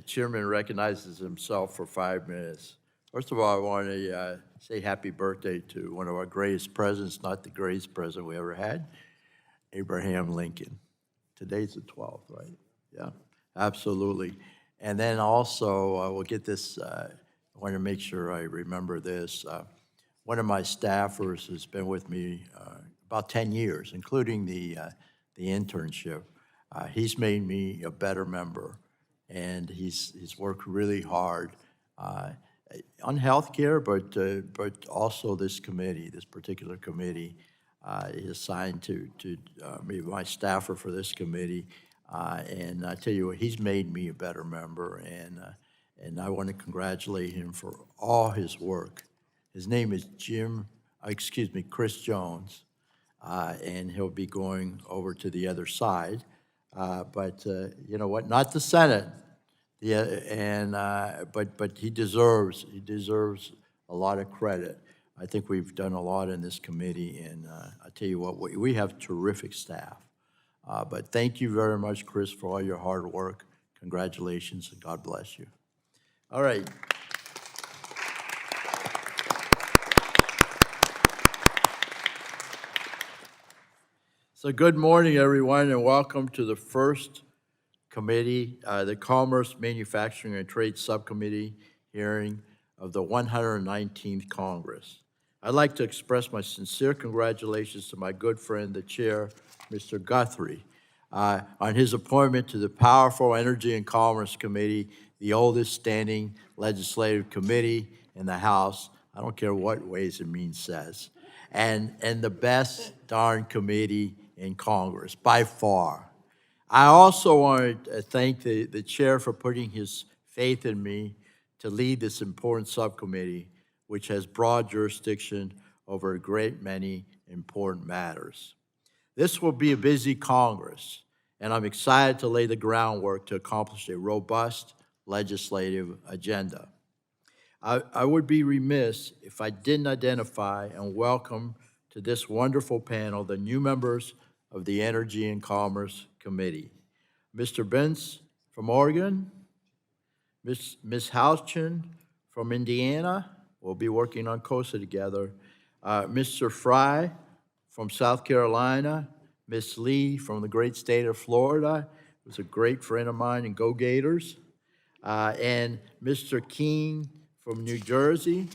chairman recognizes himself for 5 minutes. First of all, I want to say happy birthday to one of our greatest presidents, not the greatest president we ever had, Abraham Lincoln. Today's the 12th, right? Yeah, absolutely. And then also, we'll get this, I want to make sure I remember this. One of my staffers has been with me about 10 years, including the internship. He's made me a better member, and he's worked really hard on healthcare, but also this committee, this particular committee. He assigned to be my staffer for this committee, and I tell you what, he's made me a better member, and I want to congratulate him for all his work. His name is Chris Jones, and he'll be going over to the other side. But you know what? Not the Senate. Yeah, and but he deserves a lot of credit. I think we've done a lot in this committee, and I tell you what, we have terrific staff. But thank you very much, Chris, for all your hard work. Congratulations, and God bless you. All right. So good morning, everyone, and welcome to the first committee, the Commerce, Manufacturing, and Trade Subcommittee hearing of the 119th Congress. I'd like to express my sincere congratulations to my good friend, the chair, Mr. Guthrie, on his appointment to the powerful Energy and Commerce Committee, the oldest standing legislative committee in the House. I don't care what Ways and Means says. And the best darn committee in Congress, by far. I also want to thank the chair for putting his faith in me to lead this important subcommittee, which has broad jurisdiction over a great many important matters. This will be a busy Congress, and I'm excited to lay the groundwork to accomplish a robust legislative agenda. I would be remiss if I didn't identify and welcome to this wonderful panel the new members of the Energy and Commerce Committee. Mr. Bentz from Oregon, Ms. Houchin from Indiana, we'll be working on COSA together, Mr. Fry from South Carolina, Ms. Lee from the great state of Florida, who's a great friend of mine, and Go Gators, and Mr. King from New Jersey,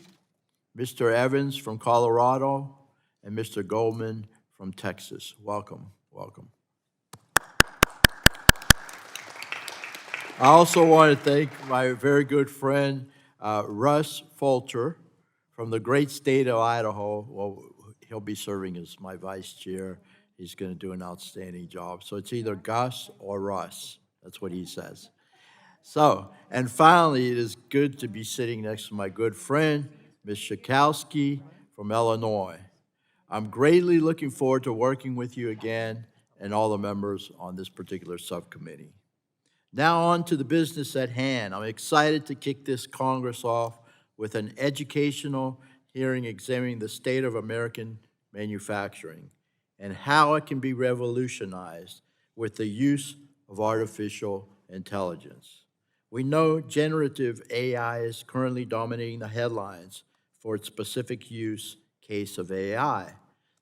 Mr. Evans from Colorado, and Mr. Goldman from Texas. Welcome, welcome. I also want to thank my very good friend, Russ Fulcher from the great state of Idaho. Well, he'll be serving as my vice chair. He's going to do an outstanding job. So it's either Gus or Russ. That's what he says. So, and finally, it is good to be sitting next to my good friend, Ms. Schakowsky from Illinois. I'm greatly looking forward to working with you again and all the members on this particular subcommittee. Now on to the business at hand. I'm excited to kick this Congress off with an educational hearing examining the state of American manufacturing and how it can be revolutionized with the use of artificial intelligence. We know generative AI is currently dominating the headlines for its specific use case of AI,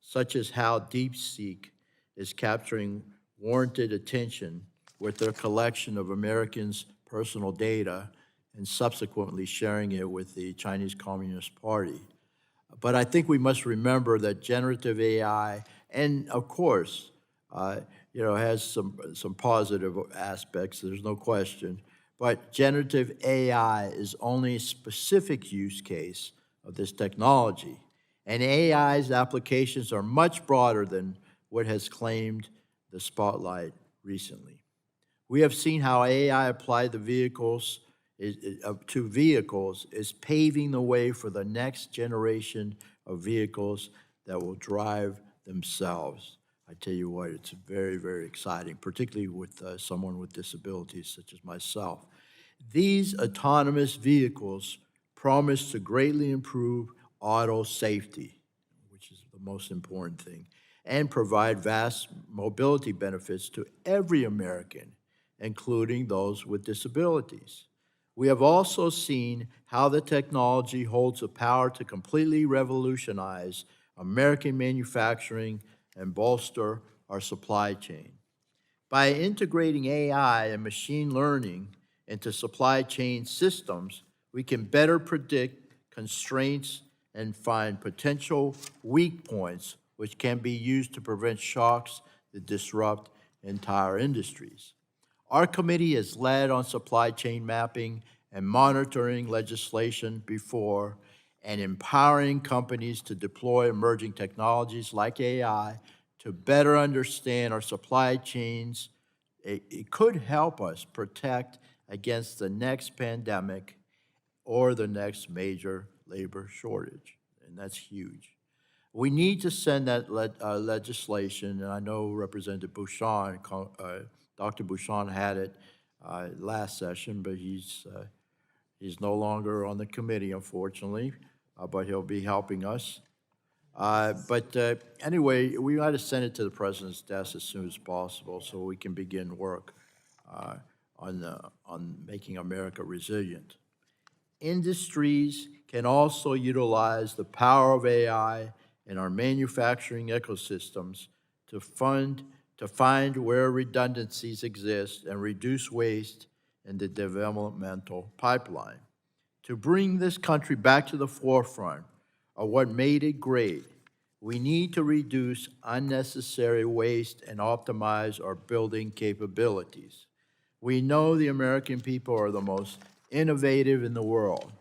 such as how DeepSeek is capturing warranted attention with their collection of Americans' personal data and subsequently sharing it with the Chinese Communist Party. But I think we must remember that generative AI, and of course, has some positive aspects, there's no question, but generative AI is only a specific use case of this technology. And AI's applications are much broader than what has claimed the spotlight recently. We have seen how AI applied to vehicles is paving the way for the next generation of vehicles that will drive themselves. I tell you what, it's very, very exciting, particularly with someone with disabilities such as myself. These autonomous vehicles promise to greatly improve auto safety, which is the most important thing, and provide vast mobility benefits to every American, including those with disabilities. We have also seen how the technology holds the power to completely revolutionize American manufacturing and bolster our supply chain. By integrating AI and machine learning into supply chain systems, we can better predict constraints and find potential weak points which can be used to prevent shocks that disrupt entire industries. Our committee has led on supply chain mapping and monitoring legislation before and empowering companies to deploy emerging technologies like AI to better understand our supply chains. It could help us protect against the next pandemic or the next major labor shortage, and that's huge. We need to send that legislation, and I know Representative Bouchon, Dr. Bouchon had it last session, but he's no longer on the committee, unfortunately, but he'll be helping us. Anyway, we got to send it to the president's desk as soon as possible so we can begin work on making America resilient. Industries can also utilize the power of AI in our manufacturing ecosystems to find where redundancies exist and reduce waste in the developmental pipeline. To bring this country back to the forefront of what made it great, we need to reduce unnecessary waste and optimize our building capabilities. We know the American people are the most innovative in the world.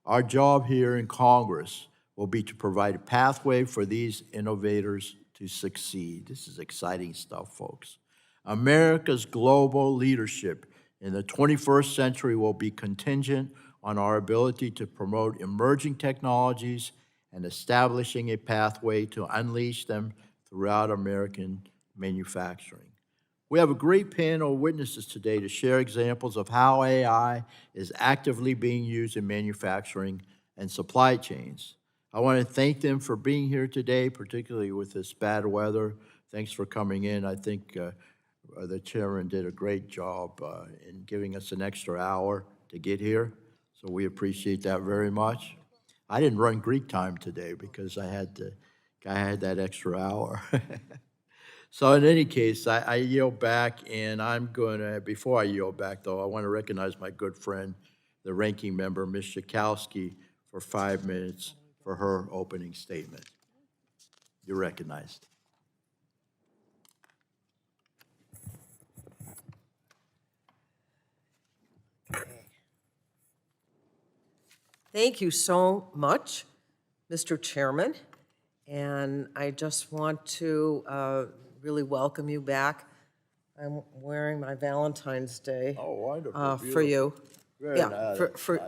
Our job here in Congress will be to provide a pathway for these innovators to succeed. This is exciting stuff, folks. America's global leadership in the 21st century will be contingent on our ability to promote emerging technologies and establishing a pathway to unleash them throughout American manufacturing. We have a great panel of witnesses today to share examples of how AI is actively being used in manufacturing and supply chains. I want to thank them for being here today, particularly with this bad weather. Thanks for coming in. I think the chairman did a great job in giving us an extra hour to get here, so we appreciate that very much. I didn't run Greek time today because I had that extra hour. So in any case, I yield back, and I'm going to, before I yield back, though, I want to recognize my good friend, the ranking member, Ms. Schakowsky, for 5 minutes for her opening statement. You're recognized. Thank you so much, Mr. Chairman. And I just want to really welcome you back. I'm wearing my Valentine's Day wonderful. for you. Very Yeah, nice.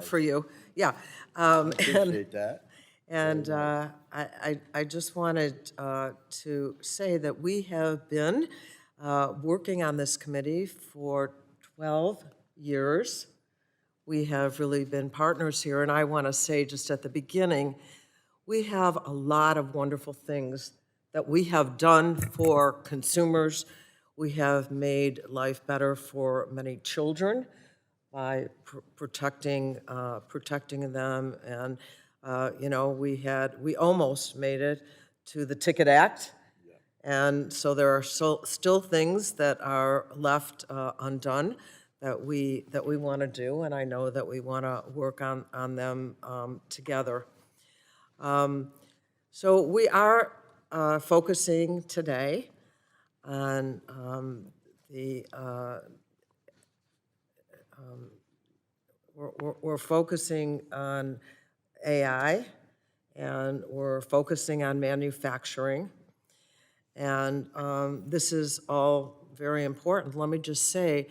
for you. Yeah. Appreciate that. And I just wanted to say that we have been working on this committee for 12 years. We have really been partners here, and I want to say just at the beginning, we have a lot of wonderful things that we have done for consumers. We have made life better for many children by protecting them, and we almost made it to the Ticket Act, and so there are still things that are left undone that we want to do, and I know that we want to work on them together. So we are focusing today on we're focusing on AI, and we're focusing on manufacturing, and this is all very important. Let me just say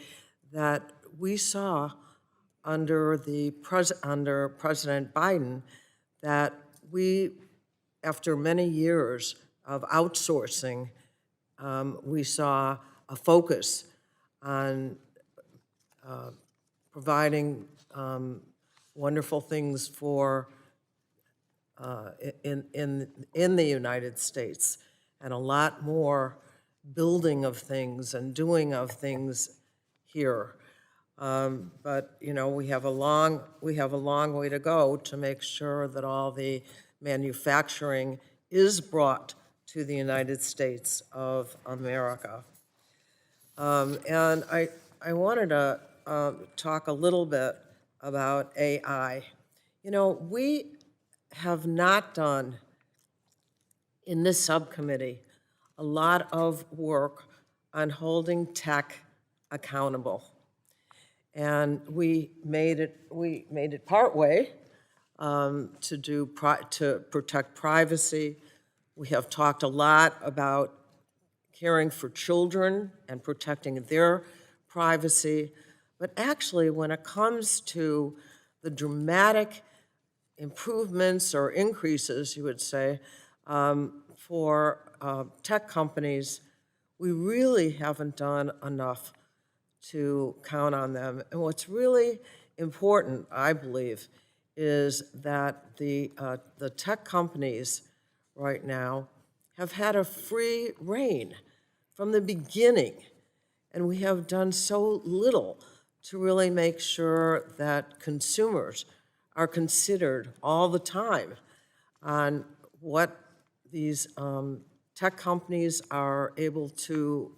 that we saw under President Biden that we, after many years of outsourcing, we saw a focus on providing wonderful things for in the United States, and a lot more building of things and doing of things here. But, we have a long way to go to make sure that all the manufacturing is brought to the United States of America. And I wanted to talk a little bit about AI. We have not done in this subcommittee a lot of work on holding tech accountable. And we made it partway to protect privacy. We have talked a lot about caring for children and protecting their privacy. But actually, when it comes to the dramatic improvements or increases, you would say, for tech companies, we really haven't done enough to count on them. And what's really important, I believe, is that the tech companies right now have had a free rein from the beginning, and we have done so little to really make sure that consumers are considered all the time on what these tech companies are able to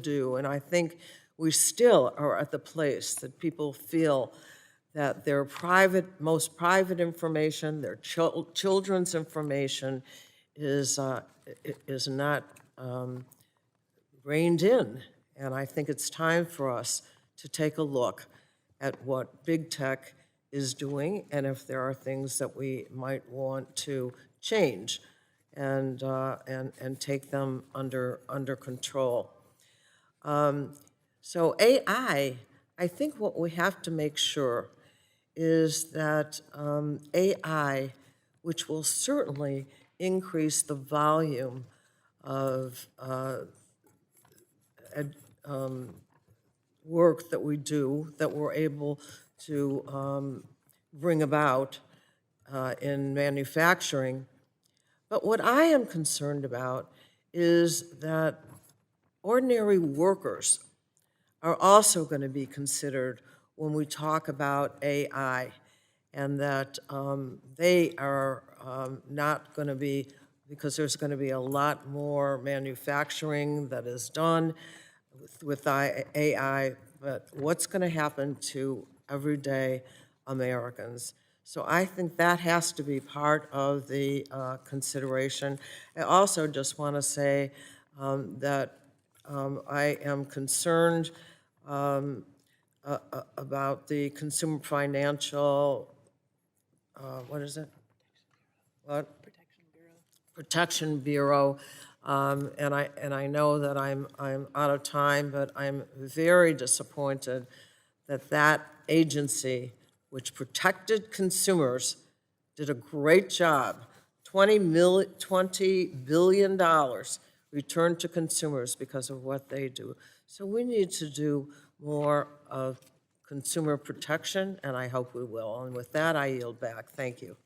do. And I think we still are at the place that people feel that their most private information, their children's information is not reined in. And I think it's time for us to take a look at what big tech is doing and if there are things that we might want to change and take them under control. So AI, I think what we have to make sure is that AI, which will certainly increase the volume of work that we do, that we're able to bring about in manufacturing. But what I am concerned about is that ordinary workers are also going to be considered when we talk about AI, and that they are not going to be, because there's going to be a lot more manufacturing that is done with AI, but what's going to happen to everyday Americans? So I think that has to be part of the consideration. I also just want to say that I am concerned about the Consumer Financial, what is it? What? Protection Bureau. And I know that I'm out of time, but I'm very disappointed that that agency, which protected consumers, did a great job. $20 billion returned to consumers because of what they do. So we need to do more of consumer protection, and I hope we will. And with that, I yield back. Thank you.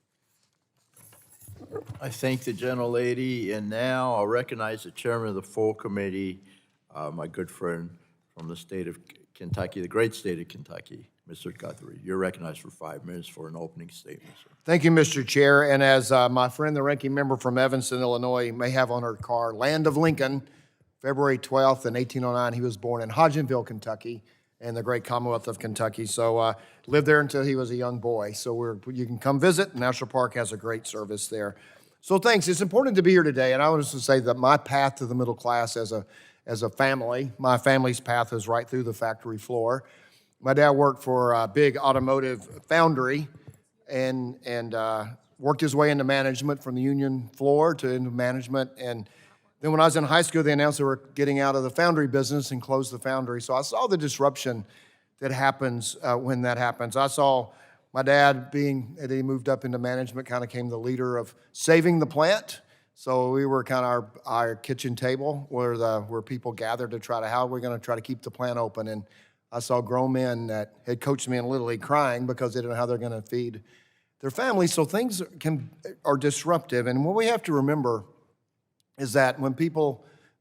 I thank the gentlelady, and now I'll recognize the chairman of the full committee, my good friend from the state of Kentucky, the great state of Kentucky, Mr. Guthrie. You're recognized for 5 minutes for an opening statement, sir. Thank you, Mr. Chair. And as my friend, the ranking member from Evanston, Illinois, may have on her car, Land of Lincoln, February 12th in 1809, he was born in Hodgenville, Kentucky, in the great Commonwealth of Kentucky. So lived there until he was a young boy. So you can come visit. National Park has a great service there. So thanks. It's important to be here today. And I want to say that my path to the middle class as a family, my family's path is right through the factory floor. My dad worked for a big automotive foundry and worked his way into management from the union floor to into management. And then when I was in high school, they announced they were getting out of the foundry business and closed the foundry. So I saw the disruption that happens when that happens. I saw my dad that he moved up into management, kind of came the leader of saving the plant. So we were kind of our kitchen table where people gathered to how are we going to try to keep the plant open. And I saw grown men that had coached me in Little League crying because they didn't know how they're going to feed their families. So things are disruptive. And what we have to remember is that when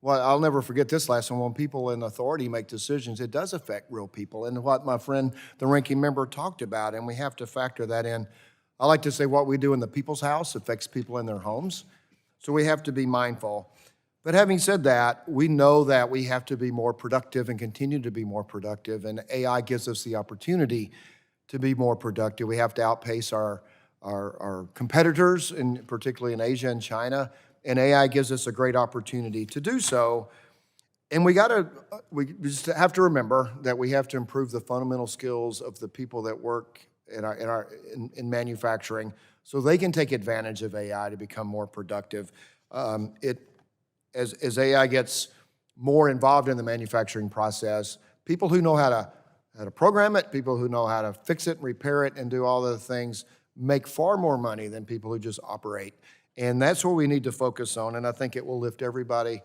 Well, I'll never forget this last one. When people in authority make decisions, it does affect real people, and what my friend, the ranking member, talked about, and we have to factor that in. I like to say what we do in the people's house affects people in their homes, so we have to be mindful. But having said that, we know that we have to be more productive and continue to be more productive, and AI gives us the opportunity to be more productive. We have to outpace our competitors, particularly in Asia and China, and AI gives us a great opportunity to do so. And we just have to remember that we have to improve the fundamental skills of the people that work in manufacturing so they can take advantage of AI to become more productive. As AI gets more involved in the manufacturing process, people who know how to program it, people who know how to fix it and repair it and do all the things make far more money than people who just operate. And that's what we need to focus on, and I think it will lift everybody.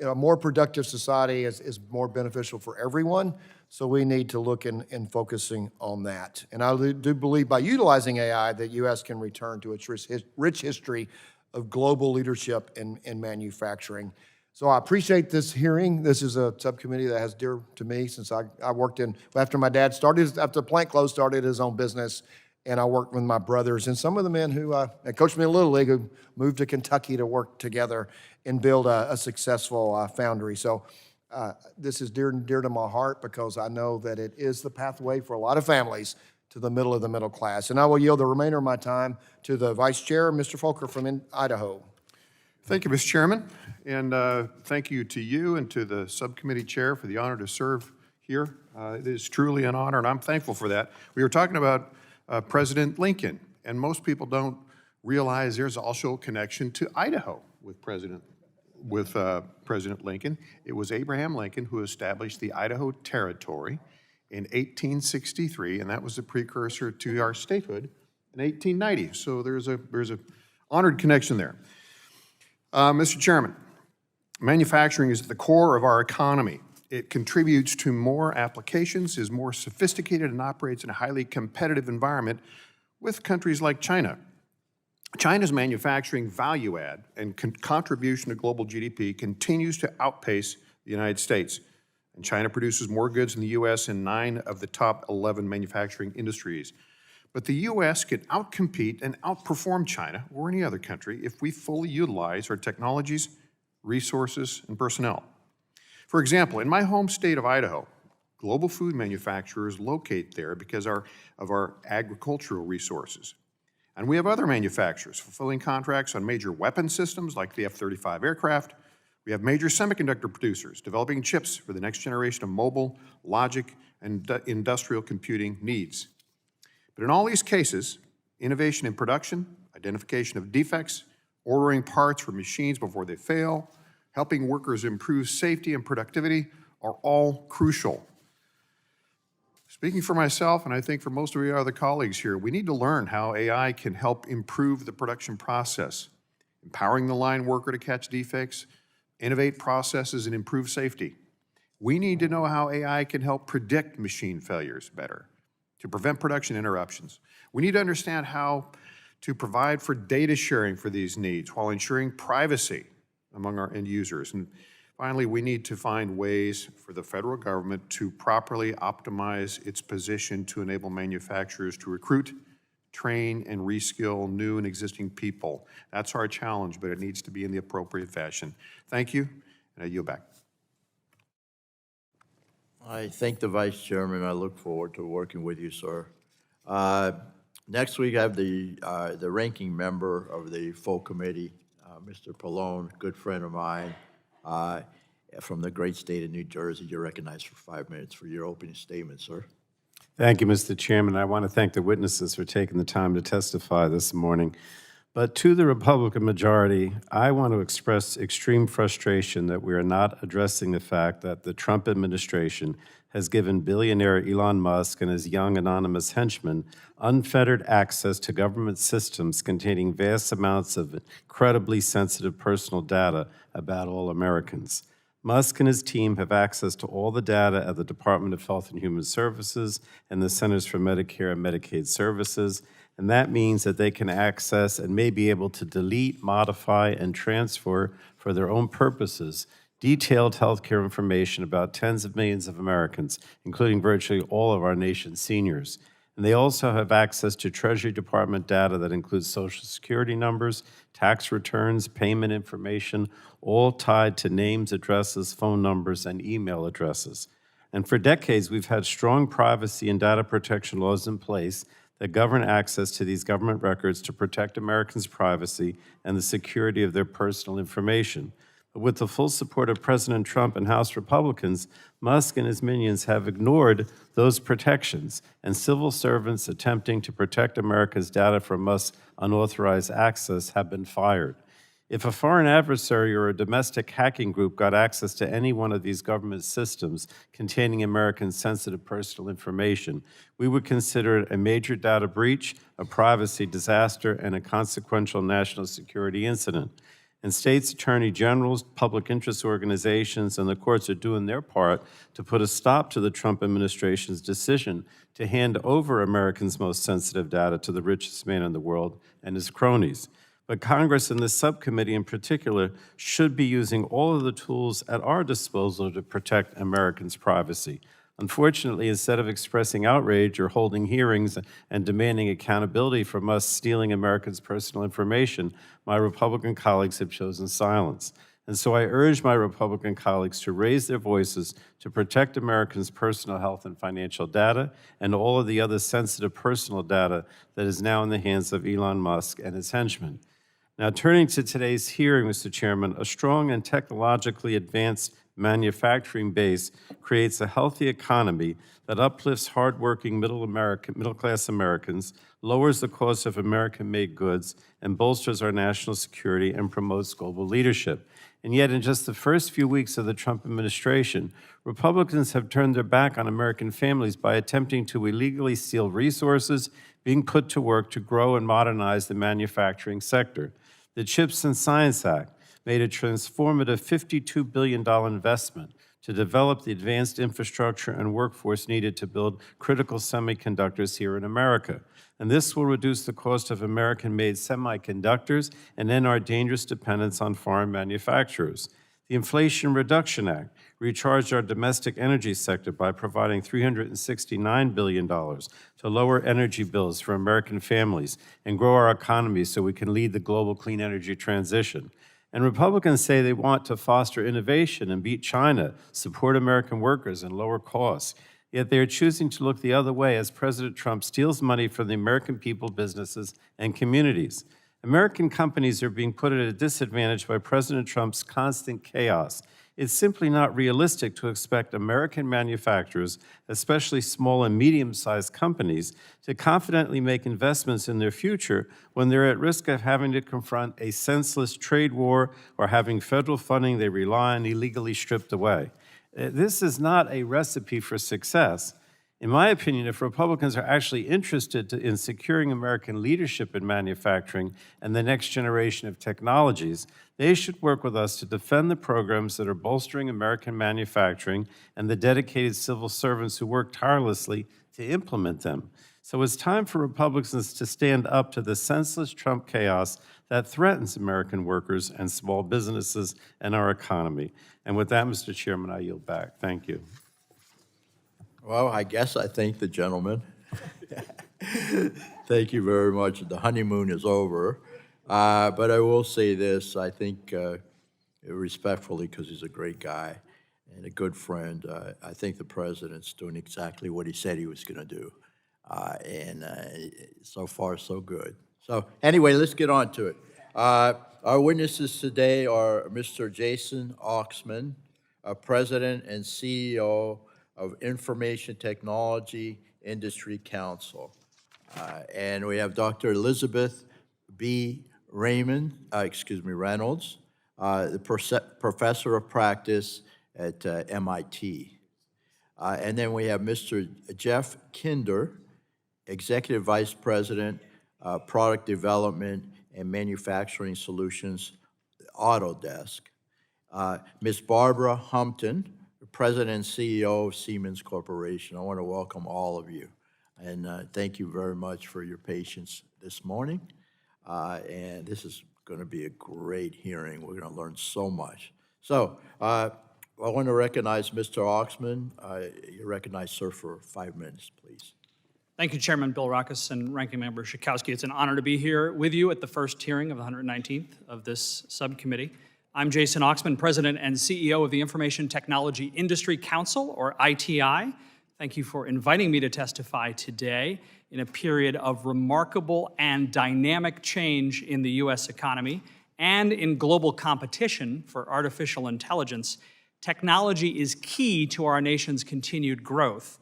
A more productive society is more beneficial for everyone, so we need to look in focusing on that. And I do believe by utilizing AI that U.S. can return to its rich history of global leadership in manufacturing. So I appreciate this hearing. This is a subcommittee that has dear to me since I worked after my dad started, after the plant closed, started his own business, and I worked with my brothers and some of the men who coached me in Little League who moved to Kentucky to work together and build a successful foundry. So this is dear to my heart because I know that it is the pathway for a lot of families to the middle of the middle class. And I will yield the remainder of my time to the Vice Chair, Mr. Folker from Idaho. Thank you, Mr. Chairman, and thank you to you and to the subcommittee chair for the honor to serve here. It is truly an honor, and I'm thankful for that. We were talking about President Lincoln, and most people don't realize there's also a connection to Idaho with President Lincoln. It was Abraham Lincoln who established the Idaho Territory in 1863, and that was the precursor to our statehood in 1890. So there's a honored connection there. Mr. Chairman, manufacturing is at the core of our economy. It contributes to more applications, is more sophisticated, and operates in a highly competitive environment with countries like China. China's manufacturing value add and contribution to global GDP continues to outpace the United States. And China produces more goods than the U.S. in 9 of the top 11 manufacturing industries. But the U.S. can outcompete and outperform China or any other country if we fully utilize our technologies, resources, and personnel. For example, in my home state of Idaho, global food manufacturers locate there because of our agricultural resources. And we have other manufacturers fulfilling contracts on major weapon systems like the F-35 aircraft. We have major semiconductor producers developing chips for the next generation of mobile, logic, and industrial computing needs. But in all these cases, innovation in production, identification of defects, ordering parts for machines before they fail, helping workers improve safety and productivity are all crucial. Speaking for myself, and I think for most of your other colleagues here, we need to learn how AI can help improve the production process, empowering the line worker to catch defects, innovate processes, and improve safety. We need to know how AI can help predict machine failures better, to prevent production interruptions. We need to understand how to provide for data sharing for these needs while ensuring privacy among our end users. And finally, we need to find ways for the federal government to properly optimize its position to enable manufacturers to recruit, train, and reskill new and existing people. That's our challenge, but it needs to be in the appropriate fashion. Thank you, and I yield back. I thank the Vice Chairman. I look forward to working with you, sir. Next week, I have the ranking member of the full committee, Mr. Pallone, good friend of mine, from the great state of New Jersey. You're recognized for 5 minutes for your opening statement, sir. Thank you, Mr. Chairman. I want to thank the witnesses for taking the time to testify this morning. But to the Republican majority, I want to express extreme frustration that we are not addressing the fact that the Trump administration has given billionaire Elon Musk and his young anonymous henchmen unfettered access to government systems containing vast amounts of incredibly sensitive personal data about all Americans. Musk and his team have access to all the data at the Department of Health and Human Services and the Centers for Medicare and Medicaid Services, and that means that they can access and may be able to delete, modify, and transfer for their own purposes detailed healthcare information about tens of millions of Americans, including virtually all of our nation's seniors. And they also have access to Treasury Department data that includes Social Security numbers, tax returns, payment information, all tied to names, addresses, phone numbers, and email addresses. And for decades, we've had strong privacy and data protection laws in place that govern access to these government records to protect Americans' privacy and the security of their personal information. But with the full support of President Trump and House Republicans, Musk and his minions have ignored those protections, and civil servants attempting to protect America's data from Musk's unauthorized access have been fired. If a foreign adversary or a domestic hacking group got access to any one of these government systems containing American sensitive personal information, we would consider it a major data breach, a privacy disaster, and a consequential national security incident. And states' attorney generals, public interest organizations, and the courts are doing their part to put a stop to the Trump administration's decision to hand over Americans' most sensitive data to the richest man in the world and his cronies. But Congress and this subcommittee in particular should be using all of the tools at our disposal to protect Americans' privacy. Unfortunately, instead of expressing outrage or holding hearings and demanding accountability from us stealing Americans' personal information, my Republican colleagues have chosen silence. And so I urge my Republican colleagues to raise their voices to protect Americans' personal health and financial data and all of the other sensitive personal data that is now in the hands of Elon Musk and his henchmen. Now, turning to today's hearing, Mr. Chairman, a strong and technologically advanced manufacturing base creates a healthy economy that uplifts hardworking middle-class Americans, lowers the cost of American-made goods, and bolsters our national security and promotes global leadership. And yet, in just the first few weeks of the Trump administration, Republicans have turned their back on American families by attempting to illegally steal resources being put to work to grow and modernize the manufacturing sector. The CHIPS and Science Act made a transformative $52 billion investment to develop the advanced infrastructure and workforce needed to build critical semiconductors here in America. And this will reduce the cost of American-made semiconductors and end our dangerous dependence on foreign manufacturers. The Inflation Reduction Act recharged our domestic energy sector by providing $369 billion to lower energy bills for American families and grow our economy so we can lead the global clean energy transition. And Republicans say they want to foster innovation and beat China, support American workers, and lower costs. Yet they are choosing to look the other way as President Trump steals money from the American people, businesses, and communities. American companies are being put at a disadvantage by President Trump's constant chaos. It's simply not realistic to expect American manufacturers, especially small and medium-sized companies, to confidently make investments in their future when they're at risk of having to confront a senseless trade war or having federal funding they rely on illegally stripped away. This is not a recipe for success. In my opinion, if Republicans are actually interested in securing American leadership in manufacturing and the next generation of technologies, they should work with us to defend the programs that are bolstering American manufacturing and the dedicated civil servants who work tirelessly to implement them. So it's time for Republicans to stand up to the senseless Trump chaos that threatens American workers and small businesses and our economy. And with that, Mr. Chairman, I yield back. Thank you. Well, I guess I thank the gentleman. Thank you very much. The honeymoon is over. But I will say this, I think respectfully, because he's a great guy and a good friend, I think the president's doing exactly what he said he was going to do. And so far, so good. So anyway, let's get on to it. Our witnesses today are Mr. Jason Oxman, President and CEO of Information Technology Industry Council. And we have Dr. Elizabeth B. Reynolds, the professor of practice at MIT. And then we have Mr. Jeff Kinder, Executive Vice President, Product Development and Manufacturing Solutions, Autodesk. Ms. Barbara Humpton, President and CEO of Siemens Corporation. I want to welcome all of you. And thank you very much for your patience this morning. And this is going to be a great hearing. We're going to learn so much. So I want to recognize Mr. Oxman. You recognize, sir, for 5 minutes, please. Thank you, Chairman Bilirakis and Ranking Member Schakowsky. It's an honor to be here with you at the first hearing of the 119th of this subcommittee. I'm Jason Oxman, President and CEO of the Information Technology Industry Council, or ITI. Thank you for inviting me to testify today in a period of remarkable and dynamic change in the U.S. economy and in global competition for artificial intelligence. Technology is key to our nation's continued growth,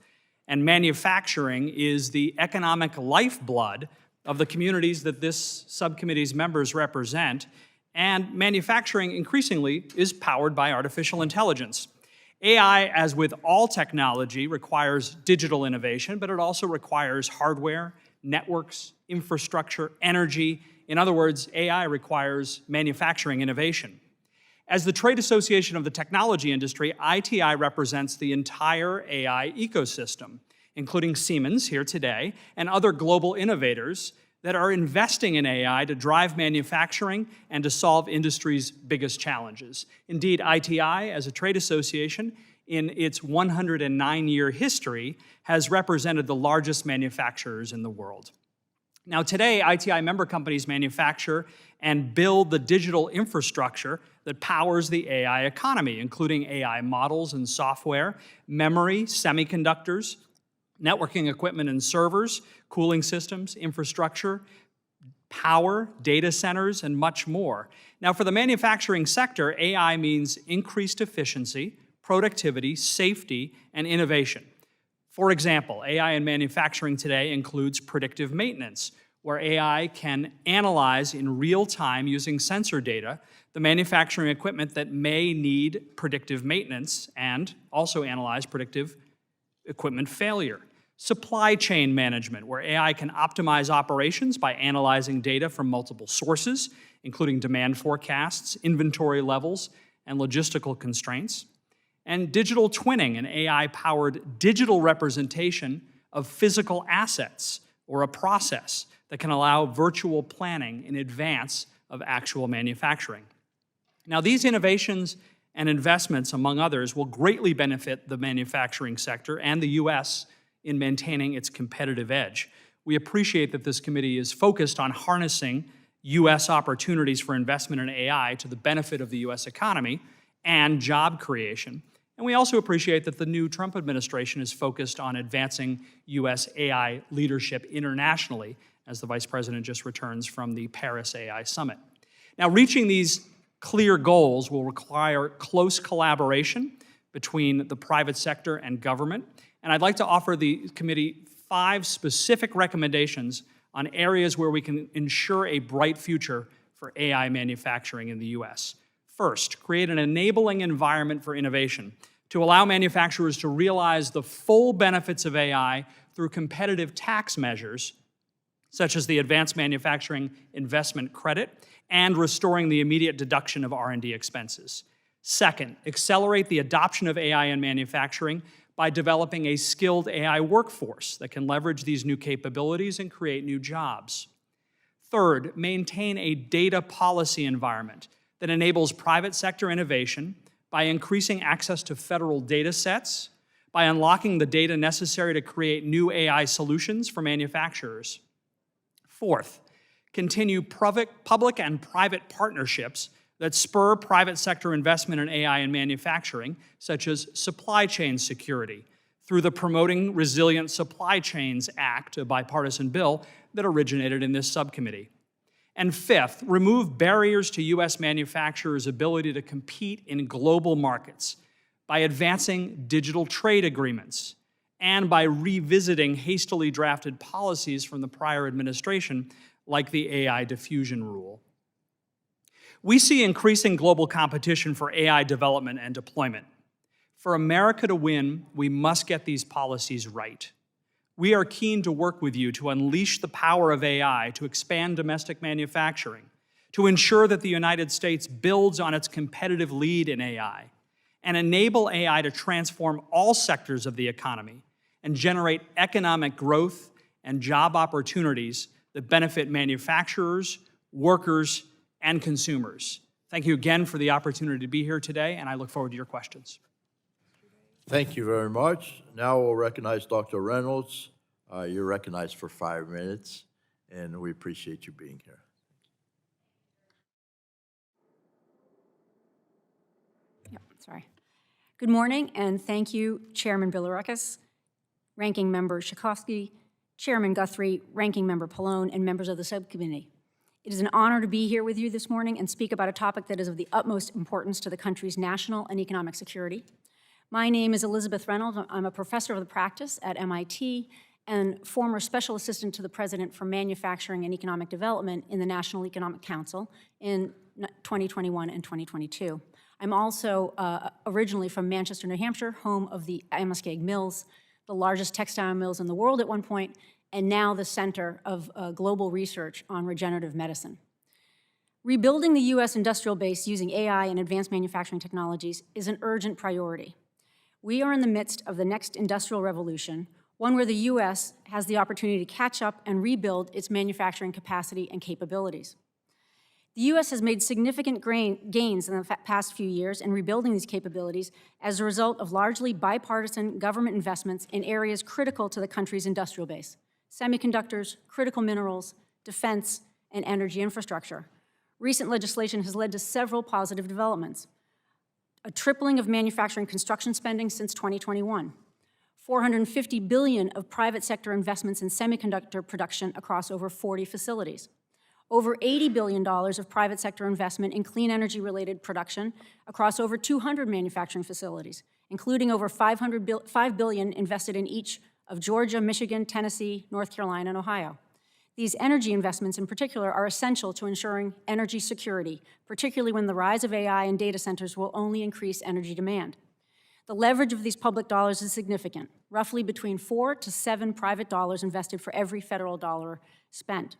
and manufacturing is the economic lifeblood of the communities that this subcommittee's members represent, and manufacturing increasingly is powered by artificial intelligence. AI, as with all technology, requires digital innovation, but it also requires hardware, networks, infrastructure, energy. In other words, AI requires manufacturing innovation. As the trade association of the technology industry, ITI represents the entire AI ecosystem, including Siemens here today and other global innovators that are investing in AI to drive manufacturing and to solve industry's biggest challenges. Indeed, ITI, as a trade association, in its 109-year history, has represented the largest manufacturers in the world. Now today, ITI member companies manufacture and build the digital infrastructure that powers the AI economy, including AI models and software, memory, semiconductors, networking equipment and servers, cooling systems, infrastructure, power, data centers, and much more. Now, for the manufacturing sector, AI means increased efficiency, productivity, safety, and innovation. For example, AI in manufacturing today includes predictive maintenance, where AI can analyze in real time using sensor data the manufacturing equipment that may need predictive maintenance and also analyze predictive equipment failure. Supply chain management, where AI can optimize operations by analyzing data from multiple sources, including demand forecasts, inventory levels, and logistical constraints. And digital twinning, an AI-powered digital representation of physical assets or a process that can allow virtual planning in advance of actual manufacturing. Now, these innovations and investments, among others, will greatly benefit the manufacturing sector and the U.S. in maintaining its competitive edge. We appreciate that this committee is focused on harnessing U.S. opportunities for investment in AI to the benefit of the U.S. economy and job creation. And we also appreciate that the new Trump administration is focused on advancing U.S. AI leadership internationally, as the Vice President just returns from the Paris AI Summit. Now, reaching these clear goals will require close collaboration between the private sector and government. And I'd like to offer the committee 5 specific recommendations on areas where we can ensure a bright future for AI manufacturing in the U.S. First, create an enabling environment for innovation to allow manufacturers to realize the full benefits of AI through competitive tax measures, such as the Advanced Manufacturing Investment Credit and restoring the immediate deduction of R&D expenses. Second, accelerate the adoption of AI in manufacturing by developing a skilled AI workforce that can leverage these new capabilities and create new jobs. Third, maintain a data policy environment that enables private sector innovation by increasing access to federal data sets, by unlocking the data necessary to create new AI solutions for manufacturers. Fourth, continue public and private partnerships that spur private sector investment in AI and manufacturing, such as supply chain security, through the Promoting Resilient Supply Chains Act, a bipartisan bill that originated in this subcommittee. And fifth, remove barriers to U.S. manufacturers' ability to compete in global markets by advancing digital trade agreements and by revisiting hastily drafted policies from the prior administration, like the AI diffusion rule. We see increasing global competition for AI development and deployment. For America to win, we must get these policies right. We are keen to work with you to unleash the power of AI to expand domestic manufacturing, to ensure that the United States builds on its competitive lead in AI, and enable AI to transform all sectors of the economy and generate economic growth and job opportunities that benefit manufacturers, workers, and consumers. Thank you again for the opportunity to be here today, and I look forward to your questions. Thank you very much. Now we'll recognize Dr. Reynolds. You're recognized for 5 minutes, and we appreciate you being here. Yep, sorry. Good morning, and thank you, Chairman Bilirakis, Ranking Member Schakowsky, Chairman Guthrie, Ranking Member Pallone, and members of the subcommittee. It is an honor to be here with you this morning and speak about a topic that is of the utmost importance to the country's national and economic security. My name is Elizabeth Reynolds. I'm a professor of the practice at MIT and former special assistant to the president for manufacturing and economic development in the National Economic Council in 2021 and 2022. I'm also originally from Manchester, New Hampshire, home of the Amoskeag Mills, the largest textile mills in the world at one point, and now the center of global research on regenerative medicine. Rebuilding the U.S. industrial base using AI and advanced manufacturing technologies is an urgent priority. We are in the midst of the next industrial revolution, one where the U.S. has the opportunity to catch up and rebuild its manufacturing capacity and capabilities. The U.S. has made significant gains in the past few years in rebuilding these capabilities as a result of largely bipartisan government investments in areas critical to the country's industrial base: semiconductors, critical minerals, defense, and energy infrastructure. Recent legislation has led to several positive developments: a tripling of manufacturing construction spending since 2021, $450 billion of private sector investments in semiconductor production across over 40 facilities, over $80 billion of private sector investment in clean energy-related production across over 200 manufacturing facilities, including over $5 billion invested in each of Georgia, Michigan, Tennessee, North Carolina, and Ohio. These energy investments in particular are essential to ensuring energy security, particularly when the rise of AI and data centers will only increase energy demand. The leverage of these public dollars is significant, roughly between 4 to 7 private dollars invested for every federal dollar spent.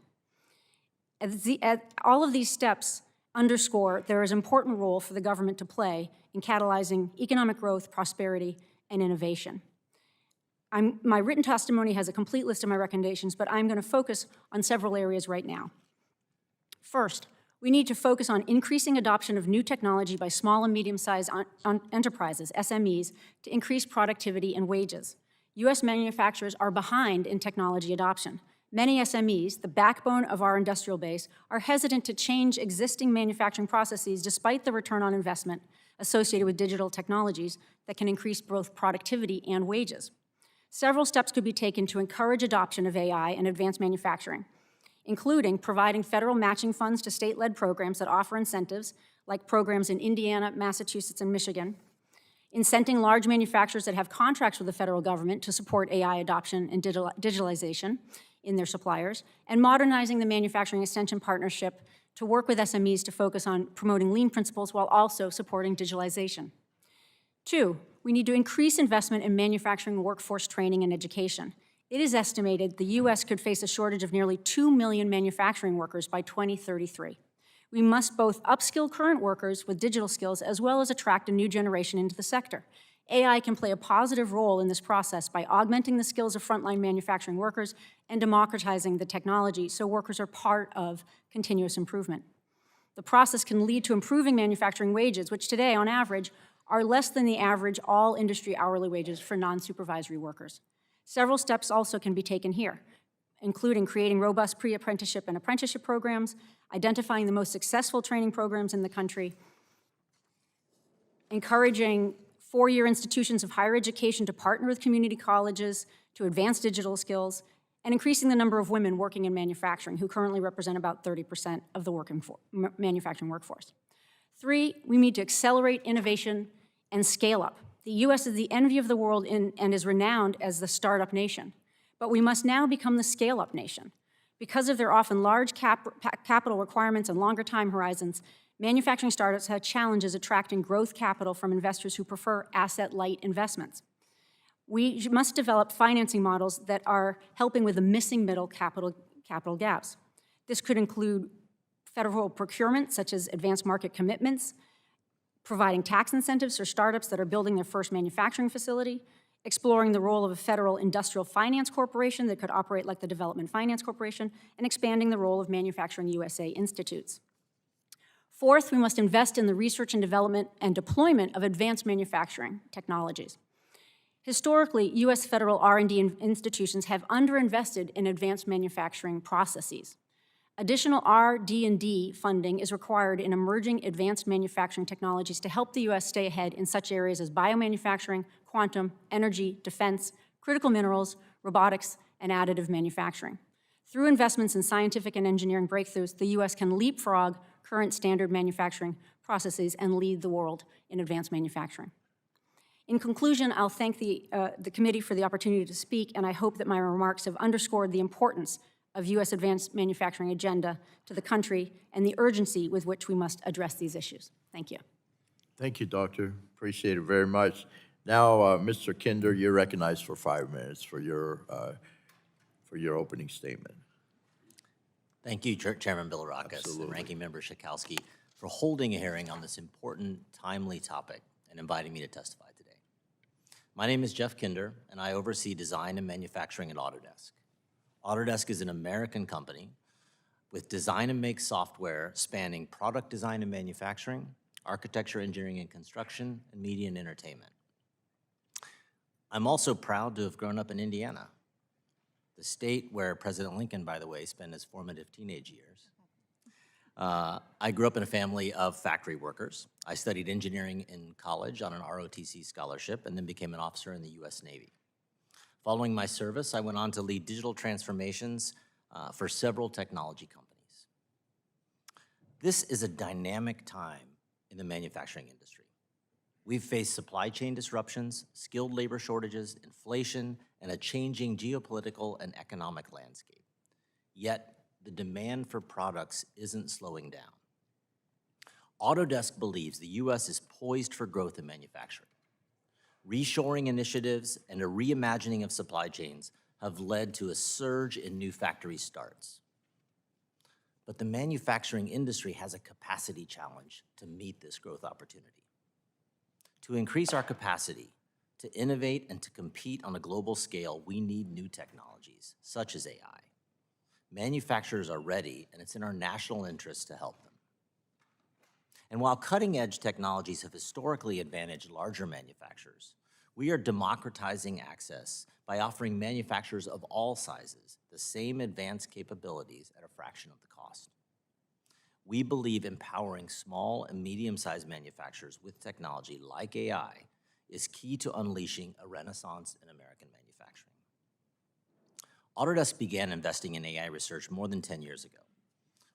All of these steps underscore there is an important role for the government to play in catalyzing economic growth, prosperity, and innovation. My written testimony has a complete list of my recommendations, but I'm going to focus on several areas right now. First, we need to focus on increasing adoption of new technology by small and medium-sized enterprises, SMEs, to increase productivity and wages. U.S. manufacturers are behind in technology adoption. Many SMEs, the backbone of our industrial base, are hesitant to change existing manufacturing processes despite the return on investment associated with digital technologies that can increase both productivity and wages. Several steps could be taken to encourage adoption of AI and advanced manufacturing, including providing federal matching funds to state-led programs that offer incentives, like programs in Indiana, Massachusetts, and Michigan, incenting large manufacturers that have contracts with the federal government to support AI adoption and digitalization in their suppliers, and modernizing the Manufacturing Extension Partnership to work with SMEs to focus on promoting lean principles while also supporting digitalization. 2, we need to increase investment in manufacturing workforce training and education. It is estimated the U.S. could face a shortage of nearly 2 million manufacturing workers by 2033. We must both upskill current workers with digital skills as well as attract a new generation into the sector. AI can play a positive role in this process by augmenting the skills of frontline manufacturing workers and democratizing the technology so workers are part of continuous improvement. The process can lead to improving manufacturing wages, which today, on average, are less than the average all-industry hourly wages for non-supervisory workers. Several steps also can be taken here, including creating robust pre-apprenticeship and apprenticeship programs, identifying the most successful training programs in the country, encouraging four-year institutions of higher education to partner with community colleges to advance digital skills, and increasing the number of women working in manufacturing, who currently represent about 30% of the manufacturing workforce. 3, we need to accelerate innovation and scale up. The U.S. is the envy of the world and is renowned as the startup nation. But we must now become the scale-up nation. Because of their often large capital requirements and longer time horizons, manufacturing startups have challenges attracting growth capital from investors who prefer asset-light investments. We must develop financing models that are helping with the missing middle capital gaps. This could include federal procurement, such as advanced market commitments, providing tax incentives for startups that are building their first manufacturing facility, exploring the role of a federal industrial finance corporation that could operate like the Development Finance Corporation, and expanding the role of Manufacturing USA institutes. Fourth, we must invest in the research and development and deployment of advanced manufacturing technologies. Historically, U.S. federal R&D institutions have underinvested in advanced manufacturing processes. Additional RD&D funding is required in emerging advanced manufacturing technologies to help the U.S. stay ahead in such areas as biomanufacturing, quantum, energy, defense, critical minerals, robotics, and additive manufacturing. Through investments in scientific and engineering breakthroughs, the U.S. can leapfrog current standard manufacturing processes and lead the world in advanced manufacturing. In conclusion, I'll thank the committee for the opportunity to speak, and I hope that my remarks have underscored the importance of U.S. advanced manufacturing agenda to the country and the urgency with which we must address these issues. Thank you. Thank you, Doctor. Appreciate it very much. Now, Mr. Kinder, you're recognized for 5 minutes for your opening statement. Thank you, Chairman Bilirakis and Ranking Member Schakowsky, for holding a hearing on this important, timely topic and inviting me to testify today. My name is Jeff Kinder, and I oversee design and manufacturing at Autodesk. Autodesk is an American company with design and make software spanning product design and manufacturing, architecture, engineering and construction, and media and entertainment. I'm also proud to have grown up in Indiana, the state where President Lincoln, by the way, spent his formative teenage years. I grew up in a family of factory workers. I studied engineering in college on an ROTC scholarship and then became an officer in the U.S. Navy. Following my service, I went on to lead digital transformations for several technology companies. This is a dynamic time in the manufacturing industry. We've faced supply chain disruptions, skilled labor shortages, inflation, and a changing geopolitical and economic landscape. Yet, the demand for products isn't slowing down. Autodesk believes the U.S. is poised for growth in manufacturing. Reshoring initiatives and a reimagining of supply chains have led to a surge in new factory starts. But the manufacturing industry has a capacity challenge to meet this growth opportunity. To increase our capacity, to innovate and to compete on a global scale, we need new technologies, such as AI. Manufacturers are ready, and it's in our national interest to help them. And while cutting-edge technologies have historically advantaged larger manufacturers, we are democratizing access by offering manufacturers of all sizes the same advanced capabilities at a fraction of the cost. We believe empowering small and medium-sized manufacturers with technology like AI is key to unleashing a renaissance in American manufacturing. Autodesk began investing in AI research more than 10 years ago.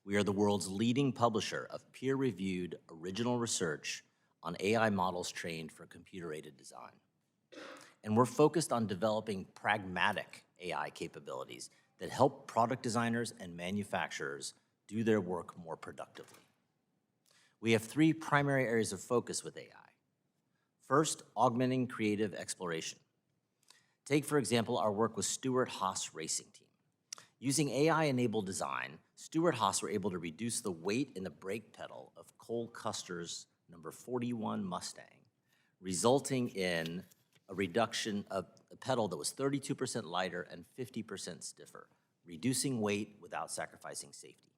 We are the world's leading publisher of peer-reviewed original research on AI models trained for computer-aided design. And we're focused on developing pragmatic AI capabilities that help product designers and manufacturers do their work more productively. We have 3 primary areas of focus with AI. First, augmenting creative exploration. Take, for example, our work with Stewart-Haas Racing Team. Using AI-enabled design, Stewart-Haas were able to reduce the weight in the brake pedal of Cole Custer's number 41 Mustang, resulting in a reduction of a pedal that was 32% lighter and 50% stiffer, reducing weight without sacrificing safety.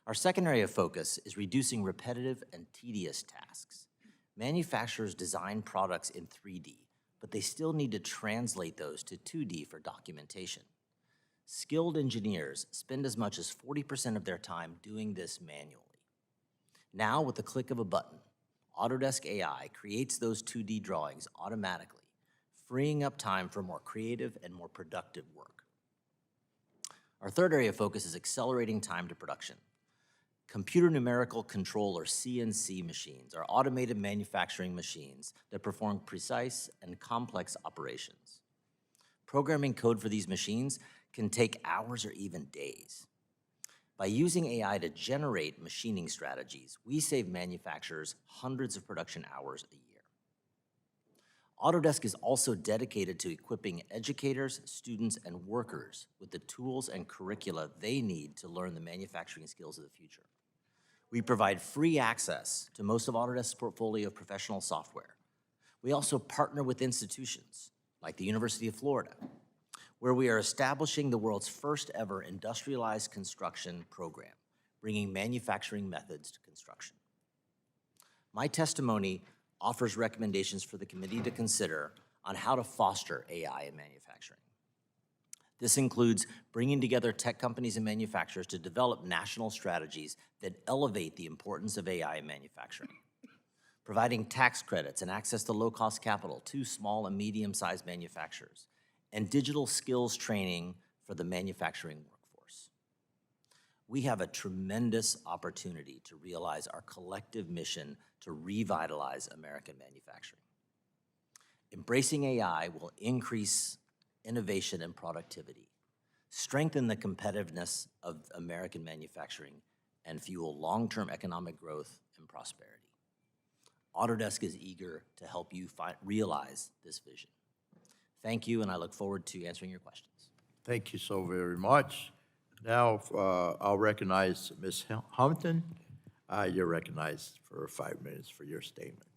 Our second area of focus is reducing repetitive and tedious tasks. Manufacturers design products in 3D, but they still need to translate those to 2D for documentation. Skilled engineers spend as much as 40% of their time doing this manually. Now, with the click of a button, Autodesk AI creates those 2D drawings automatically, freeing up time for more creative and more productive work. Our third area of focus is accelerating time to production. Computer numerical control, or CNC machines, are automated manufacturing machines that perform precise and complex operations. Programming code for these machines can take hours or even days. By using AI to generate machining strategies, we save manufacturers hundreds of production hours a year. Autodesk is also dedicated to equipping educators, students, and workers with the tools and curricula they need to learn the manufacturing skills of the future. We provide free access to most of Autodesk's portfolio of professional software. We also partner with institutions like the University of Florida, where we are establishing the world's first ever industrialized construction program, bringing manufacturing methods to construction. My testimony offers recommendations for the committee to consider on how to foster AI in manufacturing. This includes bringing together tech companies and manufacturers to develop national strategies that elevate the importance of AI in manufacturing, providing tax credits and access to low-cost capital to small and medium-sized manufacturers, and digital skills training for the manufacturing workforce. We have a tremendous opportunity to realize our collective mission to revitalize American manufacturing. Embracing AI will increase innovation and productivity, strengthen the competitiveness of American manufacturing, and fuel long-term economic growth and prosperity. Autodesk is eager to help you realize this vision. Thank you, and I look forward to answering your questions. Thank you so very much. Now, I'll recognize Ms. Humpton. You're recognized for 5 minutes for your statement.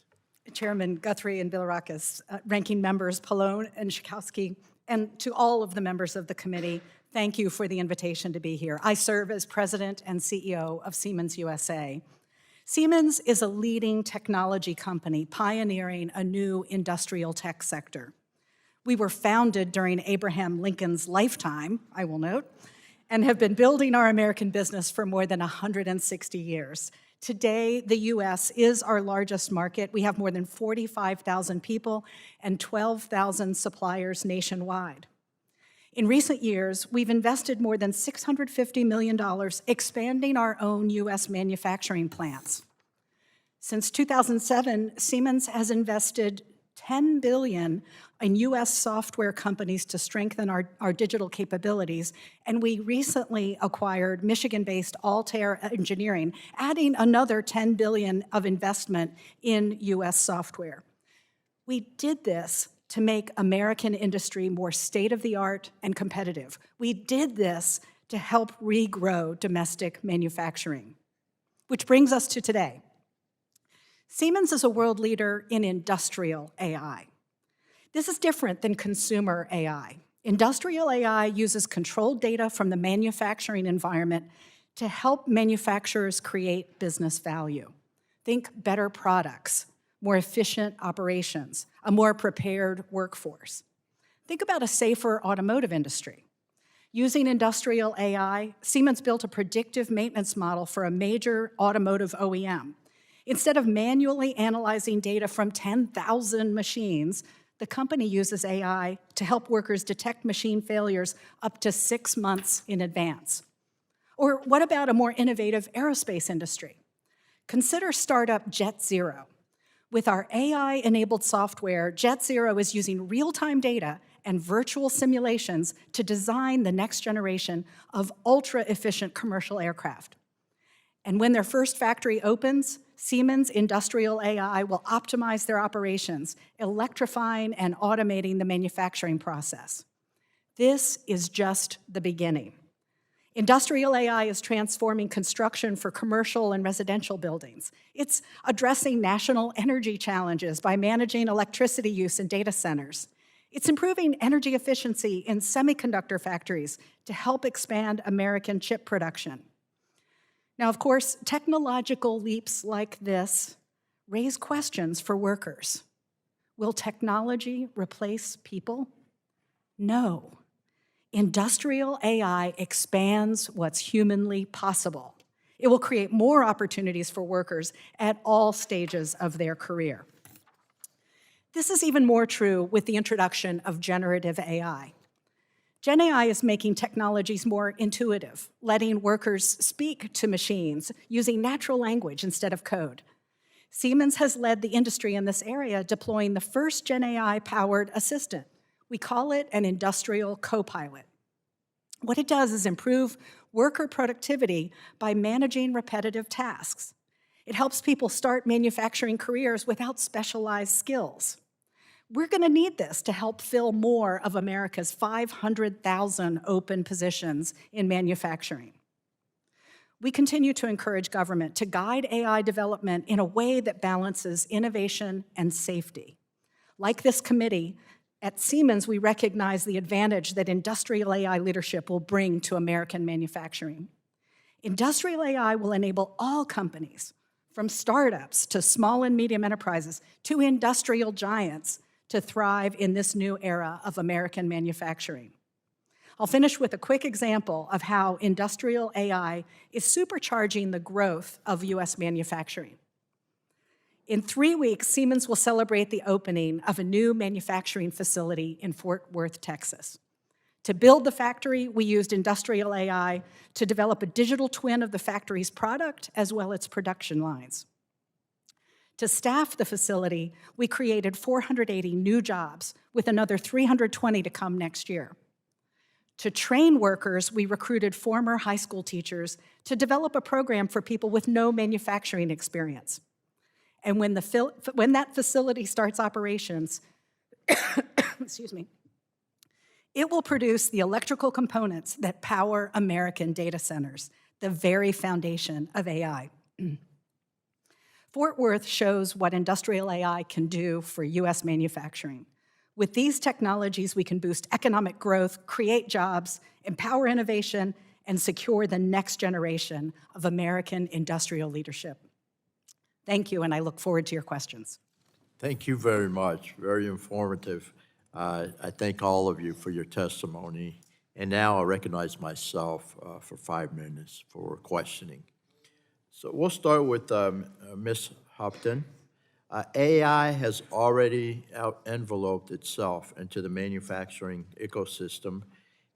Chairman Guthrie and Bilirakis, ranking members Pallone and Schakowsky, and to all of the members of the committee, thank you for the invitation to be here. I serve as president and CEO of Siemens USA. Siemens is a leading technology company pioneering a new industrial tech sector. We were founded during Abraham Lincoln's lifetime, I will note, and have been building our American business for more than 160 years. Today, the U.S. is our largest market. We have more than 45,000 people and 12,000 suppliers nationwide. In recent years, we've invested more than $650 million expanding our own U.S. manufacturing plants. Since 2007, Siemens has invested $10 billion in U.S. software companies to strengthen our digital capabilities, and we recently acquired Michigan-based Altair Engineering, adding another $10 billion of investment in U.S. software. We did this to make American industry more state-of-the-art and competitive. We did this to help regrow domestic manufacturing. Which brings us to today. Siemens is a world leader in industrial AI. This is different than consumer AI. Industrial AI uses controlled data from the manufacturing environment to help manufacturers create business value. Think better products, more efficient operations, a more prepared workforce. Think about a safer automotive industry. Using industrial AI, Siemens built a predictive maintenance model for a major automotive OEM. Instead of manually analyzing data from 10,000 machines, the company uses AI to help workers detect machine failures up to 6 months in advance. Or what about a more innovative aerospace industry? Consider startup JetZero. With our AI-enabled software, JetZero is using real-time data and virtual simulations to design the next generation of ultra-efficient commercial aircraft. And when their first factory opens, Siemens Industrial AI will optimize their operations, electrifying and automating the manufacturing process. This is just the beginning. Industrial AI is transforming construction for commercial and residential buildings. It's addressing national energy challenges by managing electricity use in data centers. It's improving energy efficiency in semiconductor factories to help expand American chip production. Now, of course, technological leaps like this raise questions for workers. Will technology replace people? No. Industrial AI expands what's humanly possible. It will create more opportunities for workers at all stages of their career. This is even more true with the introduction of generative AI. Gen AI is making technologies more intuitive, letting workers speak to machines using natural language instead of code. Siemens has led the industry in this area, deploying the first Gen AI-powered assistant. We call it an industrial co-pilot. What it does is improve worker productivity by managing repetitive tasks. It helps people start manufacturing careers without specialized skills. We're going to need this to help fill more of America's 500,000 open positions in manufacturing. We continue to encourage government to guide AI development in a way that balances innovation and safety. Like this committee, at Siemens, we recognize the advantage that industrial AI leadership will bring to American manufacturing. Industrial AI will enable all companies, from startups to small and medium enterprises to industrial giants, to thrive in this new era of American manufacturing. I'll finish with a quick example of how industrial AI is supercharging the growth of US manufacturing. In 3 weeks, Siemens will celebrate the opening of a new manufacturing facility in Fort Worth, Texas. To build the factory, we used industrial AI to develop a digital twin of the factory's product as well as its production lines. To staff the facility, we created 480 new jobs, with another 320 to come next year. To train workers, we recruited former high school teachers to develop a program for people with no manufacturing experience. And when that facility starts operations, excuse me, it will produce the electrical components that power American data centers, the very foundation of AI. Fort Worth shows what industrial AI can do for US manufacturing. With these technologies, we can boost economic growth, create jobs, empower innovation, and secure the next generation of American industrial leadership. Thank you, and I look forward to your questions. Thank you very much. Very informative. I thank all of you for your testimony. And now I recognize myself for 5 minutes for questioning. So we'll start with Ms. Hopton. AI has already enveloped itself into the manufacturing ecosystem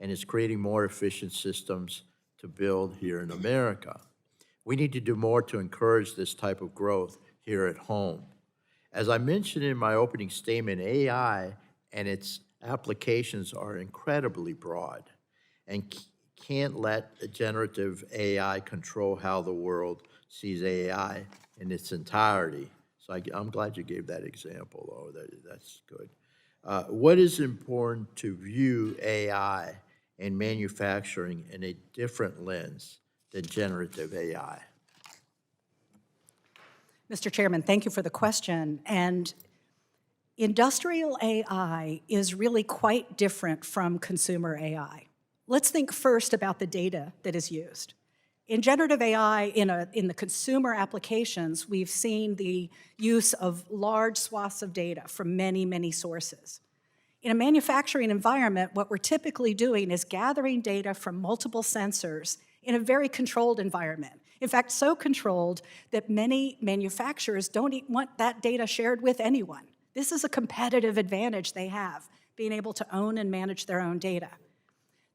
and is creating more efficient systems to build here in America. We need to do more to encourage this type of growth here at home. As I mentioned in my opening statement, AI and its applications are incredibly broad and can't let generative AI control how the world sees AI in its entirety. So I'm glad you gave that example, though. That's good. What is important to view AI and manufacturing in a different lens than generative AI? Mr. Chairman, thank you for the question. And industrial AI is really quite different from consumer AI. Let's think first about the data that is used. In generative AI, in the consumer applications, we've seen the use of large swaths of data from many, many sources. In a manufacturing environment, what we're typically doing is gathering data from multiple sensors in a very controlled environment. In fact, so controlled that many manufacturers don't want that data shared with anyone. This is a competitive advantage they have, being able to own and manage their own data.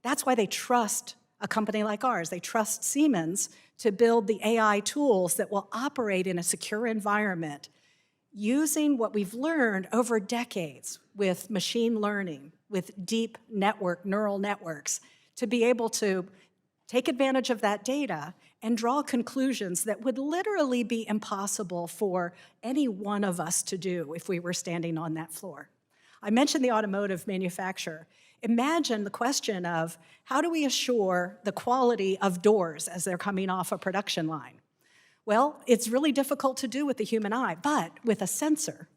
That's why they trust a company like ours. They trust Siemens to build the AI tools that will operate in a secure environment using what we've learned over decades with machine learning, with deep neural networks, to be able to take advantage of that data and draw conclusions that would literally be impossible for any one of us to do if we were standing on that floor. I mentioned the automotive manufacturer. Imagine the question of, how do we assure the quality of doors as they're coming off a production line? Well, it's really difficult to do with the human eye, but with a sensor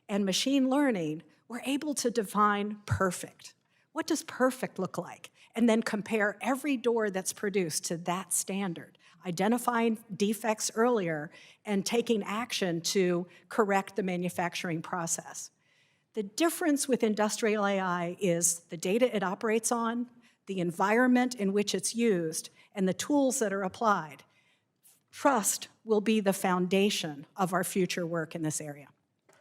and machine learning, we're able to define perfect. What does perfect look like? And then compare every door that's produced to that standard, identifying defects earlier and taking action to correct the manufacturing process. The difference with industrial AI is the data it operates on, the environment in which it's used, and the tools that are applied. Trust will be the foundation of our future work in this area.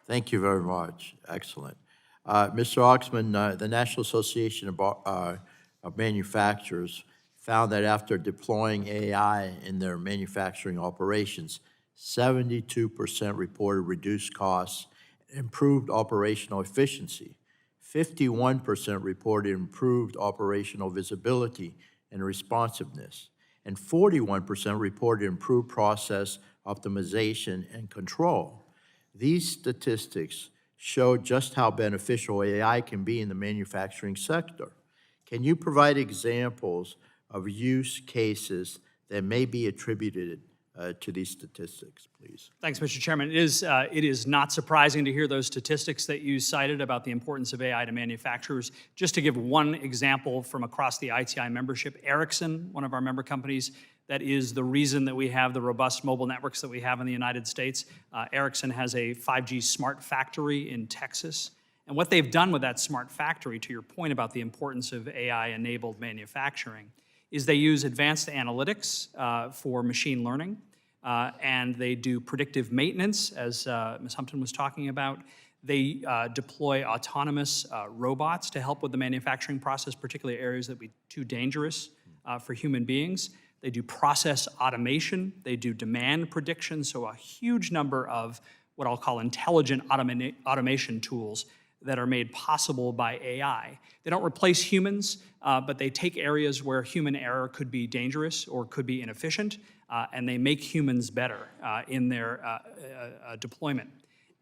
Thank you very much. Excellent. Mr. Oxman, the National Association of Manufacturers found that after deploying AI in their manufacturing operations, 72% reported reduced costs, improved operational efficiency. 51% reported improved operational visibility and responsiveness. And 41% reported improved process optimization and control. These statistics show just how beneficial AI can be in the manufacturing sector. Can you provide examples of use cases that may be attributed to these statistics, please. Thanks, Mr. Chairman. It is not surprising to hear those statistics that you cited about the importance of AI to manufacturers. Just to give one example from across the ITI membership, Ericsson, one of our member companies, that is the reason that we have the robust mobile networks that we have in the United States. Ericsson has a 5G smart factory in Texas. And what they've done with that smart factory, to your point about the importance of AI-enabled manufacturing, is they use advanced analytics for machine learning, and they do predictive maintenance, as Ms. Humpton was talking about. They deploy autonomous robots to help with the manufacturing process, particularly areas that would be too dangerous for human beings. They do process automation. They do demand prediction, so a huge number of what I'll call intelligent automation tools that are made possible by AI. They don't replace humans, but they take areas where human error could be dangerous or could be inefficient, and they make humans better in their deployment.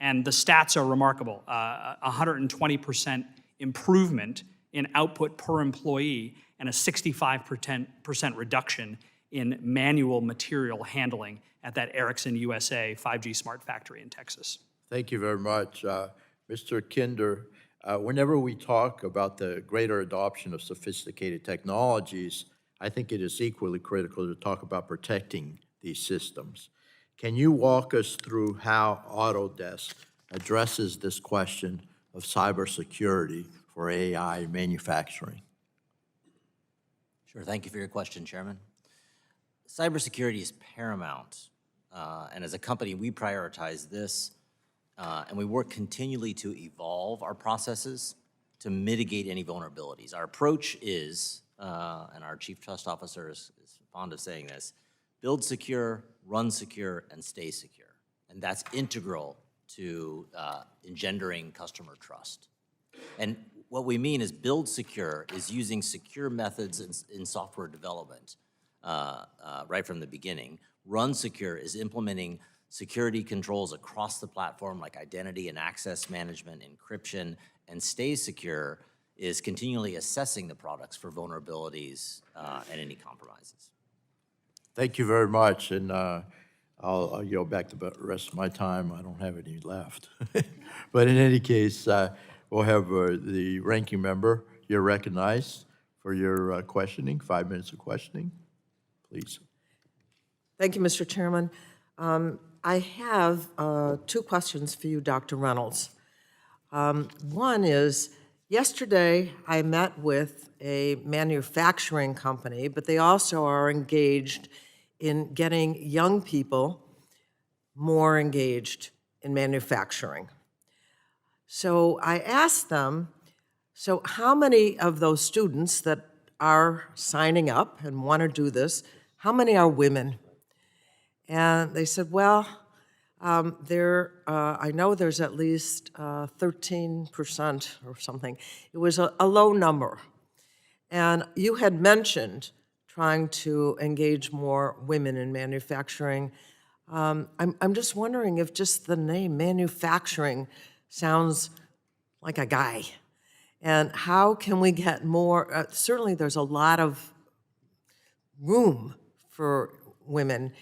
And the stats are remarkable. 120% improvement in output per employee and a 65% reduction in manual material handling at that Ericsson USA 5G smart factory in Texas. Thank you very much. Mr. Kinder, whenever we talk about the greater adoption of sophisticated technologies, I think it is equally critical to talk about protecting these systems. Can you walk us through how Autodesk addresses this question of cybersecurity for AI manufacturing? Sure, thank you for your question, Chairman. Cybersecurity is paramount, and as a company, we prioritize this, and we work continually to evolve our processes to mitigate any vulnerabilities. Our approach is, and our Chief Trust Officer is fond of saying this, build secure, run secure, and stay secure. And that's integral to engendering customer trust. And what we mean is build secure is using secure methods in software development right from the beginning. Run secure is implementing security controls across the platform like identity and access management, encryption, and stay secure is continually assessing the products for vulnerabilities and any compromises. Thank you very much, and I'll yield back the rest of my time. I don't have any left. But in any case, we'll have the ranking member. You're recognized for your questioning, 5 minutes of questioning, please. Thank you, Mr. Chairman. I have two questions for you, Dr. Reynolds. One is, yesterday I met with a manufacturing company, but they also are engaged in getting young people more engaged in manufacturing. So I asked them, so how many of those students that are signing up and want to do this, how many are women? And they said, well, I know there's at least 13% or something. It was a low number. And you had mentioned trying to engage more women in manufacturing. I'm just wondering if just the name manufacturing sounds like a guy. And how can we get more? Certainly there's a lot of room for women.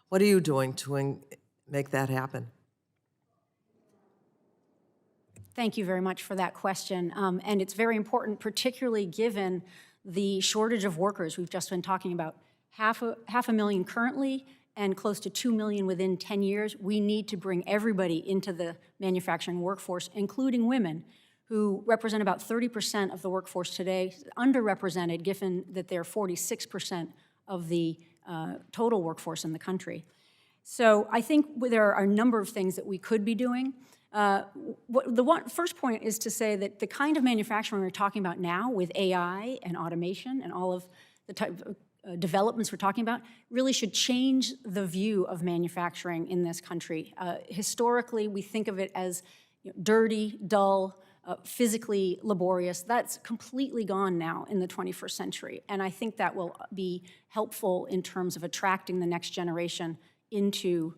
What are you doing to make that happen? Thank you very much for that question. And it's very important, particularly given the shortage of workers we've just been talking about. Half a million currently and close to 2 million within 10 years. We need to bring everybody into the manufacturing workforce, including women, who represent about 30% of the workforce today, underrepresented given that they're 46% of the total workforce in the country. So I think there are a number of things that we could be doing. First point is to say that the kind of manufacturing we're talking about now with AI and automation and all of the type of developments we're talking about really should change the view of manufacturing in this country. Historically, we think of it as dirty, dull, physically laborious. That's completely gone now in the 21st century. And I think that will be helpful in terms of attracting the next generation into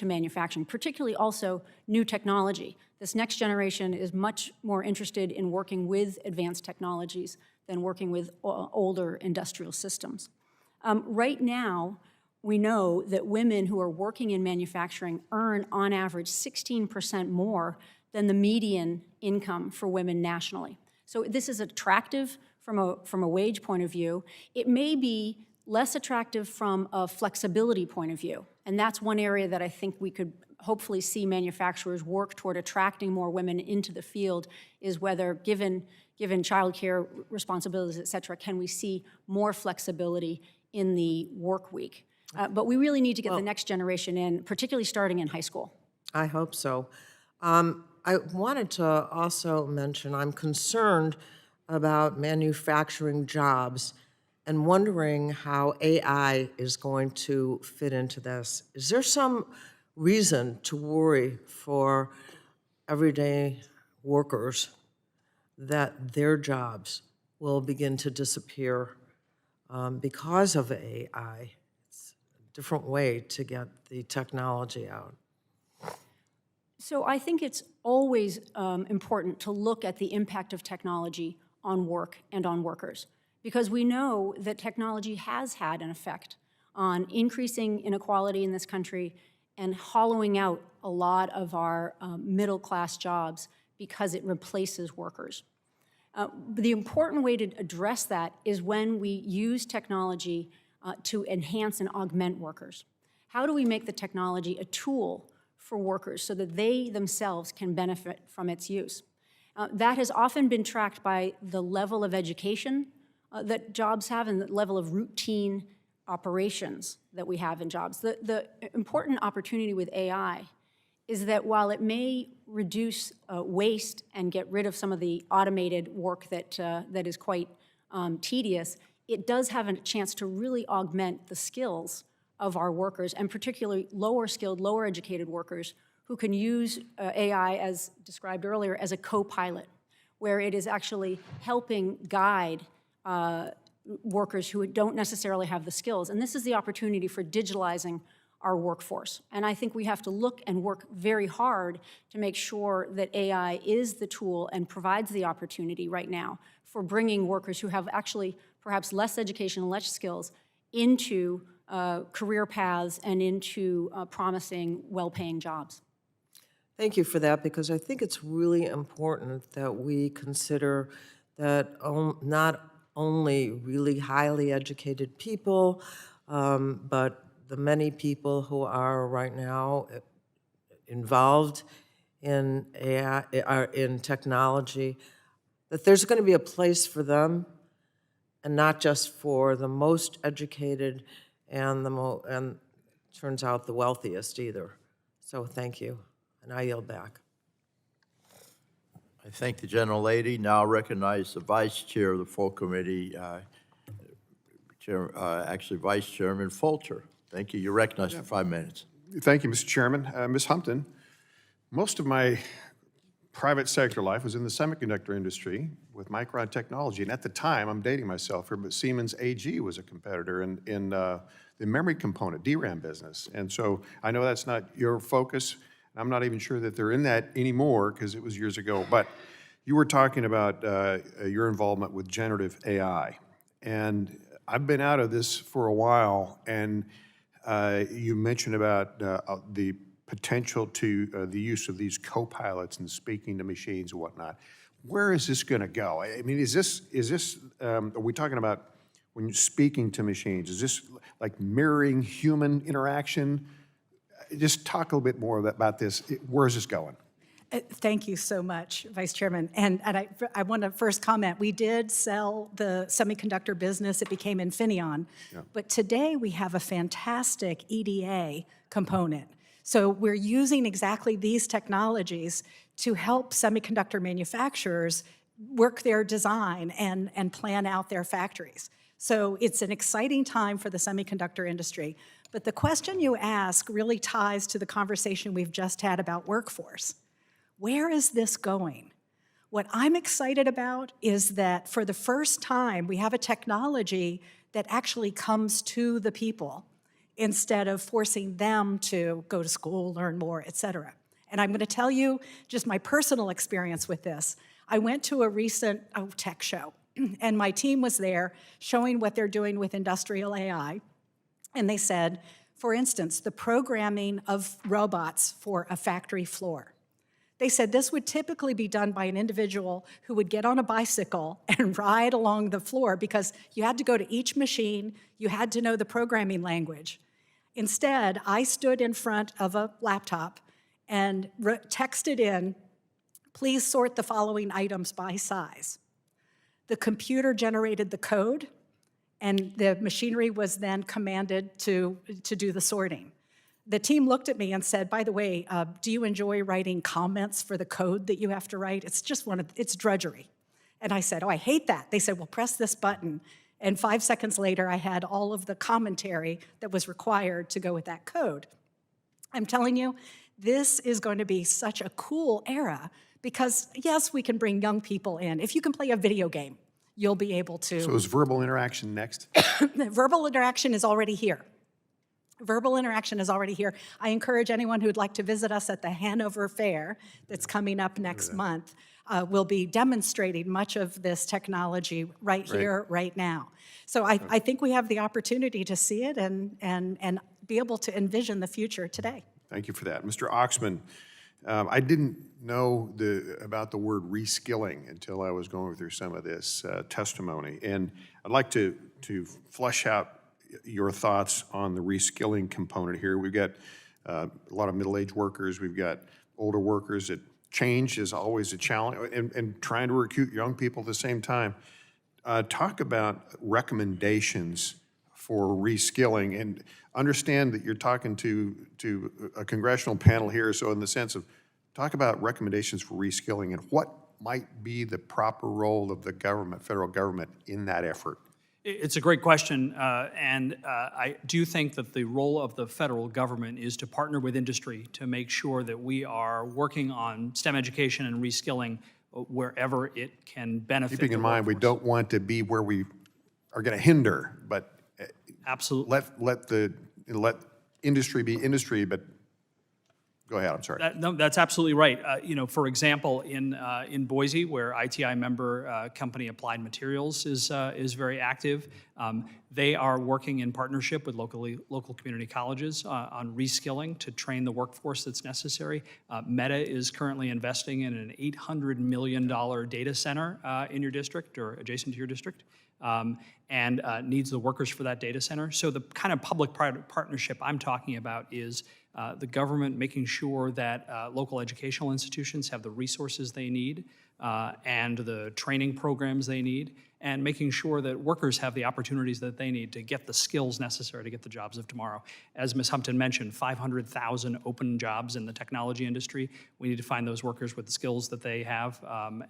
manufacturing, particularly also new technology. This next generation is much more interested in working with advanced technologies than working with older industrial systems. Right now, we know that women who are working in manufacturing earn, on average, 16% more than the median income for women nationally. So this is attractive from a wage point of view. It may be less attractive from a flexibility point of view, and that's one area that I think we could hopefully see manufacturers work toward attracting more women into the field, is whether, given childcare responsibilities, et cetera, can we see more flexibility in the work week? But we really need to get the next generation in, particularly starting in high school. I hope so. I wanted to also mention, I'm concerned about manufacturing jobs and wondering how AI is going to fit into this. Is there some reason to worry for everyday workers that their jobs will begin to disappear because of AI? It's a different way to get the technology out. So I think it's always important to look at the impact of technology on work and on workers, because we know that technology has had an effect on increasing inequality in this country and hollowing out a lot of our middle-class jobs because it replaces workers. The important way to address that is when we use technology to enhance and augment workers. How do we make the technology a tool for workers so that they themselves can benefit from its use? That has often been tracked by the level of education that jobs have and the level of routine operations that we have in jobs. The important opportunity with AI is that while it may reduce waste and get rid of some of the automated work that is quite tedious, it does have a chance to really augment the skills of our workers, and particularly lower skilled, lower educated workers who can use AI, as described earlier, as a co-pilot, where it is actually helping guide workers who don't necessarily have the skills. And this is the opportunity for digitalizing our workforce. And I think we have to look and work very hard to make sure that AI is the tool and provides the opportunity right now for bringing workers who have actually perhaps less education and less skills into career paths and into promising, well-paying jobs. Thank you for that, because I think it's really important that we consider that not only really highly educated people, but the many people who are right now involved in AI, in technology, that there's going to be a place for them, and not just for the most educated and and turns out the wealthiest either. So thank you, and I yield back. I thank the gentlelady. Now recognize the vice chair of the full committee, actually Vice Chairman Fulcher. Thank you. You're recognized for 5 minutes. Thank you, Mr. Chairman. Ms. Humpton, most of my private sector life was in the semiconductor industry with Micron Technology. And at the time, I'm dating myself here, but Siemens AG was a competitor in the memory component, DRAM business. And so I know that's not your focus. I'm not even sure that they're in that anymore because it was years ago. But you were talking about your involvement with generative AI. And I've been out of this for a while, and you mentioned about the potential to the use of these co-pilots and speaking to machines and whatnot. Where is this going to go? I mean, is this are we talking about when you're speaking to machines? Is this like mirroring human interaction? Just talk a little bit more about this. Where is this going? Thank you so much, Vice Chairman. And I want to first comment, we did sell the semiconductor business. It became Infineon. Yeah. But today we have a fantastic EDA component. So we're using exactly these technologies to help semiconductor manufacturers work their design and plan out their factories. So it's an exciting time for the semiconductor industry. But the question you ask really ties to the conversation we've just had about workforce. Where is this going? What I'm excited about is that for the first time, we have a technology that actually comes to the people instead of forcing them to go to school, learn more, et cetera. And I'm going to tell you just my personal experience with this. I went to a recent tech show, and my team was there showing what they're doing with industrial AI. And they said, for instance, the programming of robots for a factory floor. They said this would typically be done by an individual who would get on a bicycle and ride along the floor because you had to go to each machine, you had to know the programming language. Instead, I stood in front of a laptop and texted in, please sort the following items by size. The computer generated the code, and the machinery was then commanded to do the sorting. The team looked at me and said, by the way, do you enjoy writing comments for the code that you have to write? It's just it's drudgery. And I said, oh, I hate that. They said, well, press this button. And 5 seconds later, I had all of the commentary that was required to go with that code. I'm telling you, this is going to be such a cool era because, yes, we can bring young people in. If you can play a video game, you'll be able to. So is verbal interaction next? Verbal interaction is already here. Verbal interaction is already here. I encourage anyone who'd like to visit us at the Hanover Fair that's coming up next month. We'll be demonstrating much of this technology right here, right now. So I think we have the opportunity to see it and be able to envision the future today. Thank you for that. Mr. Oxman, I didn't know about the word reskilling until I was going through some of this testimony. And I'd like to flesh out your thoughts on the reskilling component here. We've got a lot of middle-aged workers. We've got older workers. Change is always a challenge, and trying to recruit young people at the same time. Talk about recommendations for reskilling, and understand that you're talking to a congressional panel here, so in the sense of talk about recommendations for reskilling and what might be the proper role of the government, federal government, in that effort. It's a great question, and I do think that the role of the federal government is to partner with industry to make sure that we are working on STEM education and reskilling wherever it can benefit. Keeping in mind, we don't want to be where we are going to hinder, but absolutely let industry be industry. But go ahead. I'm sorry. No, that's absolutely right. For example, in Boise, where ITI member company Applied Materials is very active, they are working in partnership with local community colleges on reskilling to train the workforce that's necessary. Meta is currently investing in an $800 million data center in your district or adjacent to your district. And needs the workers for that data center. So the kind of public-private partnership I'm talking about is the government making sure that local educational institutions have the resources they need and the training programs they need, and making sure that workers have the opportunities that they need to get the skills necessary to get the jobs of tomorrow. As Ms. Humpton mentioned, 500,000 open jobs in the technology industry. We need to find those workers with the skills that they have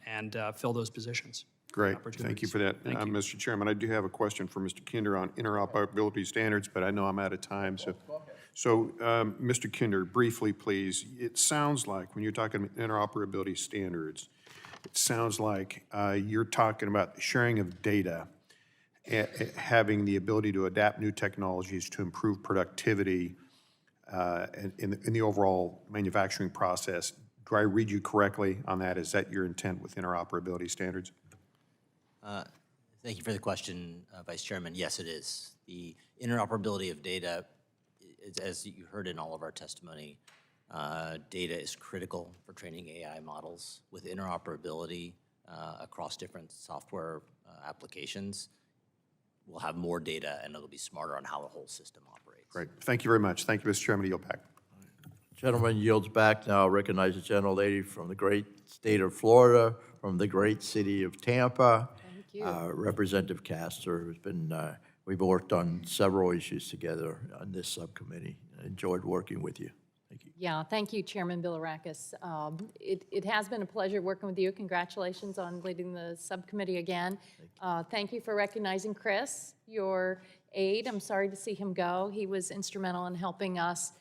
and fill those positions. Great, thank you for that. Mr. Chairman, I do have a question for Mr. Kinder on interoperability standards, but I know I'm out of time, so Mr. Kinder, briefly, please. It sounds like, when you're talking interoperability standards, it sounds like you're talking about the sharing of data, having the ability to adapt new technologies to improve productivity in the overall manufacturing process. Do I read you correctly on that? Is that your intent with interoperability standards? Thank you for the question, Vice Chairman. Yes, it is. The interoperability of data, as you heard in all of our testimony, data is critical for training AI models. With interoperability across different software applications, we'll have more data and it'll be smarter on how the whole system operates. Great. Thank you very much. Thank you, Mr. Chairman. I yield back. Gentleman yields back now. I recognize the gentlelady from the great state of Florida, from the great city of Tampa. Thank you. Representative Castor has been, we've worked on several issues together on this subcommittee. I enjoyed working with you. Thank you. Yeah, thank you, Chairman Bilirakis. It has been a pleasure working with you. Congratulations on leading the subcommittee again. Thank you for recognizing Chris, your aide. I'm sorry to see him go. He was instrumental in helping us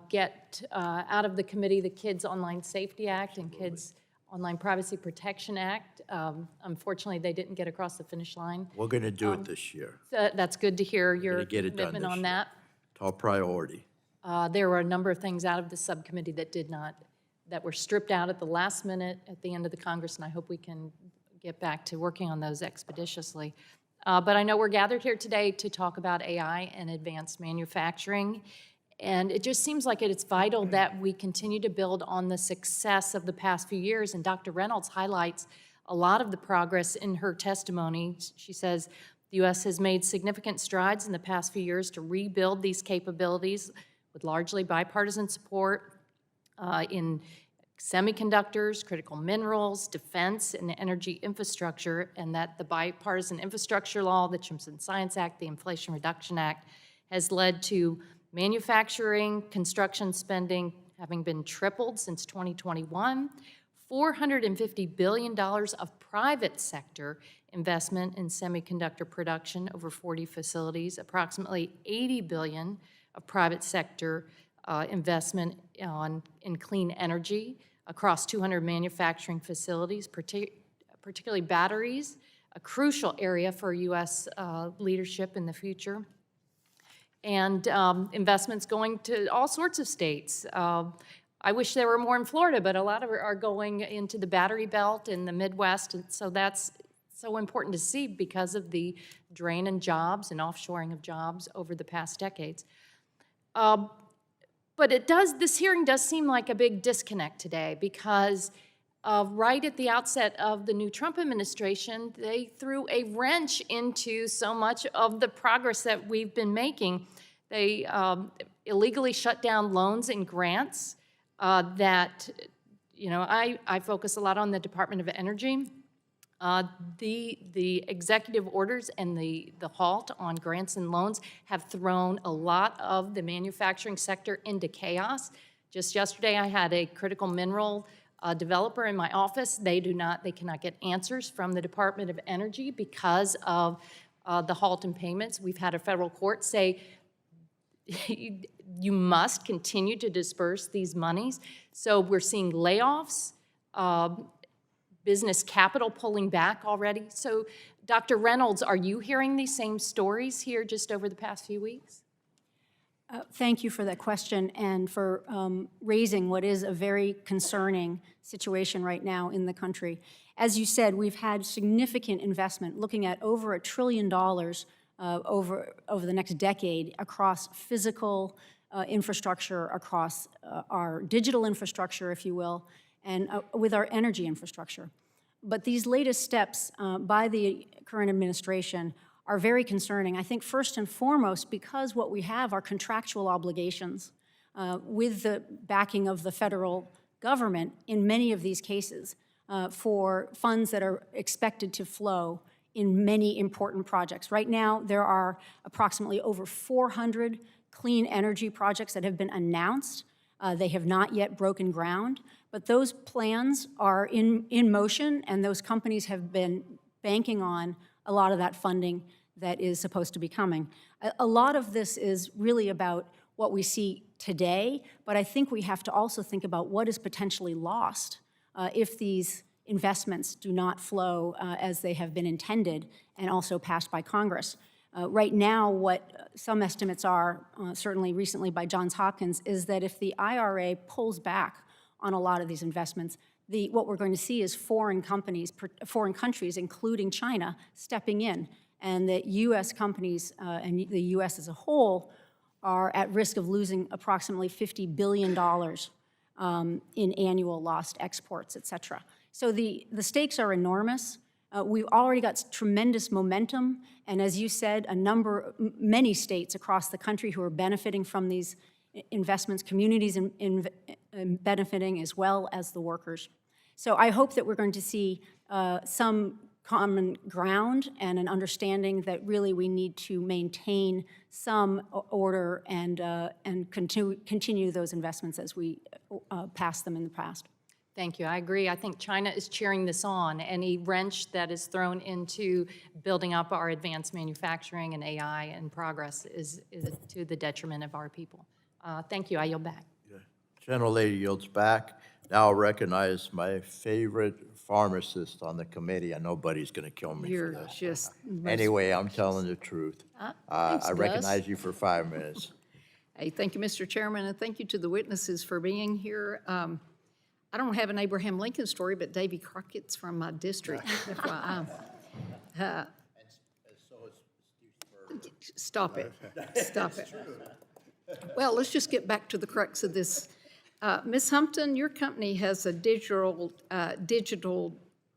get out of the committee the Kids Online Safety Act and Kids Online Privacy Protection Act. Unfortunately, they didn't get across the finish line. We're going to do it this year. So that's good to hear your get it done commitment this on year. that. Top priority. There were a number of things out of the subcommittee that were stripped out at the last minute at the end of the Congress, and I hope we can get back to working on those expeditiously. But I know we're gathered here today to talk about AI and advanced manufacturing. And it just seems like it's vital that we continue to build on the success of the past few years. And Dr. Reynolds highlights a lot of the progress in her testimony. She says, the U.S. has made significant strides in the past few years to rebuild these capabilities with largely bipartisan support in semiconductors, critical minerals, defense, and energy infrastructure, and that the bipartisan infrastructure law, the CHIPS and Science Act, the Inflation Reduction Act, has led to manufacturing, construction spending having been tripled since 2021, $450 billion of private sector investment in semiconductor production over 40 facilities, approximately $80 billion of private sector investment in clean energy across 200 manufacturing facilities, particularly batteries, a crucial area for U.S. leadership in the future, and investments going to all sorts of states. I wish there were more in Florida, but a lot of it are going into the battery belt in the Midwest, and so that's so important to see because of the drain in jobs and offshoring of jobs over the past decades. But this hearing does seem like a big disconnect today because right at the outset of the new Trump administration, they threw a wrench into so much of the progress that we've been making. They illegally shut down loans and grants that, I focus a lot on the Department of Energy. The executive orders and the halt on grants and loans have thrown a lot of the manufacturing sector into chaos. Just yesterday, I had a critical mineral developer in my office. They cannot get answers from the Department of Energy because of the halt in payments. We've had a federal court say, you must continue to disperse these monies. So we're seeing layoffs, business capital pulling back already. So, Dr. Reynolds, are you hearing these same stories here just over the past few weeks? Thank you for that question and for raising what is a very concerning situation right now in the country. As you said, we've had significant investment, looking at over $1 trillion over the next decade across physical infrastructure, across our digital infrastructure, if you will, and with our energy infrastructure. But these latest steps by the current administration are very concerning. I think first and foremost because what we have are contractual obligations with the backing of the federal government in many of these cases for funds that are expected to flow in many important projects. Right now, there are approximately over 400 clean energy projects that have been announced. They have not yet broken ground, but those plans are in motion, and those companies have been banking on a lot of that funding that is supposed to be coming. A lot of this is really about what we see today, but I think we have to also think about what is potentially lost if these investments do not flow as they have been intended and also passed by Congress. Right now, what some estimates are, certainly recently by Johns Hopkins, is that if the IRA pulls back on a lot of these investments, what we're going to see is foreign countries, including China, stepping in, and that U.S. companies and the U.S. as a whole are at risk of losing approximately $50 billion in annual lost exports, et cetera. So the stakes are enormous. We've already got tremendous momentum, and as you said, many states across the country who are benefiting from these investments, communities in benefiting as well as the workers. So I hope that we're going to see some common ground and an understanding that really we need to maintain some order and continue those investments as we passed them in the past. Thank you. I agree. I think China is cheering this on. Any wrench that is thrown into building up our advanced manufacturing and AI and progress is to the detriment of our people. Thank you. I yield back. Gentlelady yields back. Now I'll recognize my favorite pharmacist on the committee. I know Buddy's going to kill me for this. Just Anyway, I'm telling the truth. thanks, I Gus. recognize you for 5 minutes. Hey, thank you, Mr. Chairman, and thank you to the witnesses for being here. I don't have an Abraham Lincoln story, but Davy Crockett's from my district. FYI. So Stop it. Stop it. Well, let's just get back to the crux of this. Ms. Humpton, your company has a digital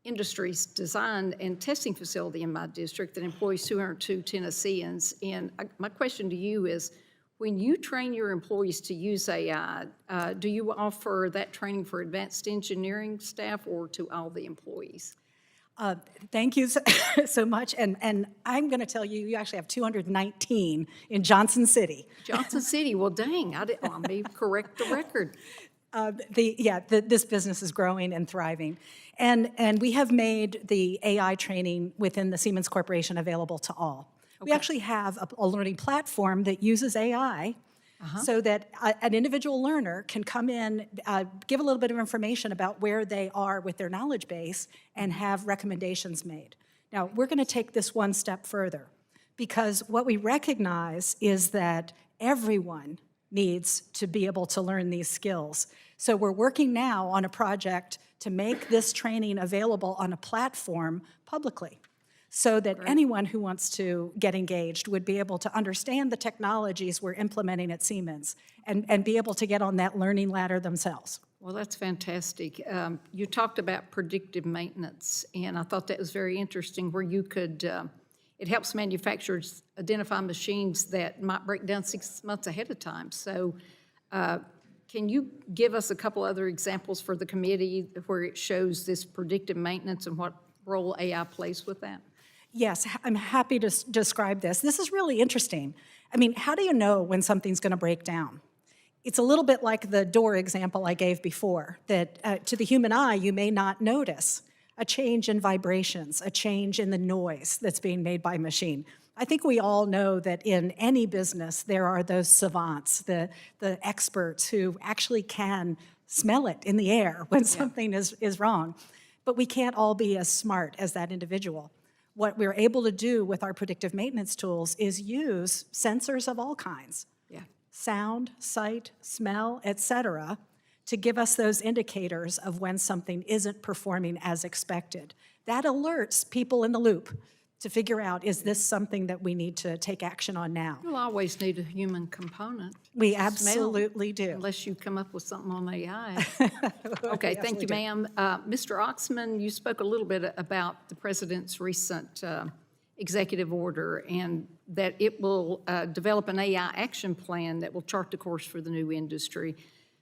industries design and testing facility in my district that employs 202 Tennesseans. And my question to you is, when you train your employees to use AI, do you offer that training for advanced engineering staff or to all the employees? Thank you so much. And I'm going to tell you, you actually have 219 in Johnson City. Johnson City, well, dang, let me correct the record. This business is growing and thriving. And we have made the AI training within the Siemens Corporation available to all. We actually have a learning platform that uses AI so that an individual learner can come in, give a little bit of information about where they are with their knowledge base and have recommendations made. Now, we're going to take this one step further because what we recognize is that everyone needs to be able to learn these skills. So we're working now on a project to make this training available on a platform publicly, so that anyone who wants to get engaged would be able to understand the technologies we're implementing at Siemens and be able to get on that learning ladder themselves. Well, that's fantastic. You talked about predictive maintenance, and I thought that was very interesting, where you could, it helps manufacturers identify machines that might break down 6 months ahead of time. So can you give us a couple other examples for the committee where it shows this predictive maintenance and what role AI plays with that? Yes, I'm happy to describe this. This is really interesting. I mean, how do you know when something's going to break down? It's a little bit like the door example I gave before, that to the human eye, you may not notice a change in vibrations, a change in the noise that's being made by a machine. I think we all know that in any business, there are those savants, the experts who actually can smell it in the air when something is wrong. But we can't all be as smart as that individual. What we're able to do with our predictive maintenance tools is use sensors of all kinds, sound, sight, smell, et cetera, to give us those indicators of when something isn't performing as expected. That alerts people in the loop to figure out, is this something that we need to take action on now? You'll always need a human component. We absolutely do. Unless you come up with something on AI. Okay, thank you, ma'am. Mr. Oxman, you spoke a little bit about the president's recent executive order and that it will develop an AI action plan that will chart the course for the new industry.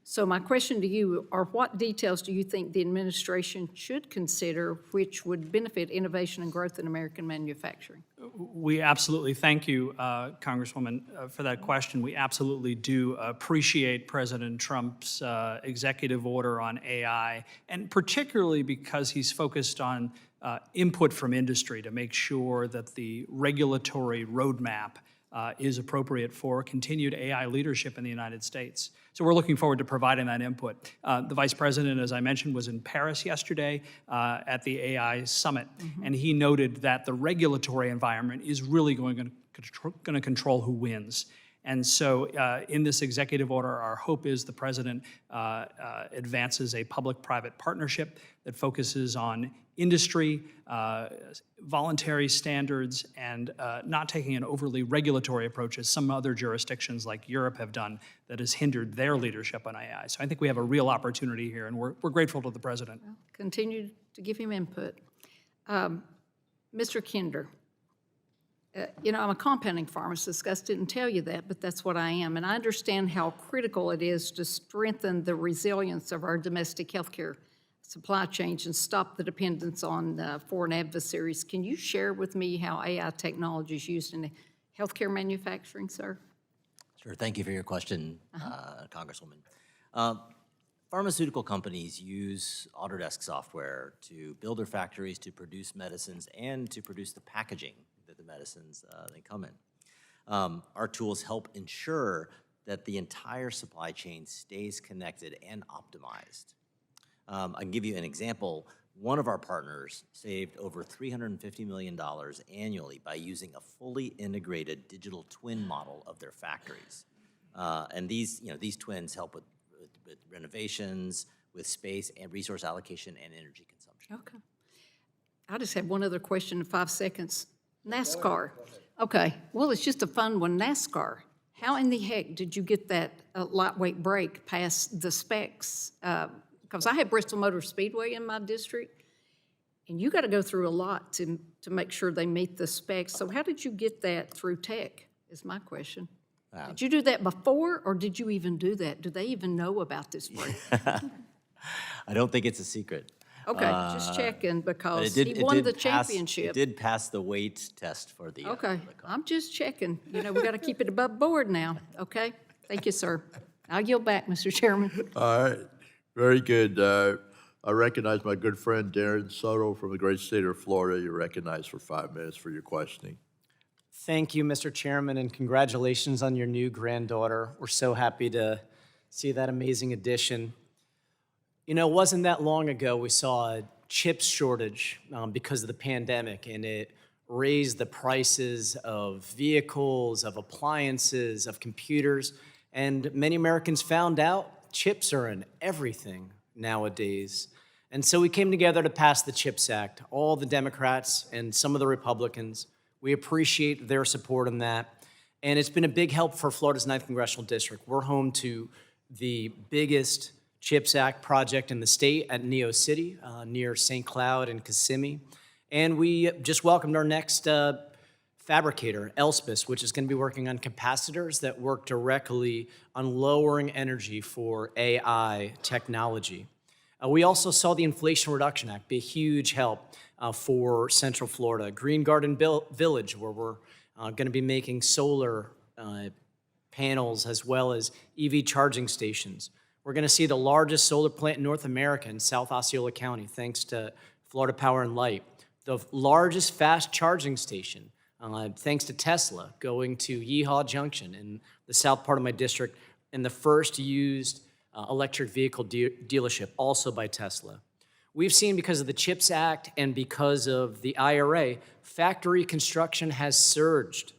So my question to you are, what details do you think the administration should consider which would benefit innovation and growth in American manufacturing? We absolutely thank you, Congresswoman, for that question. We absolutely do appreciate President Trump's executive order on AI, and particularly because he's focused on input from industry to make sure that the regulatory roadmap is appropriate for continued AI leadership in the United States. So we're looking forward to providing that input. The Vice President, as I mentioned, was in Paris yesterday at the AI Summit, and he noted that the regulatory environment is really going to control who wins. And so in this executive order, our hope is the President advances a public-private partnership that focuses on industry, voluntary standards, and not taking an overly regulatory approach as some other jurisdictions like Europe have done that has hindered their leadership on AI. So I think we have a real opportunity here, and we're grateful to the President. Well, continue to give him input. Mr. Kinder, you know, I'm a compounding pharmacist. Gus didn't tell you that, but that's what I am. And I understand how critical it is to strengthen the resilience of our domestic healthcare supply chains and stop the dependence on foreign adversaries. Can you share with me how AI technology is used in healthcare manufacturing, sir? Sure. Thank you for your question, Congresswoman. Pharmaceutical companies use Autodesk software to build their factories, to produce medicines, and to produce the packaging that the medicines they come in. Our tools help ensure that the entire supply chain stays connected and optimized. I can give you an example. One of our partners saved over $350 million annually by using a fully integrated digital twin model of their factories. And these twins help with renovations, with space and resource allocation and energy consumption. Okay. I just have one other question in 5 seconds. NASCAR. Okay, well, it's just a fun one, NASCAR. How in the heck did you get that lightweight brake past the specs? Because I have Bristol Motor Speedway in my district, and you got to go through a lot to make sure they meet the specs. So how did you get that through tech, is my question. Did you do that before, or did you even do that? Do they even know about this brake? I don't think it's a secret. Okay, just checking, But because he won the championship. It did pass the weight test for the. Okay, the car. I'm just checking. You know, we got to keep it above board now, okay? Thank you, sir. I'll yield back, Mr. Chairman. All right, very good. I recognize my good friend Darren Soto from the great state of Florida. You're recognized for 5 minutes for your questioning. Thank you, Mr. Chairman, and congratulations on your new granddaughter. We're so happy to see that amazing addition. You know, it wasn't that long ago we saw a chip shortage because of the pandemic, and it raised the prices of vehicles, of appliances, of computers, and many Americans found out chips are in everything nowadays. And so we came together to pass the CHIPS Act, all the Democrats and some of the Republicans. We appreciate their support in that. And it's been a big help for Florida's 9th Congressional District. We're home to the biggest CHIPS Act project in the state at Neo City, near St. Cloud and Kissimmee. And we just welcomed our next fabricator, Elspeth, which is going to be working on capacitors that work directly on lowering energy for AI technology. We also saw the Inflation Reduction Act be a huge help for Central Florida. Green Garden Village, where we're going to be making solar panels as well as EV charging stations. We're going to see the largest solar plant in North America in South Osceola County, thanks to Florida Power and Light. The largest fast charging station, thanks to Tesla, going to Yeehaw Junction in the south part of my district, and the first used electric vehicle dealership, also by Tesla. We've seen, because of the CHIPS Act and because of the IRA, factory construction has surged,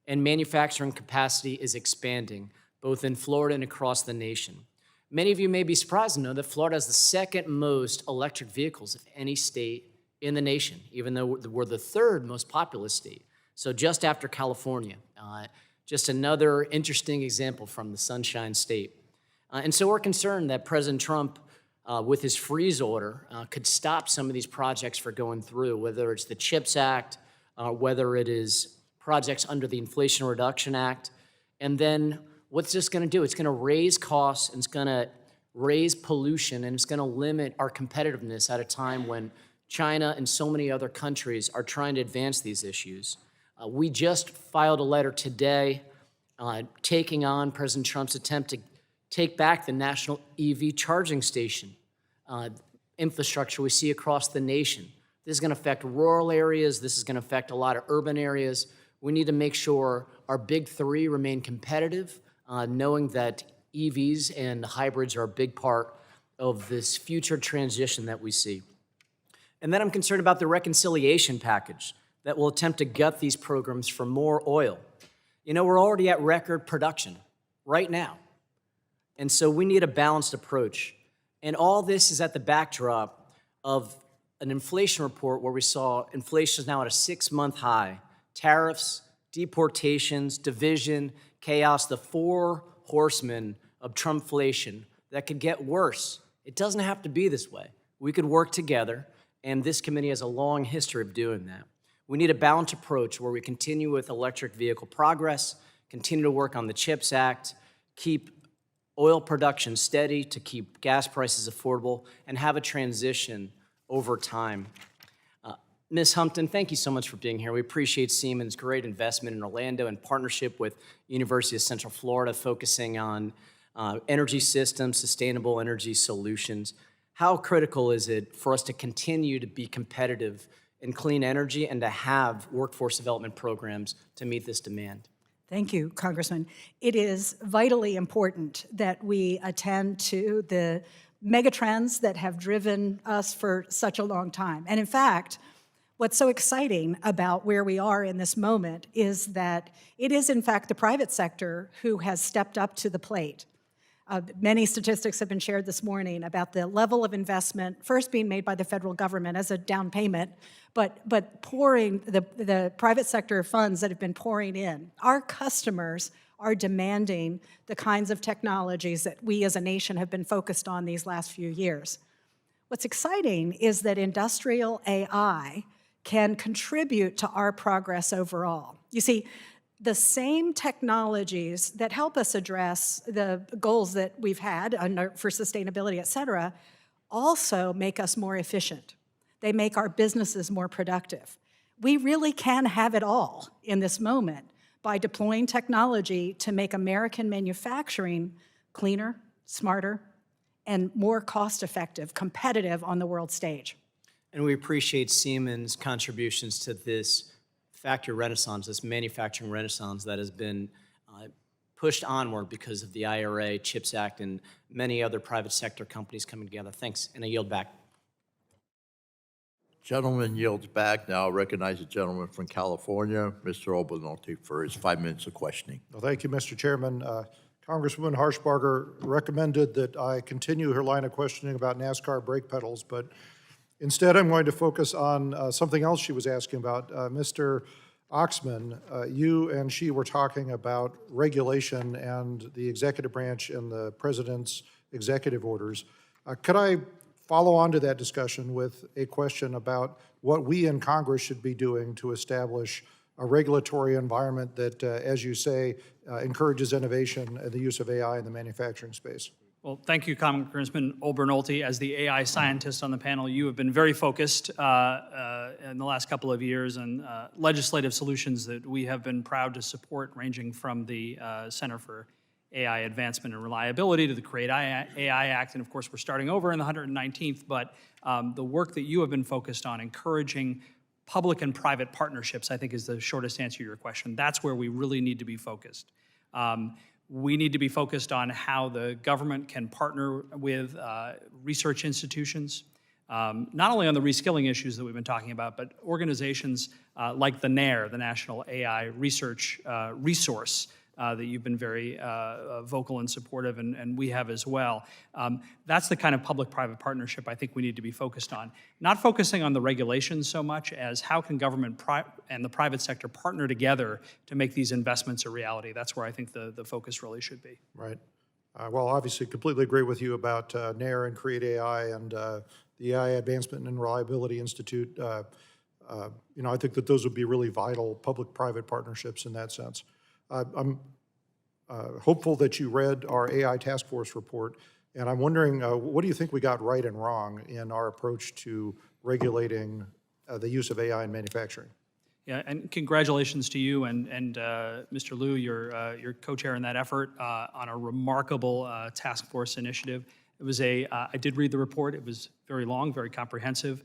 and manufacturing capacity is expanding, both in Florida and across the nation. Many of you may be surprised to know that Florida has the second most electric vehicles of any state in the nation, even though we're the third most populous state. So just after California. Just another interesting example from the Sunshine State. And so we're concerned that President Trump, with his freeze order, could stop some of these projects from going through, whether it's the CHIPS Act, whether it is projects under the Inflation Reduction Act. And then what's this going to do? It's going to raise costs, and it's going to raise pollution, and it's going to limit our competitiveness at a time when China and so many other countries are trying to advance these issues. We just filed a letter today taking on President Trump's attempt to take back the national EV charging station infrastructure we see across the nation. This is going to affect rural areas. This is going to affect a lot of urban areas. We need to make sure our big three remain competitive, knowing that EVs and hybrids are a big part of this future transition that we see. And then I'm concerned about the reconciliation package that will attempt to gut these programs for more oil. You know, we're already at record production right now. And so we need a balanced approach. And all this is at the backdrop of an inflation report where we saw inflation is now at a 6-month high. Tariffs, deportations, division, chaos, the 4 horsemen of Trumpflation that could get worse. It doesn't have to be this way. We could work together, and this committee has a long history of doing that. We need a balanced approach where we continue with electric vehicle progress, continue to work on the CHIPS Act, keep oil production steady to keep gas prices affordable, and have a transition over time. Ms. Humpton, thank you so much for being here. We appreciate Siemens' great investment in Orlando in partnership with University of Central Florida, focusing on energy systems, sustainable energy solutions. How critical is it for us to continue to be competitive in clean energy and to have workforce development programs to meet this demand? Thank you, Congressman. It is vitally important that we attend to the megatrends that have driven us for such a long time. And in fact, what's so exciting about where we are in this moment is that it is, in fact, the private sector who has stepped up to the plate. Many statistics have been shared this morning about the level of investment first being made by the federal government as a down payment, but pouring the private sector funds that have been pouring in. Our customers are demanding the kinds of technologies that we as a nation have been focused on these last few years. What's exciting is that industrial AI can contribute to our progress overall. You see, the same technologies that help us address the goals that we've had for sustainability, et cetera, also make us more efficient. They make our businesses more productive. We really can have it all in this moment by deploying technology to make American manufacturing cleaner, smarter, and more cost-effective, competitive on the world stage. And we appreciate Siemens' contributions to this factory renaissance, this manufacturing renaissance that has been pushed onward because of the IRA, CHIPS Act, and many other private sector companies coming together. Thanks, and I yield back. Gentleman yields back. Now recognize the gentleman from California, Mr. Obernolte, for his 5 minutes of questioning. Well, thank you, Mr. Chairman. Congresswoman Harshbarger recommended that I continue her line of questioning about NASCAR brake pedals, but instead I'm going to focus on something else she was asking about. Mr. Oxman, you and she were talking about regulation and the executive branch and the president's executive orders. Could I follow on to that discussion with a question about what we in Congress should be doing to establish a regulatory environment that, as you say, encourages innovation and the use of AI in the manufacturing space? Well, thank you, Congressman Obernolte. As the AI scientist on the panel, you have been very focused in the last couple of years on legislative solutions that we have been proud to support, ranging from the Center for AI Advancement and Reliability to the Create AI Act, and of course, we're starting over in the 119th, but the work that you have been focused on encouraging public and private partnerships, I think, is the shortest answer to your question. That's where we really need to be focused. We need to be focused on how the government can partner with research institutions, not only on the reskilling issues that we've been talking about, but organizations like the NAIR, the National AI Research Resource, that you've been very vocal and supportive, and we have as well. That's the kind of public-private partnership I think we need to be focused on. Not focusing on the regulations so much as how can government and the private sector partner together to make these investments a reality. That's where I think the focus really should be. Right. Well, obviously, completely agree with you about NAIR and Create AI and the AI Advancement and Reliability Institute. You know, I think that those would be really vital public-private partnerships in that sense. I'm hopeful that you read our AI task force report, and I'm wondering, what do you think we got right and wrong in our approach to regulating the use of AI in manufacturing? Yeah, and congratulations to you and Mr. Liu, your co-chair in that effort on a remarkable task force initiative. It was I did read the report. It was very long, very comprehensive.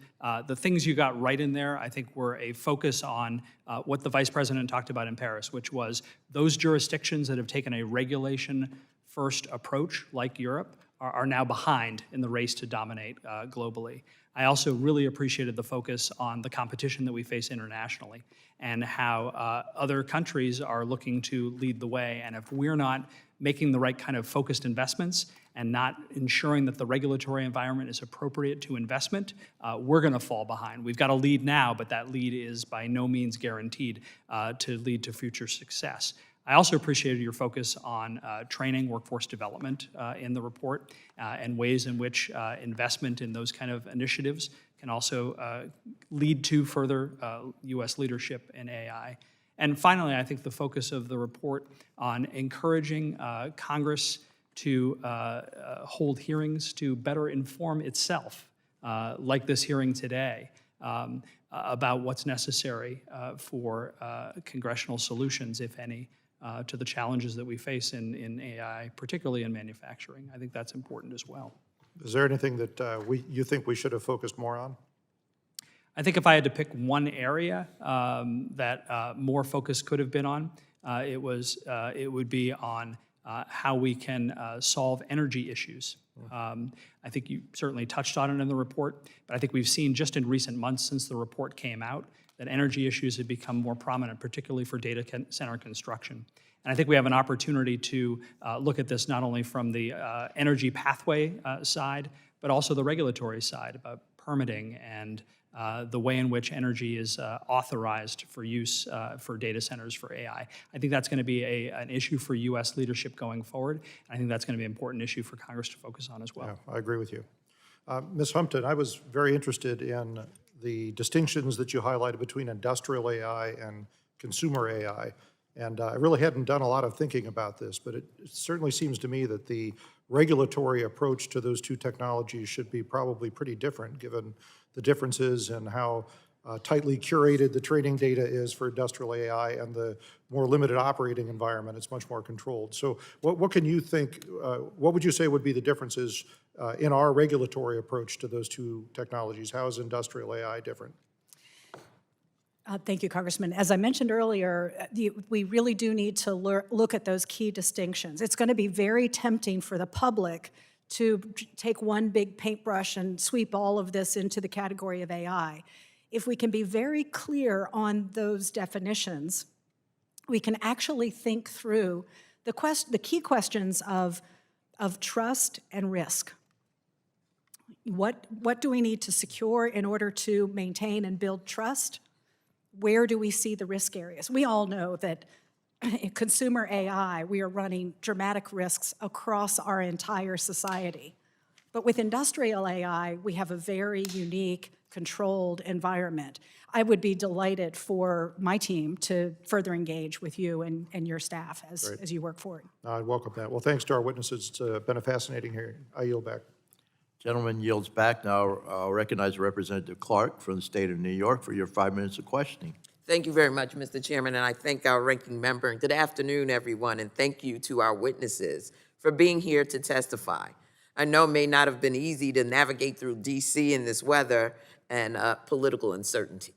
The things you got right in there, I think, were a focus on what the Vice President talked about in Paris, which was those jurisdictions that have taken a regulation-first approach, like Europe, are now behind in the race to dominate globally. I also really appreciated the focus on the competition that we face internationally and how other countries are looking to lead the way. And if we're not making the right kind of focused investments and not ensuring that the regulatory environment is appropriate to investment, we're going to fall behind. We've got a lead now, but that lead is by no means guaranteed to lead to future success. I also appreciated your focus on training, workforce development in the report, and ways in which investment in those kind of initiatives can also lead to further U.S. leadership in AI. And finally, I think the focus of the report on encouraging Congress to hold hearings to better inform itself, like this hearing today, about what's necessary for congressional solutions, if any, to the challenges that we face in AI, particularly in manufacturing. I think that's important as well. Is there anything that you think we should have focused more on? I think if I had to pick one area that more focus could have been on, it would be on how we can solve energy issues. I think you certainly touched on it in the report, but I think we've seen just in recent months since the report came out that energy issues have become more prominent, particularly for data center construction. And I think we have an opportunity to look at this not only from the energy pathway side, but also the regulatory side about permitting and the way in which energy is authorized for use for data centers for AI. I think that's going to be an issue for U.S. leadership going forward. I think that's going to be an important issue for Congress to focus on as well. Yeah, I agree with you. Ms. Humpton, I was very interested in the distinctions that you highlighted between industrial AI and consumer AI. And I really hadn't done a lot of thinking about this, but it certainly seems to me that the regulatory approach to those two technologies should be probably pretty different, given the differences in how tightly curated the training data is for industrial AI and the more limited operating environment. It's much more controlled. So what can you think, what would you say would be the differences in our regulatory approach to those two technologies? How is industrial AI different? Thank you, Congressman. As I mentioned earlier, we really do need to look at those key distinctions. It's going to be very tempting for the public to take one big paintbrush and sweep all of this into the category of AI. If we can be very clear on those definitions, we can actually think through the key questions of trust and risk. What do we need to secure in order to maintain and build trust? Where do we see the risk areas? We all know that in consumer AI, we are running dramatic risks across our entire society. But with industrial AI, we have a very unique, controlled environment. I would be delighted for my team to further engage with you and your staff as you work forward. I welcome that. Well, thanks to our witnesses. It's been a fascinating hearing. I yield back. Gentleman yields back. Now I'll recognize Representative Clark from the state of New York for your 5 minutes of questioning. Thank you very much, Mr. Chairman, and I thank our ranking member. And good afternoon, everyone, and thank you to our witnesses for being here to testify. I know it may not have been easy to navigate through D.C. in this weather and political uncertainty.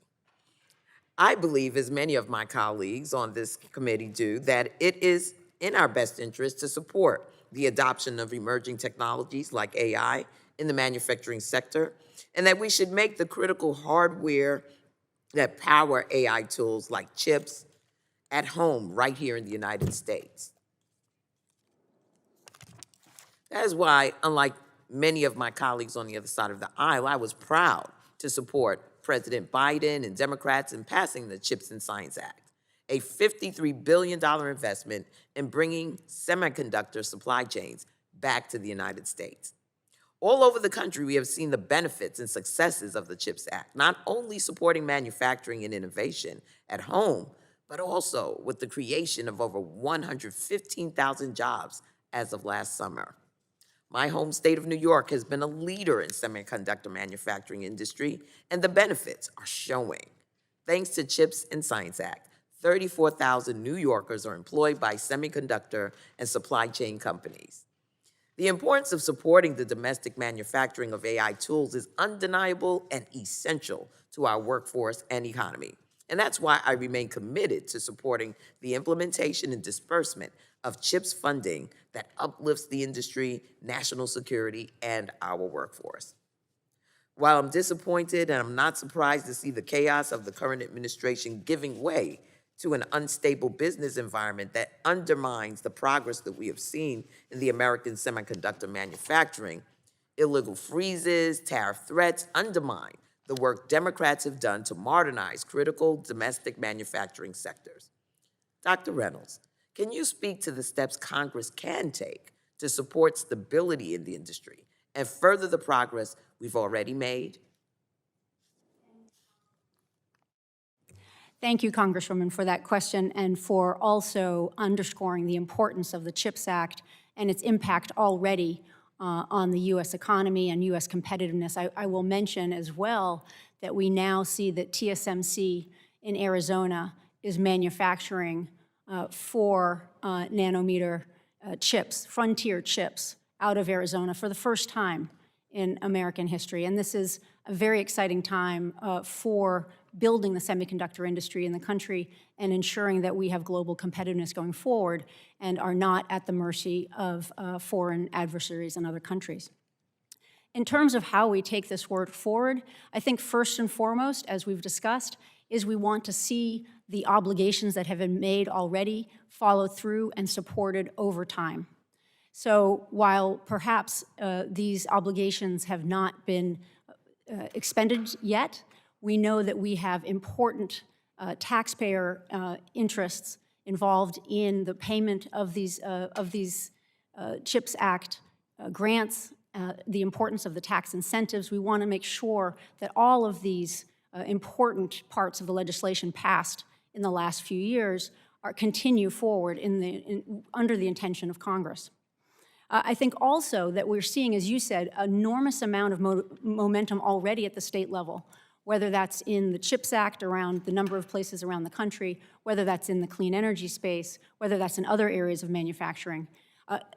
I believe, as many of my colleagues on this committee do, that it is in our best interest to support the adoption of emerging technologies like AI in the manufacturing sector, and that we should make the critical hardware that power AI tools like chips at home right here in the United States. That is why, unlike many of my colleagues on the other side of the aisle, I was proud to support President Biden and Democrats in passing the CHIPS and Science Act, a $53 billion investment in bringing semiconductor supply chains back to the United States. All over the country, we have seen the benefits and successes of the CHIPS Act, not only supporting manufacturing and innovation at home, but also with the creation of over 115,000 jobs as of last summer. My home state of New York has been a leader in semiconductor manufacturing industry, and the benefits are showing. Thanks to CHIPS and Science Act, 34,000 New Yorkers are employed by semiconductor and supply chain companies. The importance of supporting the domestic manufacturing of AI tools is undeniable and essential to our workforce and economy. And that's why I remain committed to supporting the implementation and disbursement of CHIPS funding that uplifts the industry, national security, and our workforce. While I'm disappointed and I'm not surprised to see the chaos of the current administration giving way to an unstable business environment that undermines the progress that we have seen in the American semiconductor manufacturing, illegal freezes, tariff threats undermine the work Democrats have done to modernize critical domestic manufacturing sectors. Dr. Reynolds, can you speak to the steps Congress can take to support stability in the industry and further the progress we've already made? Thank you, Congresswoman, for that question and for also underscoring the importance of the CHIPS Act and its impact already on the U.S. economy and U.S. competitiveness. I will mention as well that we now see that TSMC in Arizona is manufacturing 4 nanometer chips, frontier chips, out of Arizona for the first time in American history. And this is a very exciting time for building the semiconductor industry in the country and ensuring that we have global competitiveness going forward and are not at the mercy of foreign adversaries in other countries. In terms of how we take this work forward, I think first and foremost, as we've discussed, is we want to see the obligations that have been made already followed through and supported over time. So while perhaps these obligations have not been expended yet, we know that we have important taxpayer interests involved in the payment of these CHIPS Act grants, the importance of the tax incentives. We want to make sure that all of these important parts of the legislation passed in the last few years continue forward under the intention of Congress. I think also that we're seeing, as you said, an enormous amount of momentum already at the state level, whether that's in the CHIPS Act around the number of places around the country, whether that's in the clean energy space, whether that's in other areas of manufacturing.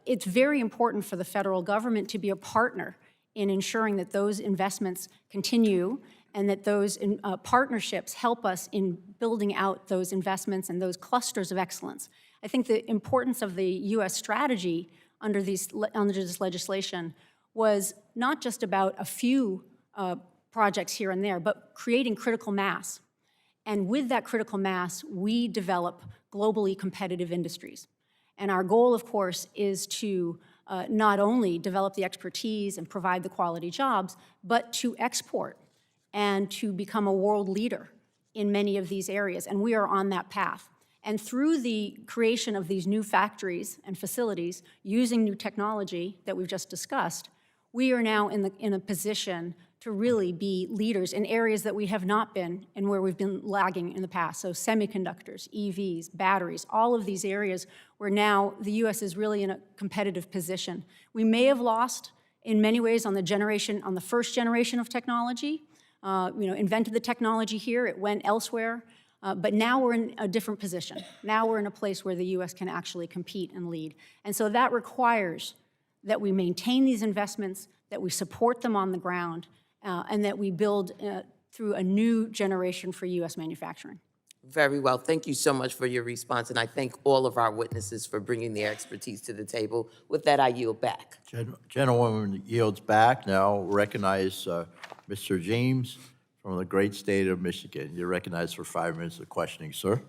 It's very important for the federal government to be a partner in ensuring that those investments continue and that those partnerships help us in building out those investments and those clusters of excellence. I think the importance of the U.S. strategy under this legislation was not just about a few projects here and there, but creating critical mass. And with that critical mass, we develop globally competitive industries. And our goal, of course, is to not only develop the expertise and provide the quality jobs, but to export and to become a world leader in many of these areas. And we are on that path. And through the creation of these new factories and facilities, using new technology that we've just discussed, we are now in a position to really be leaders in areas that we have not been and where we've been lagging in the past. So semiconductors, EVs, batteries, all of these areas where now the U.S. is really in a competitive position. We may have lost in many ways on the first generation of technology, invented the technology here, it went elsewhere. But now we're in a different position. Now we're in a place where the U.S. can actually compete and lead. And so that requires that we maintain these investments, that we support them on the ground, and that we build through a new generation for U.S. manufacturing. Very well. Thank you so much for your response, and I thank all of our witnesses for bringing their expertise to the table. With that, I yield back. Gentlewoman yields back. Now recognize Mr. James from the great state of Michigan. You're recognized for 5 minutes of questioning, sir.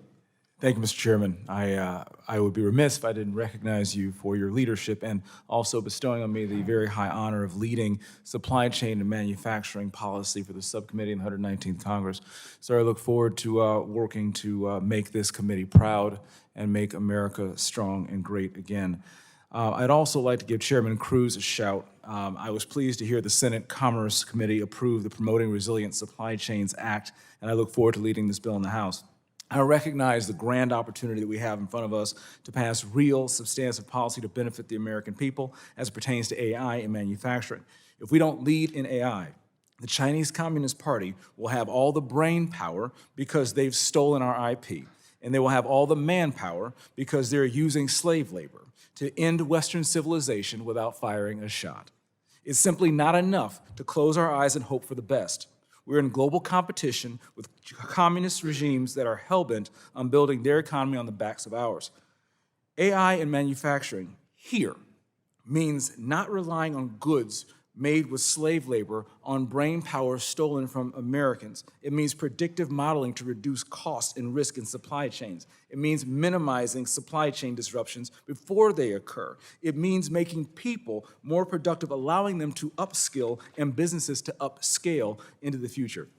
Thank you, Mr. Chairman. I would be remiss if I didn't recognize you for your leadership and also bestowing on me the very high honor of leading supply chain and manufacturing policy for the subcommittee in the 119th Congress. So I look forward to working to make this committee proud and make America strong and great again. I'd also like to give Chairman Cruz a shout. I was pleased to hear the Senate Commerce Committee approve the Promoting Resilient Supply Chains Act, and I look forward to leading this bill in the House. I recognize the grand opportunity that we have in front of us to pass real, substantive policy to benefit the American people as it pertains to AI and manufacturing. If we don't lead in AI, the Chinese Communist Party will have all the brain power because they've stolen our IP, and they will have all the manpower because they're using slave labor to end Western civilization without firing a shot. It's simply not enough to close our eyes and hope for the best. We're in global competition with communist regimes that are hell-bent on building their economy on the backs of ours. AI and manufacturing here means not relying on goods made with slave labor on brain power stolen from Americans. It means predictive modeling to reduce costs and risk in supply chains. It means minimizing supply chain disruptions before they occur. It means making people more productive, allowing them to upskill and businesses to upscale into the future.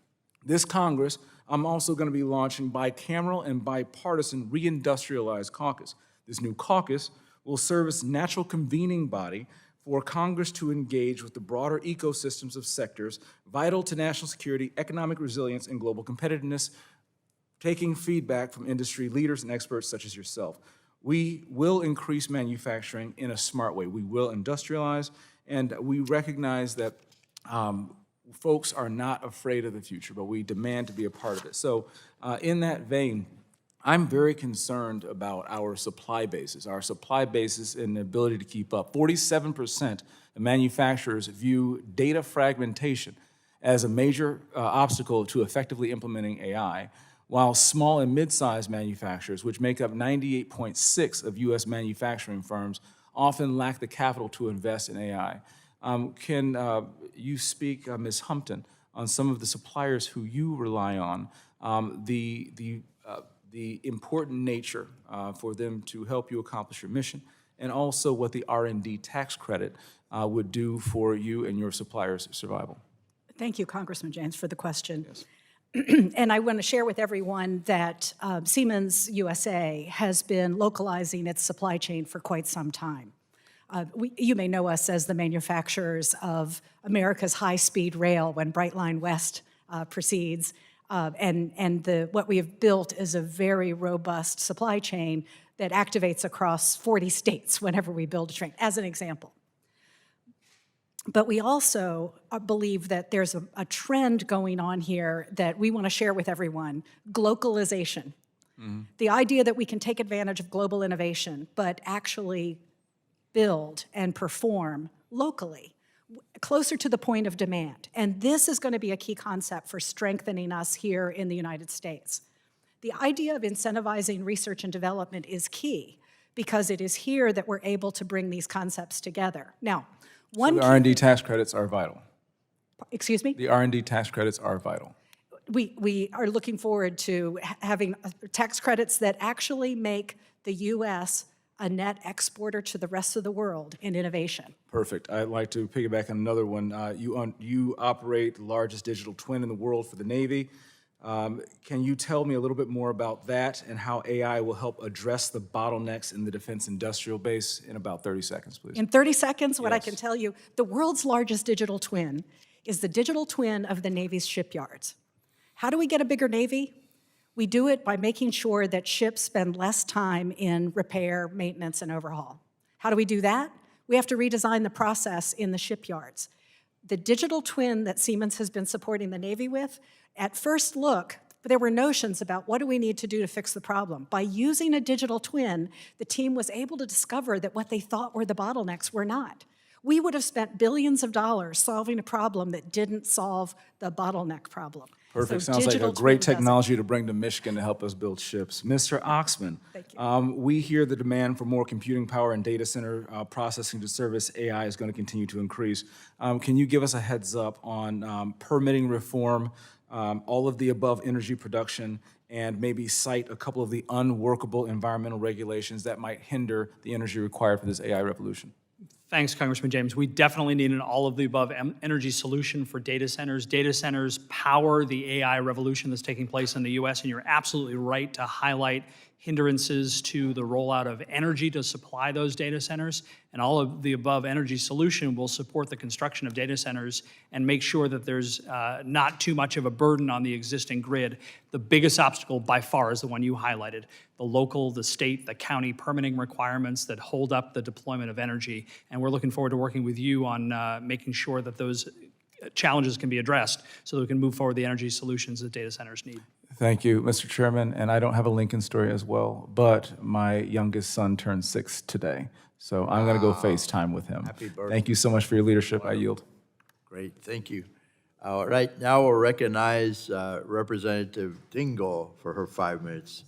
This Congress, I'm also going to be launching bicameral and bipartisan reindustrialized caucus. This new caucus will serve as natural convening body for Congress to engage with the broader ecosystems of sectors vital to national security, economic resilience, and global competitiveness, taking feedback from industry leaders and experts such as yourself. We will increase manufacturing in a smart way. We will industrialize, and we recognize that folks are not afraid of the future, but we demand to be a part of it. So in that vein, I'm very concerned about our supply bases and the ability to keep up. 47% of manufacturers view data fragmentation as a major obstacle to effectively implementing AI, while small and mid-sized manufacturers, which make up 98.6% of U.S. manufacturing firms, often lack the capital to invest in AI. Can you speak, Ms. Humpton, on some of the suppliers who you rely on the important nature for them to help you accomplish your mission, and also what the R&D tax credit would do for you and your suppliers' survival. Thank you, Congressman James, for the question. And I want to share with everyone that Siemens USA has been localizing its supply chain for quite some time. You may know us as the manufacturers of America's high-speed rail when Brightline West proceeds. What we have built is a very robust supply chain that activates across 40 states whenever we build a train, as an example. But we also believe that there's a trend going on here that we want to share with everyone, glocalization. The idea that we can take advantage of global innovation, but actually build and perform locally, closer to the point of demand. And this is going to be a key concept for strengthening us here in the United States. The idea of incentivizing research and development is key because it is here that we're able to bring these concepts together. Now, So the R&D tax credits are vital. Excuse me? The R&D tax credits are vital. We are looking forward to having tax credits that actually make the U.S. a net exporter to the rest of the world in innovation. Perfect. I'd like to piggyback on another one. You operate the largest digital twin in the world for the Navy. Can you tell me a little bit more about that and how AI will help address the bottlenecks in the defense industrial base in about 30 seconds, please? In 30 seconds, what I Yes. can tell you, the world's largest digital twin is the digital twin of the Navy's shipyards. How do we get a bigger Navy? We do it by making sure that ships spend less time in repair, maintenance, and overhaul. How do we do that? We have to redesign the process in the shipyards. The digital twin that Siemens has been supporting the Navy with, at first look, there were notions about what do we need to do to fix the problem. By using a digital twin, the team was able to discover that what they thought were the bottlenecks were not. We would have spent billions of dollars solving a problem that didn't solve the bottleneck problem. Perfect. So Sounds like digital a great twin does it. technology to bring to Michigan to help us build ships. Mr. Oxman, we hear the demand for more computing power and data center processing to service AI is going to continue to increase. Can you give us a heads up on permitting reform, all of the above energy production, and maybe cite a couple of the unworkable environmental regulations that might hinder the energy required for this AI revolution? Thanks, Congressman James. We definitely need an all-of-the-above energy solution for data centers. Data centers power the AI revolution that's taking place in the U.S., and you're absolutely right to highlight hindrances to the rollout of energy to supply those data centers. And all of the above energy solution will support the construction of data centers and make sure that there's not too much of a burden on the existing grid. The biggest obstacle by far is the one you highlighted, the local, the state, the county permitting requirements that hold up the deployment of energy. And we're looking forward to working with you on making sure that those challenges can be addressed so that we can move forward the energy solutions that data centers need. Thank you, Mr. Chairman. And I don't have a Lincoln story as well, but my youngest son turned 6 today. So I'm going to go FaceTime with him. Happy birthday. Thank you so much for your leadership. I yield. Great, thank you. All right, now we'll recognize Representative Dingell for her 5 minutes.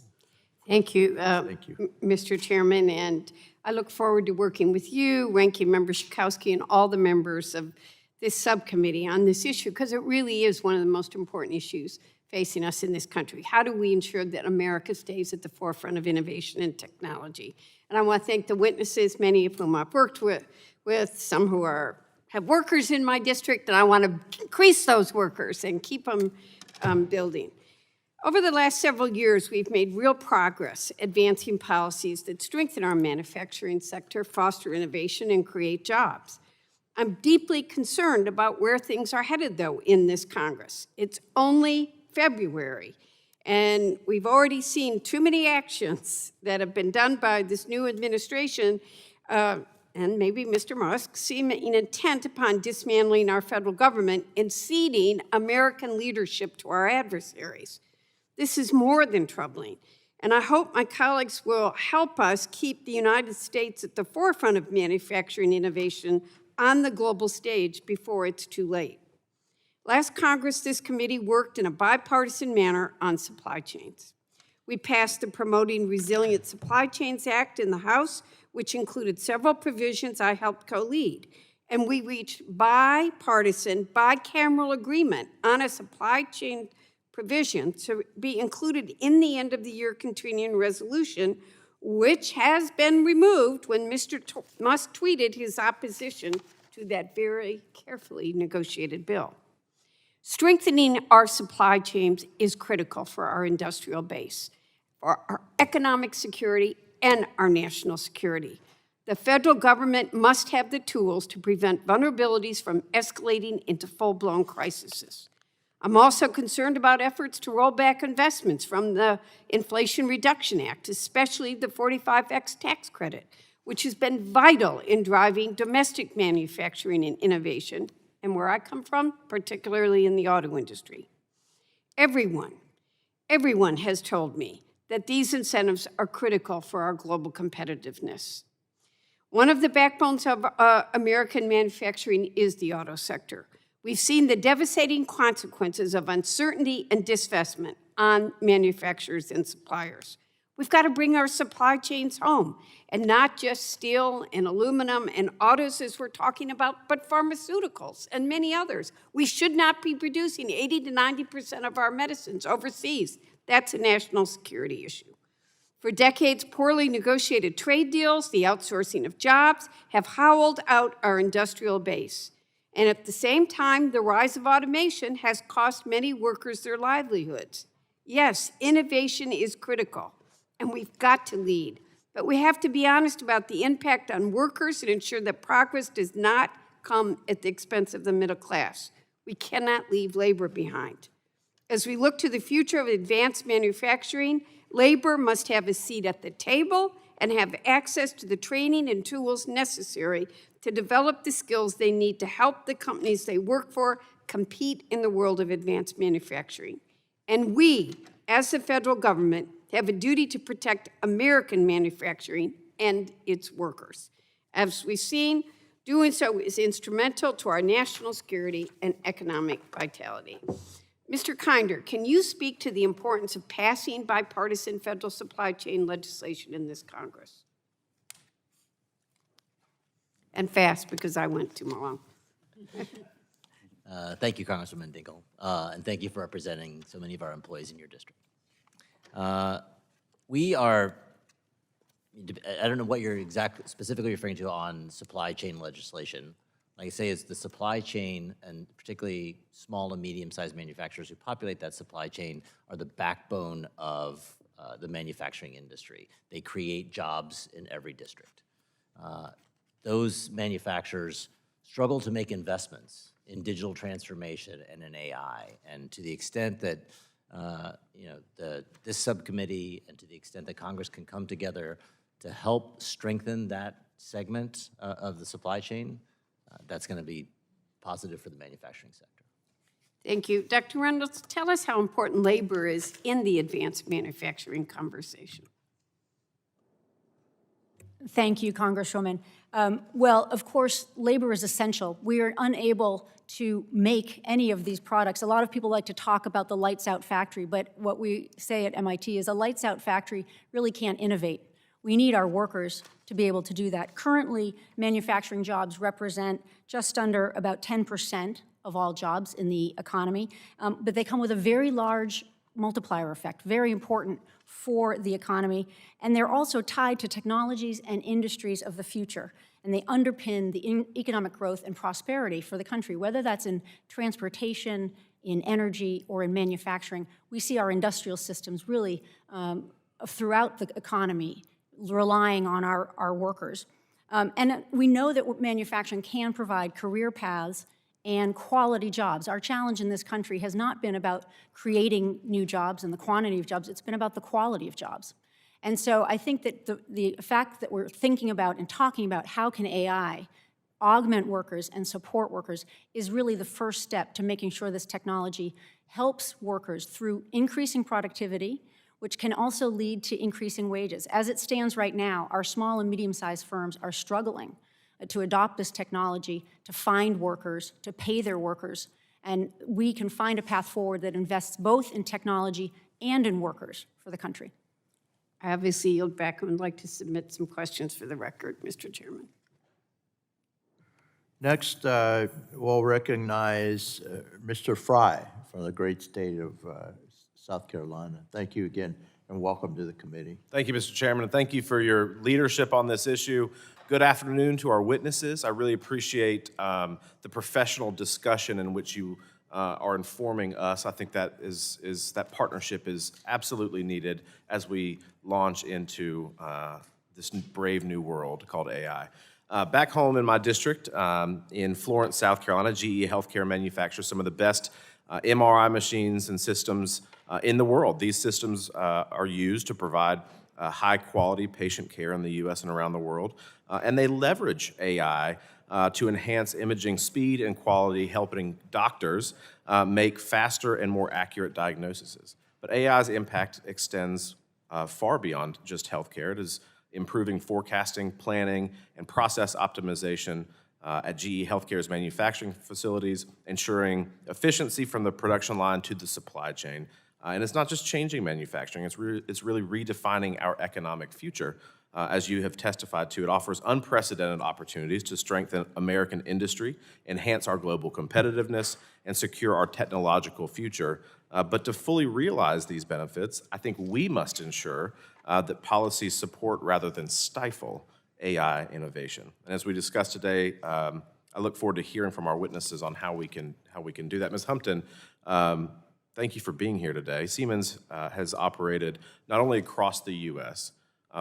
Thank you, Thank you. Mr. Chairman, and I look forward to working with you, Ranking Member Schakowsky, and all the members of this subcommittee on this issue, because it really is one of the most important issues facing us in this country. How do we ensure that America stays at the forefront of innovation and technology? And I want to thank the witnesses, many of whom I've worked with some who have workers in my district, and I want to increase those workers and keep them building. Over the last several years, we've made real progress advancing policies that strengthen our manufacturing sector, foster innovation, and create jobs. I'm deeply concerned about where things are headed, though, in this Congress. It's only February, and we've already seen too many actions that have been done by this new administration, and maybe Mr. Musk, seeming intent upon dismantling our federal government and ceding American leadership to our adversaries. This is more than troubling, and I hope my colleagues will help us keep the United States at the forefront of manufacturing innovation on the global stage before it's too late. Last Congress, this committee worked in a bipartisan manner on supply chains. We passed the Promoting Resilient Supply Chains Act in the House, which included several provisions I helped co-lead, and we reached bipartisan, bicameral agreement on a supply chain provision to be included in the end of the year continuing resolution, which has been removed when Mr. Musk tweeted his opposition to that very carefully negotiated bill. Strengthening our supply chains is critical for our industrial base, for our economic security, and our national security. The federal government must have the tools to prevent vulnerabilities from escalating into full-blown crises. I'm also concerned about efforts to roll back investments from the Inflation Reduction Act, especially the 45X tax credit, which has been vital in driving domestic manufacturing and innovation, and where I come from, particularly in the auto industry. Everyone has told me that these incentives are critical for our global competitiveness. One of the backbones of American manufacturing is the auto sector. We've seen the devastating consequences of uncertainty and disinvestment on manufacturers and suppliers. We've got to bring our supply chains home, and not just steel and aluminum and autos as we're talking about, but pharmaceuticals and many others. We should not be producing 80 to 90% of our medicines overseas. That's a national security issue. For decades, poorly negotiated trade deals, the outsourcing of jobs, have hollowed out our industrial base. And at the same time, the rise of automation has cost many workers their livelihoods. Yes, innovation is critical, and we've got to lead. But we have to be honest about the impact on workers and ensure that progress does not come at the expense of the middle class. We cannot leave labor behind. As we look to the future of advanced manufacturing, labor must have a seat at the table and have access to the training and tools necessary to develop the skills they need to help the companies they work for compete in the world of advanced manufacturing. And we, as the federal government, have a duty to protect American manufacturing and its workers. As we've seen, doing so is instrumental to our national security and economic vitality. Mr. Kinder, can you speak to the importance of passing bipartisan federal supply chain legislation in this Congress? And fast, because I went too long. Thank you, Congresswoman Dingell, and thank you for representing so many of our employees in your district. We are, I don't know what you're specifically referring to on supply chain legislation. Like I say, it's the supply chain, and particularly small and medium-sized manufacturers who populate that supply chain are the backbone of the manufacturing industry. They create jobs in every district. Those manufacturers struggle to make investments in digital transformation and in AI, and to the extent that this subcommittee and to the extent that Congress can come together to help strengthen that segment of the supply chain, that's going to be positive for the manufacturing sector. Thank you. Dr. Reynolds, tell us how important labor is in the advanced manufacturing conversation. Thank you, Congresswoman. Well, of course, labor is essential. We are unable to make any of these products. A lot of people like to talk about the lights out factory, but what we say at MIT is a lights out factory really can't innovate. We need our workers to be able to do that. Currently, manufacturing jobs represent just under about 10% of all jobs in the economy, but they come with a very large multiplier effect, very important for the economy, and they're also tied to technologies and industries of the future, and they underpin the economic growth and prosperity for the country, whether that's in transportation, in energy, or in manufacturing. We see our industrial systems really throughout the economy relying on our workers. And we know that manufacturing can provide career paths and quality jobs. Our challenge in this country has not been about creating new jobs and the quantity of jobs, it's been about the quality of jobs. And so I think that the fact that we're thinking about and talking about how can AI augment workers and support workers is really the first step to making sure this technology helps workers through increasing productivity, which can also lead to increasing wages. As it stands right now, our small and medium-sized firms are struggling to adopt this technology, to find workers, to pay their workers, and we can find a path forward that invests both in technology and in workers for the country. I obviously yield back and would like to submit some questions for the record, Mr. Chairman. Next, we'll recognize Mr. Fry from the great state of South Carolina. Thank you again, and welcome to the committee. Thank you, Mr. Chairman, and thank you for your leadership on this issue. Good afternoon to our witnesses. I really appreciate the professional discussion in which you are informing us. I think that that partnership is absolutely needed as we launch into this brave new world called AI. Back home in my district, in Florence, South Carolina, GE Healthcare manufactures some of the best MRI machines and systems in the world. These systems are used to provide high-quality patient care in the U.S. and around the world, and they leverage AI to enhance imaging speed and quality, helping doctors make faster and more accurate diagnoses. But AI's impact extends far beyond just healthcare. It is improving forecasting, planning, and process optimization at GE Healthcare's manufacturing facilities, ensuring efficiency from the production line to the supply chain. And it's not just changing manufacturing, it's really redefining our economic future. As you have testified to, it offers unprecedented opportunities to strengthen American industry, enhance our global competitiveness, and secure our technological future. But to fully realize these benefits, I think we must ensure that policies support rather than stifle AI innovation. And as we discussed today, I look forward to hearing from our witnesses on how we can do that. Ms. Humpton, thank you for being here today. Siemens has operated not only across the U.S.,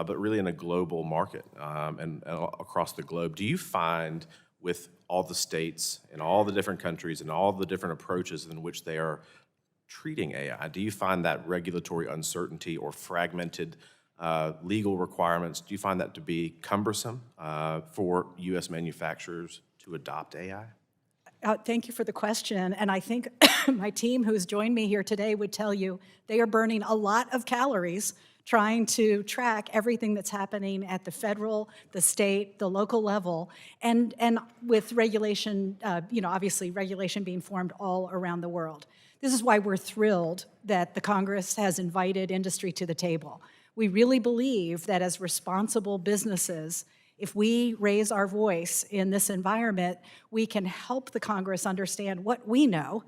but really in a global market and across the globe. Do you find with all the states and all the different countries and all the different approaches in which they are treating AI, do you find that regulatory uncertainty or fragmented legal requirements, do you find that to be cumbersome for U.S. manufacturers to adopt AI? Thank you for the question. And I think my team who's joined me here today would tell you they are burning a lot of calories trying to track everything that's happening at the federal, the state, the local level, and with regulation, obviously regulation being formed all around the world. This is why we're thrilled that the Congress has invited industry to the table. We really believe that as responsible businesses, if we raise our voice in this environment, we can help the Congress understand what we know.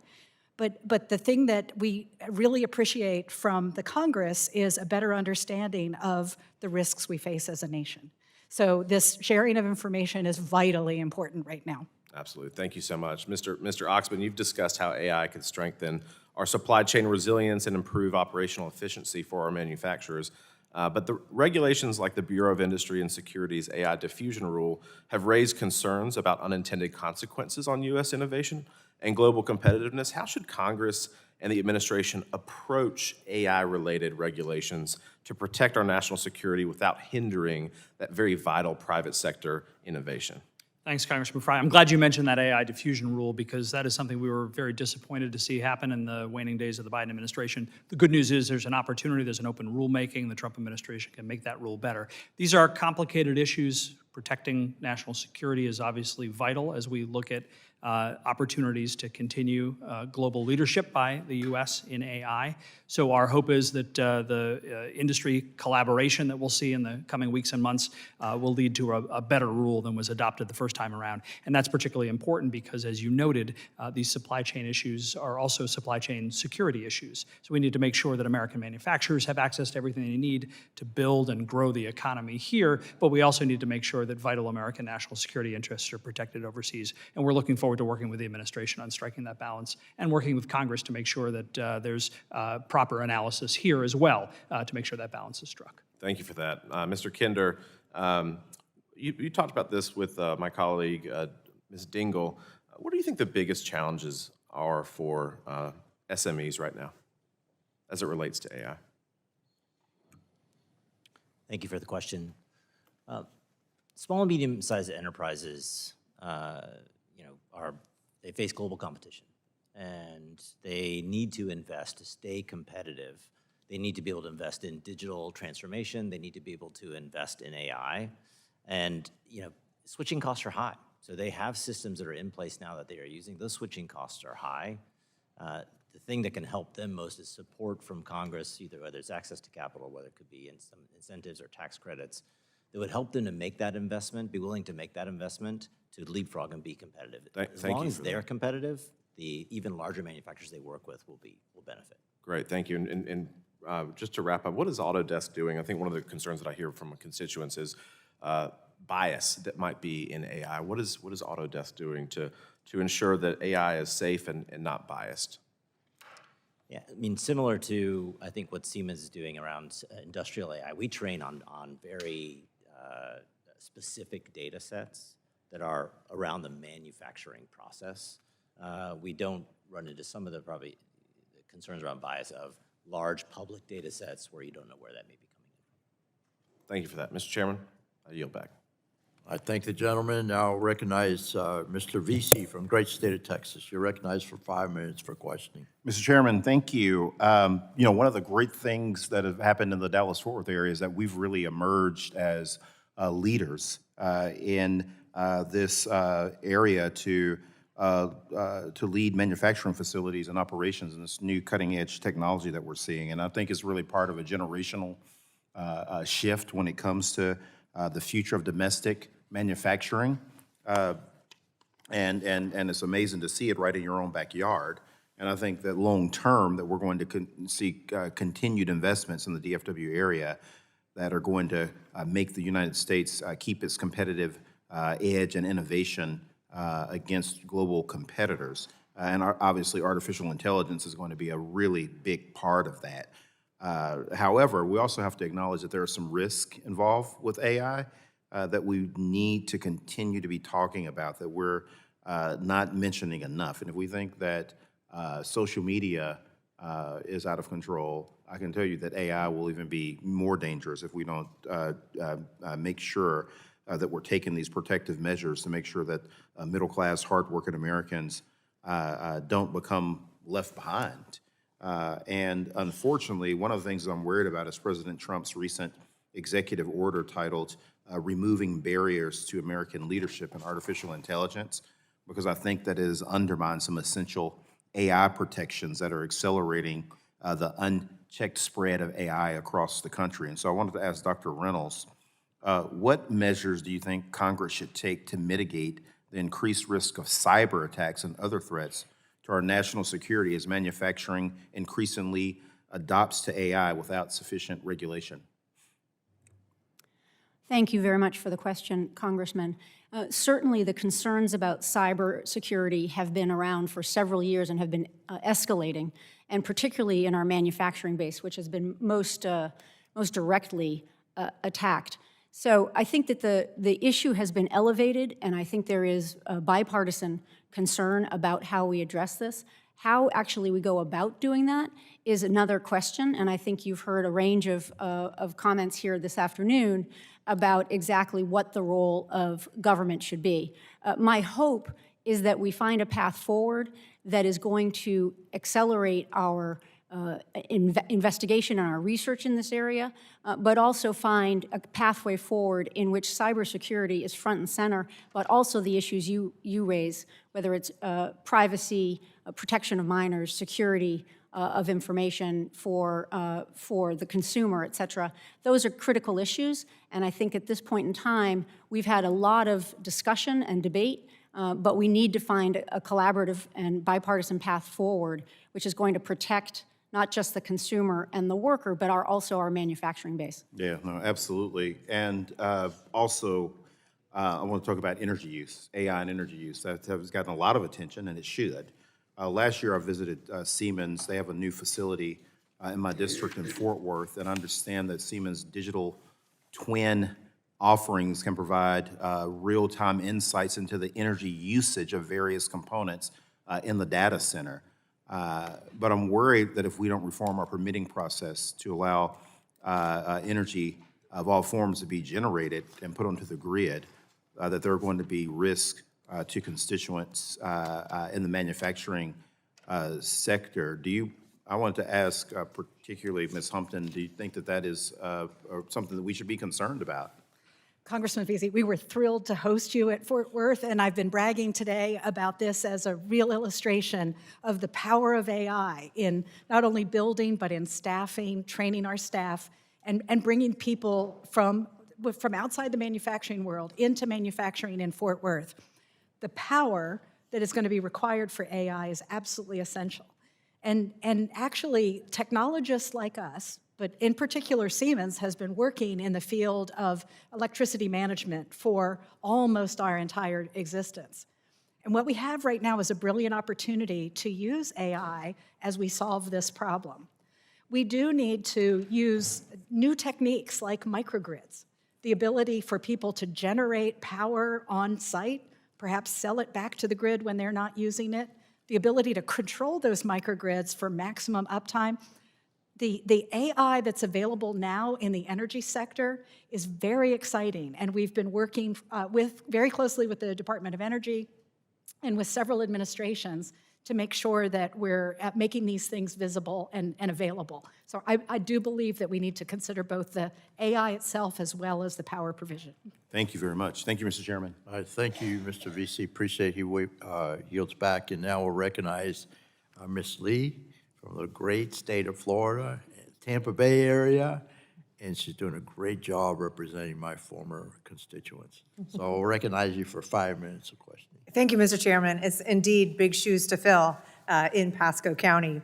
But the thing that we really appreciate from the Congress is a better understanding of the risks we face as a nation. So this sharing of information is vitally important right now. Absolutely. Thank you so much. Mr. Oxman, you've discussed how AI can strengthen our supply chain resilience and improve operational efficiency for our manufacturers. But the regulations like the Bureau of Industry and Security's AI diffusion rule have raised concerns about unintended consequences on U.S. innovation and global competitiveness. How should Congress and the administration approach AI-related regulations to protect our national security without hindering that very vital private sector innovation? Thanks, Congressman Frye. I'm glad you mentioned that AI diffusion rule because that is something we were very disappointed to see happen in the waning days of the Biden administration. The good news is there's an opportunity, there's an open rulemaking. The Trump administration can make that rule better. These are complicated issues. Protecting national security is obviously vital as we look at opportunities to continue global leadership by the U.S. in AI. So our hope is that the industry collaboration that we'll see in the coming weeks and months will lead to a better rule than was adopted the first time around. And that's particularly important because, as you noted, these supply chain issues are also supply chain security issues. So we need to make sure that American manufacturers have access to everything they need to build and grow the economy here, but we also need to make sure that vital American national security interests are protected overseas. And we're looking forward to working with the administration on striking that balance and working with Congress to make sure that there's proper analysis here as well to make sure that balance is struck. Thank you for that. Mr. Kinder, you talked about this with my colleague, Ms. Dingle. What do you think the biggest challenges are for SMEs right now as it relates to AI? Thank you for the question. Small and medium-sized enterprises, they face global competition, and they need to invest to stay competitive. They need to be able to invest in digital transformation. They need to be able to invest in AI, and switching costs are high. So they have systems that are in place now that they are using. Those switching costs are high. The thing that can help them most is support from Congress, either whether it's access to capital, whether it could be in some incentives or tax credits, that would help them to make that investment, be willing to make that investment to leapfrog and be competitive. As long as they're competitive, the even larger manufacturers they work with will benefit. Great, thank you. And just to wrap up, what is Autodesk doing? I think one of the concerns that I hear from constituents is bias that might be in AI. What is Autodesk doing to ensure that AI is safe and not biased? Yeah, I mean, similar to, I think, what Siemens is doing around industrial AI, we train on very specific data sets that are around the manufacturing process. We don't run into some of the probably concerns around bias of large public data sets where you don't know where that may be coming in. Thank you for that. Mr. Chairman, I yield back. I thank the gentleman. Now recognize Mr. VC from great state of Texas. You're recognized for 5 minutes for questioning. Mr. Chairman, thank you. You know, one of the great things that have happened in the Dallas-Fort Worth area is that we've really emerged as leaders in this area to lead manufacturing facilities and operations in this new cutting-edge technology that we're seeing. And I think it's really part of a generational shift when it comes to the future of domestic manufacturing. And it's amazing to see it right in your own backyard. And I think that long-term that we're going to see continued investments in the DFW area that are going to make the United States keep its competitive edge and innovation against global competitors. And obviously, artificial intelligence is going to be a really big part of that. However, we also have to acknowledge that there are some risk involved with AI that we need to continue to be talking about, that we're not mentioning enough. And if we think that social media is out of control, I can tell you that AI will even be more dangerous if we don't make sure that we're taking these protective measures to make sure that middle-class, hard-working Americans don't become left behind. And unfortunately, one of the things I'm worried about is President Trump's recent executive order titled Removing Barriers to American Leadership in Artificial Intelligence, because I think that it has undermined some essential AI protections that are accelerating the unchecked spread of AI across the country. And so I wanted to ask Dr. Reynolds, what measures do you think Congress should take to mitigate the increased risk of cyber attacks and other threats to our national security as manufacturing increasingly adopts to AI without sufficient regulation? Thank you very much for the question, Congressman. Certainly the concerns about cybersecurity have been around for several years and have been escalating, and particularly in our manufacturing base, which has been most directly attacked. So I think that the issue has been elevated, and I think there is a bipartisan concern about how we address this. How actually we go about doing that is another question, and I think you've heard a range of comments here this afternoon about exactly what the role of government should be. My hope is that we find a path forward that is going to accelerate our investigation and our research in this area, but also find a pathway forward in which cybersecurity is front and center, but also the issues you raise, whether it's privacy, protection of minors, security of information for the consumer, et cetera. Those are critical issues, and I think at this point in time, we've had a lot of discussion and debate, but we need to find a collaborative and bipartisan path forward, which is going to protect not just the consumer and the worker, but also our manufacturing base. Yeah, no, absolutely. And also, I want to talk about energy use, AI and energy use. That has gotten a lot of attention, and it should. Last year, I visited Siemens. They have a new facility in my district in Fort Worth, and I understand that Siemens digital twin offerings can provide real-time insights into the energy usage of various components in the data center. But I'm worried that if we don't reform our permitting process to allow energy of all forms to be generated and put onto the grid, that there are going to be risks to constituents in the manufacturing sector. I wanted to ask particularly Ms. Humpton, do you think that that is something that we should be concerned about? Congressman Veazey, we were thrilled to host you at Fort Worth, and I've been bragging today about this as a real illustration of the power of AI in not only building, but in staffing, training our staff, and bringing people from outside the manufacturing world into manufacturing in Fort Worth. The power that is going to be required for AI is absolutely essential. And actually, technologists like us, but in particular Siemens, has been working in the field of electricity management for almost our entire existence. And what we have right now is a brilliant opportunity to use AI as we solve this problem. We do need to use new techniques like microgrids, the ability for people to generate power on site, perhaps sell it back to the grid when they're not using it, the ability to control those microgrids for maximum uptime. The AI that's available now in the energy sector is very exciting, and we've been working very closely with the Department of Energy and with several administrations to make sure that we're making these things visible and available. So I do believe that we need to consider both the AI itself as well as the power provision. Thank you very much. Thank you, Mr. Chairman. All right, thank you, Mr. VC. Appreciate he yields back. And now we'll recognize Ms. Lee from the great state of Florida, Tampa Bay area, and she's doing a great job representing my former constituents. So I'll recognize you for 5 minutes of questioning. Thank you, Mr. Chairman. It's indeed big shoes to fill in Pasco County.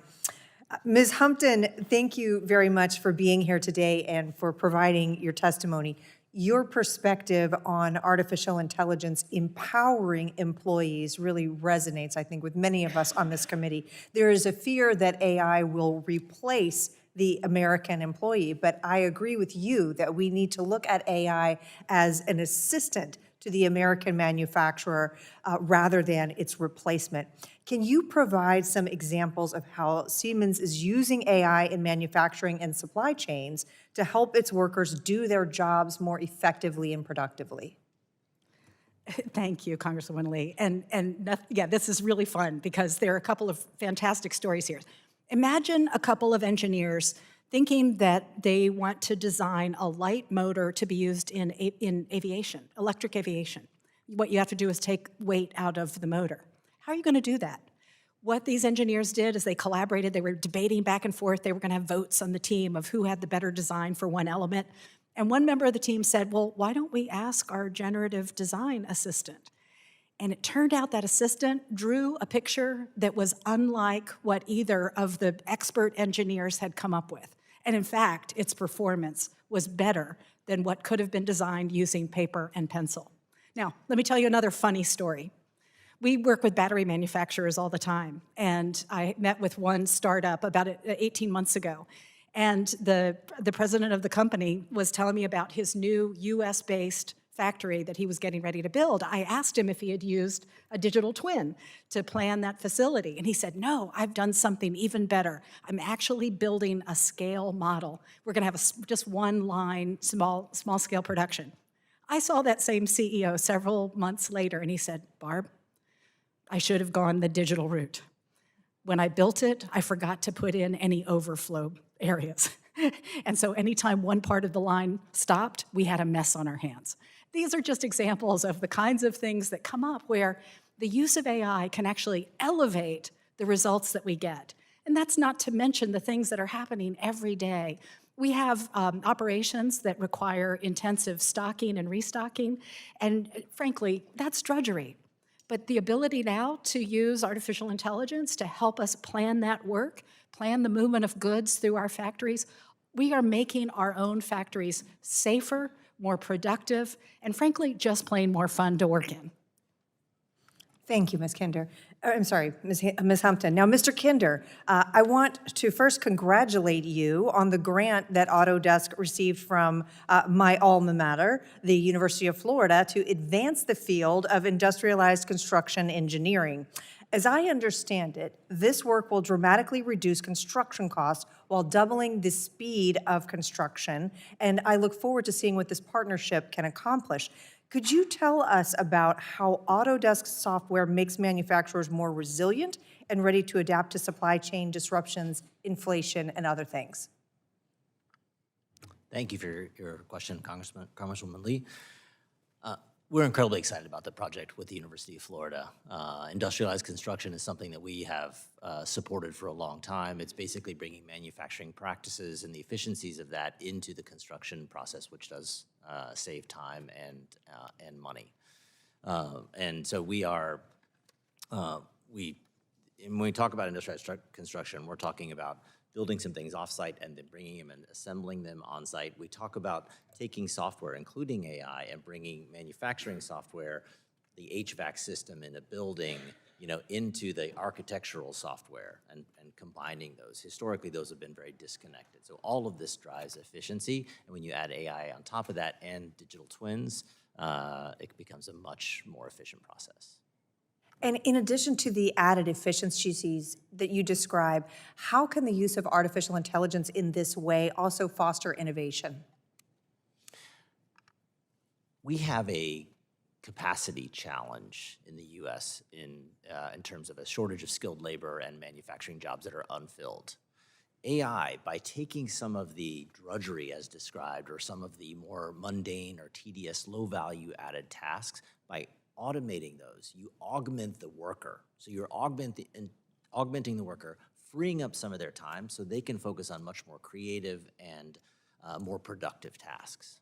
Ms. Humpton, thank you very much for being here today and for providing your testimony. Your perspective on artificial intelligence empowering employees really resonates, I think, with many of us on this committee. There is a fear that AI will replace the American employee, but I agree with you that we need to look at AI as an assistant to the American manufacturer rather than its replacement. Can you provide some examples of how Siemens is using AI in manufacturing and supply chains to help its workers do their jobs more effectively and productively? Thank you, Congresswoman Lee. Yeah, this is really fun because there are a couple of fantastic stories here. Imagine a couple of engineers thinking that they want to design a light motor to be used in aviation, electric aviation. What you have to do is take weight out of the motor. How are you going to do that? What these engineers did is they collaborated, they were debating back and forth, they were going to have votes on the team of who had the better design for one element. And one member of the team said, well, why don't we ask our generative design assistant? And it turned out that assistant drew a picture that was unlike what either of the expert engineers had come up with. And in fact, its performance was better than what could have been designed using paper and pencil. Now, let me tell you another funny story. We work with battery manufacturers all the time, and I met with one startup about 18 months ago, and the president of the company was telling me about his new US-based factory that he was getting ready to build. I asked him if he had used a digital twin to plan that facility, and he said, no, I've done something even better. I'm actually building a scale model. We're gonna have just one line, small scale production. I saw that same CEO several months later, and he said, Barb, I should have gone the digital route. When I built it, I forgot to put in any overflow areas. And so anytime one part of the line stopped, we had a mess on our hands. These are just examples of the kinds of things that come up where the use of AI can actually elevate the results that we get. And that's not to mention the things that are happening every day. We have operations that require intensive stocking and restocking, and frankly, that's drudgery. But the ability now to use artificial intelligence to help us plan that work, plan the movement of goods through our factories, we are making our own factories safer, more productive, and frankly, just plain more fun to work in. Thank you, Ms. Kinder. I'm sorry, Ms. Humpton. Now, Mr. Kinder, I want to first congratulate you on the grant that Autodesk received from my alma mater, the University of Florida, to advance the field of industrialized construction engineering. As I understand it, this work will dramatically reduce construction costs while doubling the speed of construction, and I look forward to seeing what this partnership can accomplish. Could you tell us about how Autodesk software makes manufacturers more resilient and ready to adapt to supply chain disruptions, inflation, and other things? Thank you for your question, Congresswoman Lee. We're incredibly excited about the project with the University of Florida. Industrialized construction is something that we have supported for a long time. It's basically bringing manufacturing practices and the efficiencies of that into the construction process, which does save time and money. And so we are, when we talk about industrial construction, we're talking about building some things offsite and then bringing them and assembling them on-site. We talk about taking software, including AI, and bringing manufacturing software, the HVAC system in a building, into the architectural software and combining those. Historically, those have been very disconnected. So all of this drives efficiency, and when you add AI on top of that and digital twins, it becomes a much more efficient process. And in addition to the added efficiencies that you describe, how can the use of artificial intelligence in this way also foster innovation? We have a capacity challenge in the U.S. in terms of a shortage of skilled labor and manufacturing jobs that are unfilled. AI, by taking some of the drudgery as described, or some of the more mundane or tedious, low-value added tasks, by automating those, you augment the worker. So you're augmenting the worker, freeing up some of their time so they can focus on much more creative and more productive tasks.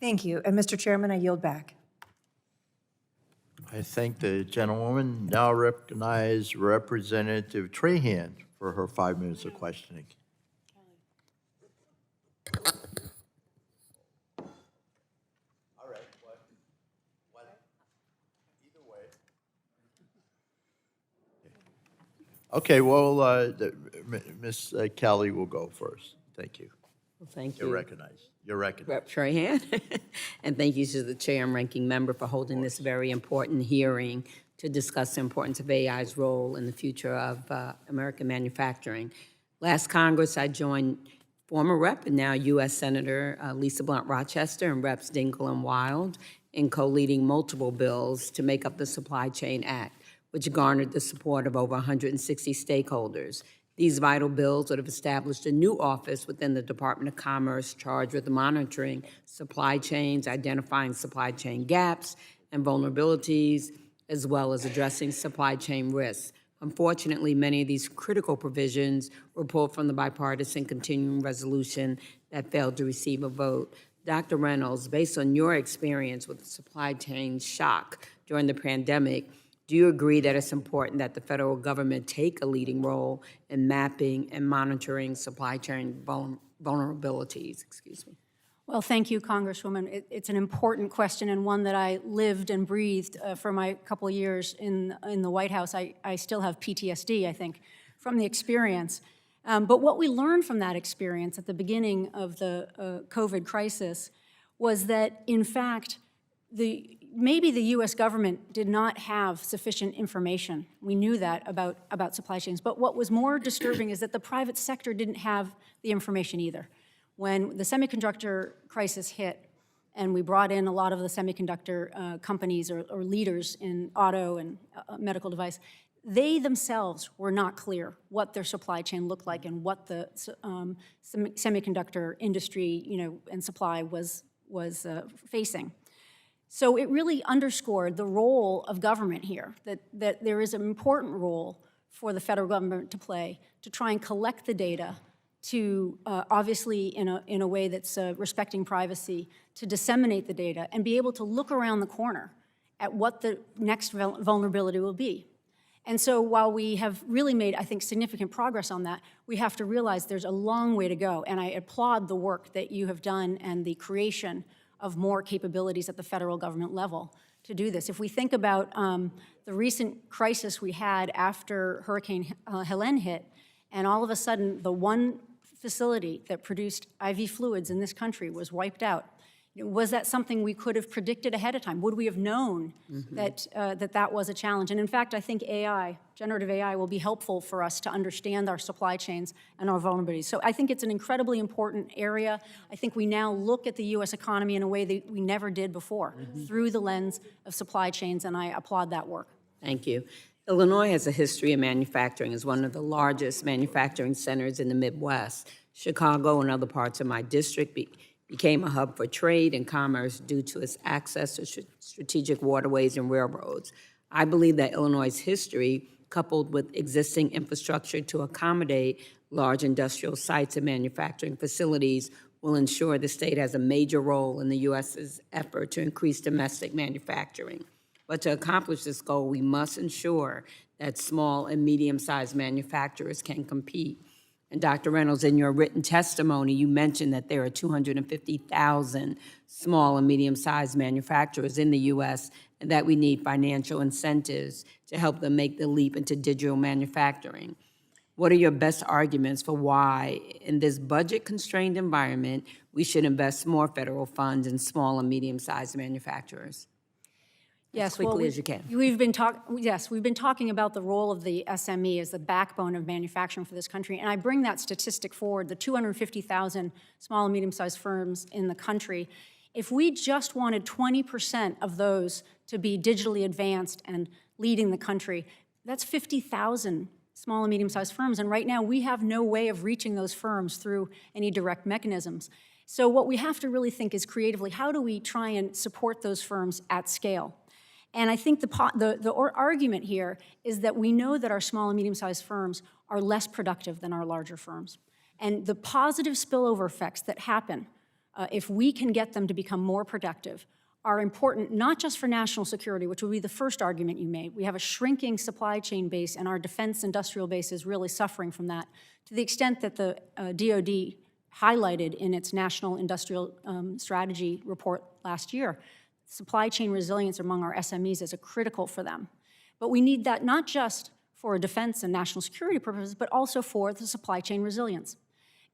Thank you. And Mr. Chairman, I yield back. I thank the gentlewoman. Now recognize Representative Trahan for her 5 minutes of questioning. All right. What? Either way. Okay. Well, Ms. Kelly will go first. Thank you. Well, thank you. You're recognized. You're recognized. Rep. Trahan. And thank you to the chair and ranking member for holding this very important hearing to discuss the importance of AI's role in the future of American manufacturing. Last Congress, I joined former Rep. And now U.S. Senator Lisa Blunt Rochester and Reps. Dingell and Wild in co-leading multiple bills to make up the Supply Chain Act, which garnered the support of over 160 stakeholders. These vital bills would have established a new office within the Department of Commerce charged with monitoring supply chains, identifying supply chain gaps and vulnerabilities, as well as addressing supply chain risks. Unfortunately, many of these critical provisions were pulled from the bipartisan continuing resolution that failed to receive a vote. Dr. Reynolds, based on your experience with the supply chain shock during the pandemic, do you agree that it's important that the federal government take a leading role in mapping and monitoring supply chain vulnerabilities? Excuse me. Well, thank you, Congresswoman. It's an important question and one that I lived and breathed for my couple of years in the White House. I still have PTSD, I think, from the experience. But what we learned from that experience at the beginning of the COVID crisis was that, in fact, maybe the U.S. government did not have sufficient information. We knew that about supply chains. But what was more disturbing is that the private sector didn't have the information either. When the semiconductor crisis hit, and we brought in a lot of the semiconductor companies or leaders in auto and medical device, they themselves were not clear what their supply chain looked like and what the semiconductor industry, and supply was facing. So it really underscored the role of government here, that there is an important role for the federal government to play to try and collect the data, to obviously in a way that's respecting privacy, to disseminate the data and be able to look around the corner at what the next vulnerability will be. And so while we have really made, I think, significant progress on that, we have to realize there's a long way to go. And I applaud the work that you have done and the creation of more capabilities at the federal government level to do this. If we think about the recent crisis we had after Hurricane Helene hit, and all of a sudden the one facility that produced IV fluids in this country was wiped out, was that something we could have predicted ahead of time? Would we have known that that was a challenge? And in fact, I think AI, generative AI, will be helpful for us to understand our supply chains and our vulnerabilities. So I think it's an incredibly important area. I think we now look at the U.S. economy in a way that we never did before, through the lens of supply chains, and I applaud that work. Thank you. Illinois has a history of manufacturing as one of the largest manufacturing centers in the Midwest. Chicago and other parts of my district became a hub for trade and commerce due to its access to strategic waterways and railroads. I believe that Illinois' history, coupled with existing infrastructure to accommodate large industrial sites and manufacturing facilities, will ensure the state has a major role in the U.S.'s effort to increase domestic manufacturing. But to accomplish this goal, we must ensure that small and medium-sized manufacturers can compete. And Dr. Reynolds, in your written testimony, you mentioned that there are 250,000 small and medium-sized manufacturers in the U.S. and that we need financial incentives to help them make the leap into digital manufacturing. What are your best arguments for why, in this budget-constrained environment, we should invest more federal funds in small and medium-sized manufacturers? Yes, As quickly as you can. We've been talking about the role of the SME as the backbone of manufacturing for this country, and I bring that statistic forward, the 250,000 small and medium-sized firms in the country. If we just wanted 20% of those to be digitally advanced and leading the country, that's 50,000 small and medium-sized firms, and right now we have no way of reaching those firms through any direct mechanisms. So what we have to really think is creatively, how do we try and support those firms at scale? And I think the argument here is that we know that our small and medium-sized firms are less productive than our larger firms. And the positive spillover effects that happen if we can get them to become more productive are important, not just for national security, which would be the first argument you made. We have a shrinking supply chain base, and our defense industrial base is really suffering from that, to the extent that the DoD highlighted in its National Industrial Strategy report last year. Supply chain resilience among our SMEs is critical for them. But we need that not just for defense and national security purposes, but also for the supply chain resilience.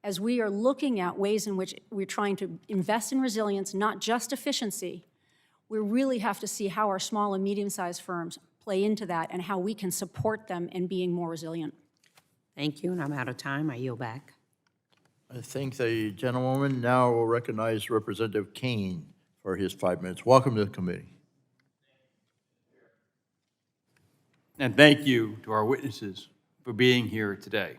As we are looking at ways in which we're trying to invest in resilience, not just efficiency, we really have to see how our small and medium-sized firms play into that and how we can support them in being more resilient. Thank you, and I'm out of time. I yield back. I thank the gentlewoman. Now we'll recognize Representative Kane for his 5 minutes. Welcome to the committee. And thank you to our witnesses for being here today.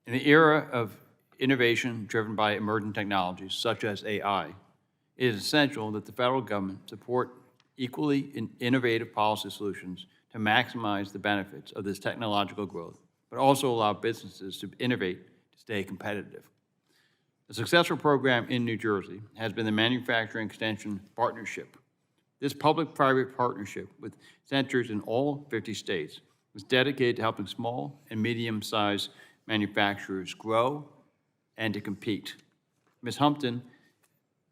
In the era of innovation driven by emerging technologies such as AI, it is essential that the federal government support equally innovative policy solutions to maximize the benefits of this technological growth, but also allow businesses to innovate to stay competitive. A successful program in New Jersey has been the Manufacturing Extension Partnership. This public-private partnership with centers in all 50 states was dedicated to helping small and medium-sized manufacturers grow and to compete. Ms. Humpton,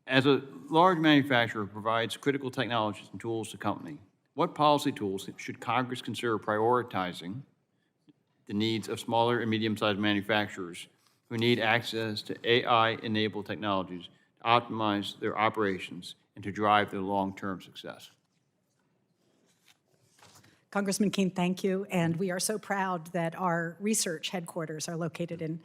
as a large manufacturer, provides critical technologies and tools to company. What policy tools should Congress consider prioritizing the needs of smaller and medium-sized manufacturers who need access to AI-enabled technologies to optimize their operations and to drive their long-term success? Congressman King, thank you. And we are so proud that our research headquarters are located in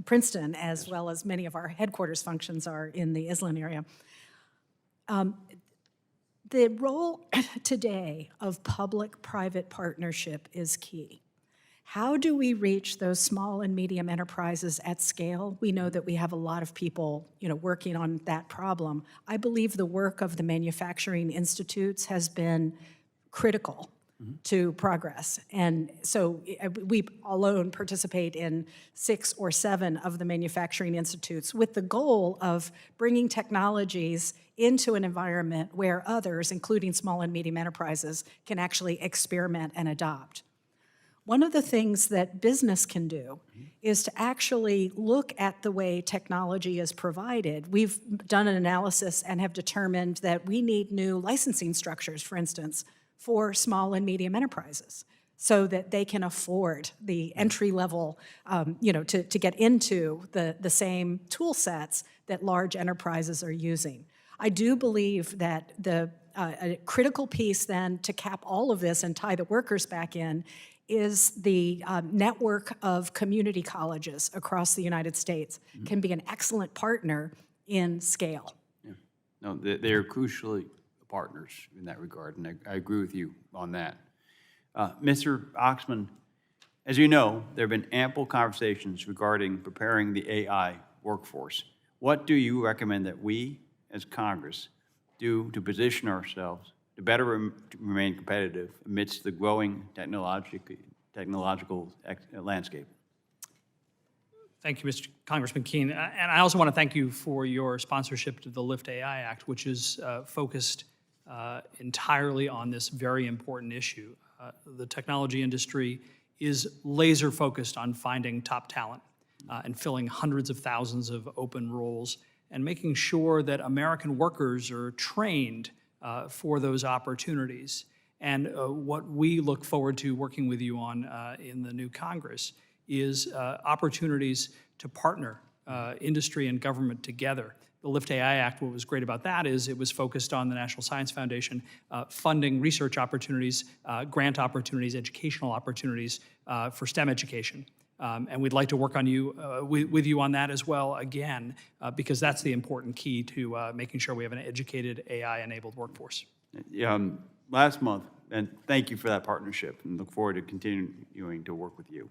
Princeton, as well as many of our headquarters functions are in the Island area. The role today of public-private partnership is key. How do we reach those small and medium enterprises at scale? We know that we have a lot of people, working on that problem. I believe the work of the manufacturing institutes has been critical to progress. And so we alone participate in 6 or 7 of the manufacturing institutes with the goal of bringing technologies into an environment where others, including small and medium enterprises, can actually experiment and adopt. One of the things that business can do is to actually look at the way technology is provided. We've done an analysis and have determined that we need new licensing structures, for instance, for small and medium enterprises so that they can afford the entry level, to get into the same tool sets that large enterprises are using. I do believe that a critical piece then to cap all of this and tie the workers back in is the network of community colleges across the United States can be an excellent partner in scale. Yeah. No, they are crucially partners in that regard, and I agree with you on that. Mr. Oxman, as you know, there have been ample conversations regarding preparing the AI workforce. What do you recommend that we, as Congress, do to position ourselves to better remain competitive amidst the growing technological landscape? Thank you, Mr. Congressman Keene. And I also want to thank you for your sponsorship to the Lift AI Act, which is focused entirely on this very important issue. The technology industry is laser focused on finding top talent and filling hundreds of thousands of open roles and making sure that American workers are trained for those opportunities. And what we look forward to working with you on in the new Congress is opportunities to partner industry and government together. The LIFT AI Act, what was great about that is it was focused on the National Science Foundation funding research opportunities, grant opportunities, educational opportunities for STEM education. And we'd like to work on with you on that as well, again, because that's the important key to making sure we have an educated AI-enabled workforce. Last month, and thank you for that partnership, and look forward to continuing to work with you.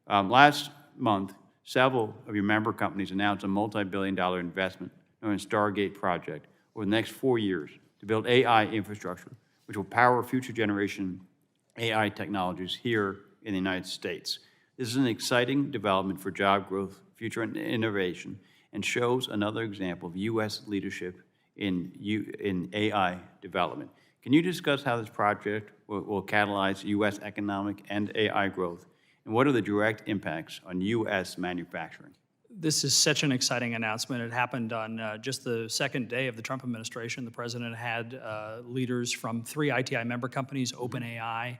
Last month, several of your member companies announced a multi-billion-dollar investment known as Stargate project over the next 4 years to build AI infrastructure, which will power future generation AI technologies here in the United States. This is an exciting development for job growth, future innovation, and shows another example of U.S. leadership in AI development. Can you discuss how this project will catalyze U.S. economic and AI growth, and what are the direct impacts on U.S. manufacturing? This is such an exciting announcement. It happened on just the second day of the Trump administration. The president had leaders from 3 ITI member companies, OpenAI,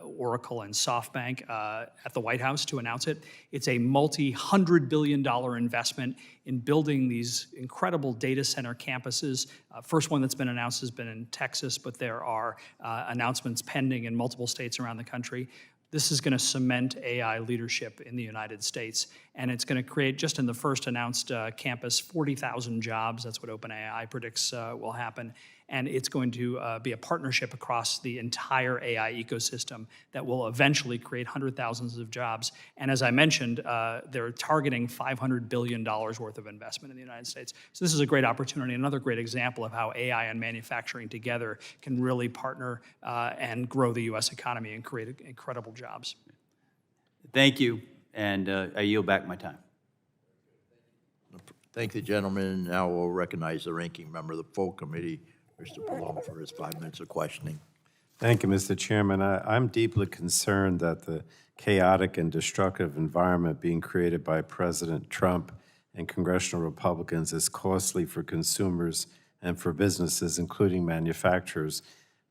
Oracle, and SoftBank at the White House to announce it. It's a multi-$100 billion investment in building these incredible data center campuses. First one that's been announced has been in Texas, but there are announcements pending in multiple states around the country. This is going to cement AI leadership in the United States, and it's going to create, just in the first announced campus, 40,000 jobs. That's what OpenAI predicts will happen. And it's going to be a partnership across the entire AI ecosystem that will eventually create thousands of jobs. And as I mentioned, they're targeting $500 billion worth of investment in the United States. So this is a great opportunity, another great example of how AI and manufacturing together can really partner and grow the U.S. economy and create incredible jobs. Thank you, and I yield back my time. Thank the gentleman. Now we'll recognize the ranking member of the full committee, Mr. Pallone, for his 5 minutes of questioning. Thank you, Mr. Chairman. I'm deeply concerned that the chaotic and destructive environment being created by President Trump and congressional Republicans is costly for consumers and for businesses, including manufacturers.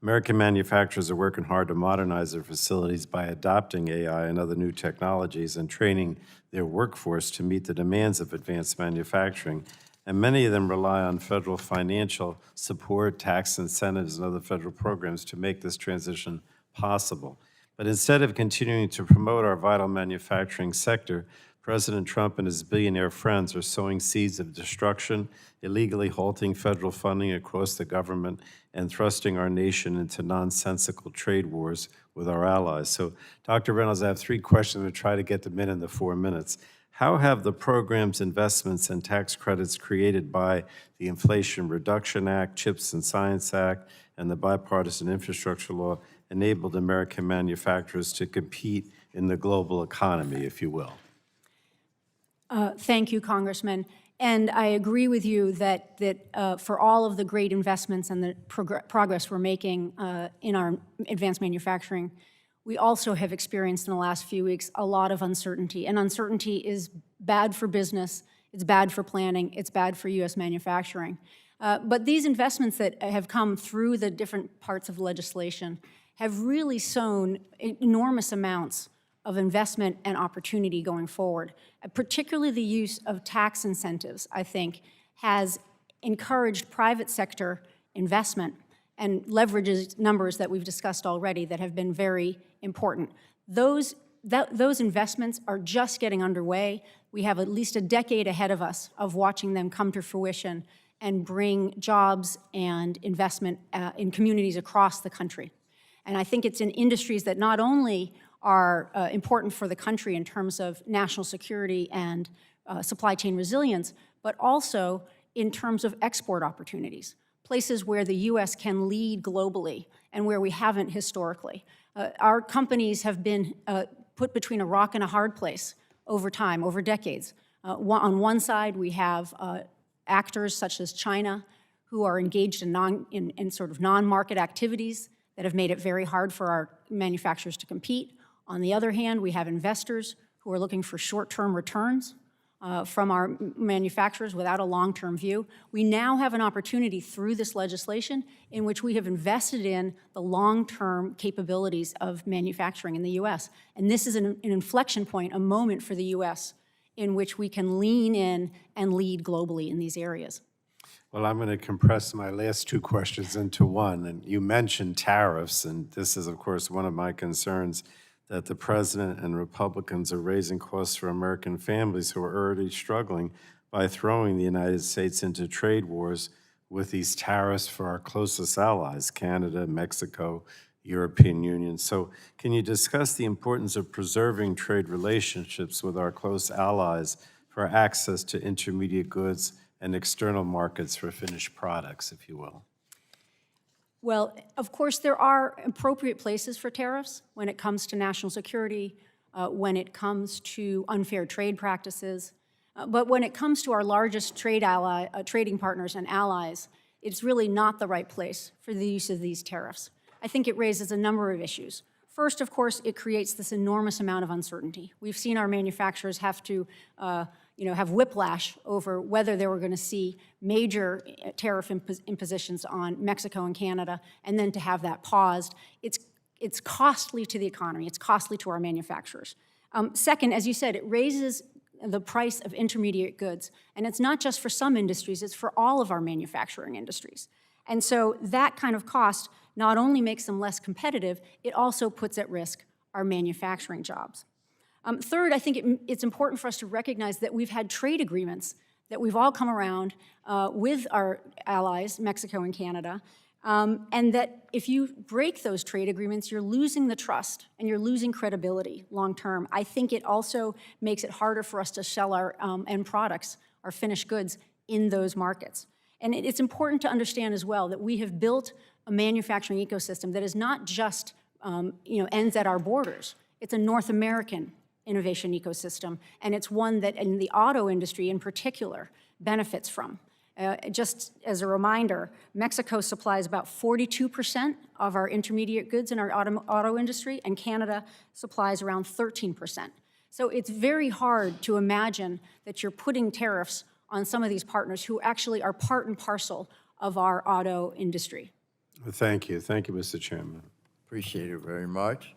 American manufacturers are working hard to modernize their facilities by adopting AI and other new technologies and training their workforce to meet the demands of advanced manufacturing. And many of them rely on federal financial support, tax incentives, and other federal programs to make this transition possible. But instead of continuing to promote our vital manufacturing sector, President Trump and his billionaire friends are sowing seeds of destruction, illegally halting federal funding across the government, and thrusting our nation into nonsensical trade wars with our allies. So, Dr. Reynolds, I have 3 questions. I'm going to try to get them in the 4 minutes. How have the programs, investments, and tax credits created by the Inflation Reduction Act, CHIPS and Science Act, and the Bipartisan Infrastructure Law enabled American manufacturers to compete in the global economy, if you will? Thank you, Congressman. And I agree with you that for all of the great investments and the progress we're making in our advanced manufacturing, we also have experienced in the last few weeks a lot of uncertainty. And uncertainty is bad for business, it's bad for planning, it's bad for U.S. manufacturing. But these investments that have come through the different parts of legislation have really sown enormous amounts of investment and opportunity going forward. Particularly the use of tax incentives, I think, has encouraged private sector investment and leverages numbers that we've discussed already that have been very important. Those investments are just getting underway. We have at least a decade ahead of us of watching them come to fruition and bring jobs and investment in communities across the country. And I think it's in industries that not only are important for the country in terms of national security and supply chain resilience, but also in terms of export opportunities, places where the U.S. can lead globally and where we haven't historically. Our companies have been put between a rock and a hard place over time, over decades. On one side, we have actors such as China who are engaged in sort of non-market activities that have made it very hard for our manufacturers to compete. On the other hand, we have investors who are looking for short-term returns from our manufacturers without a long-term view. We now have an opportunity through this legislation in which we have invested in the long-term capabilities of manufacturing in the U.S. And this is an inflection point, a moment for the U.S. in which we can lean in and lead globally in these areas. Well, I'm going to compress my last two questions into one. And you mentioned tariffs, and this is, of course, one of my concerns, that the president and Republicans are raising costs for American families who are already struggling by throwing the United States into trade wars with these tariffs for our closest allies, Canada, Mexico, European Union. So can you discuss the importance of preserving trade relationships with our close allies for access to intermediate goods and external markets for finished products, if you will? Well, of course, there are appropriate places for tariffs when it comes to national security, when it comes to unfair trade practices. But when it comes to our largest trading partners and allies, it's really not the right place for the use of these tariffs. I think it raises a number of issues. First, of course, it creates this enormous amount of uncertainty. We've seen our manufacturers have to have whiplash over whether they were going to see major tariff impositions on Mexico and Canada, and then to have that paused. It's costly to the economy. It's costly to our manufacturers. Second, as you said, it raises the price of intermediate goods. And it's not just for some industries, it's for all of our manufacturing industries. And so that kind of cost not only makes them less competitive, it also puts at risk our manufacturing jobs. Third, I think it's important for us to recognize that we've had trade agreements that we've all come around with our allies, Mexico and Canada, and that if you break those trade agreements, you're losing the trust and you're losing credibility long term. I think it also makes it harder for us to sell our end products, our finished goods, in those markets. And it's important to understand as well that we have built a manufacturing ecosystem that is not just ends at our borders. It's a North American innovation ecosystem, and it's one that in the auto industry in particular benefits from. Just as a reminder, Mexico supplies about 42% of our intermediate goods in our auto industry, and Canada supplies around 13%. So it's very hard to imagine that you're putting tariffs on some of these partners who actually are part and parcel of our auto industry. Thank you. Thank you, Mr. Chairman. Appreciate it very much.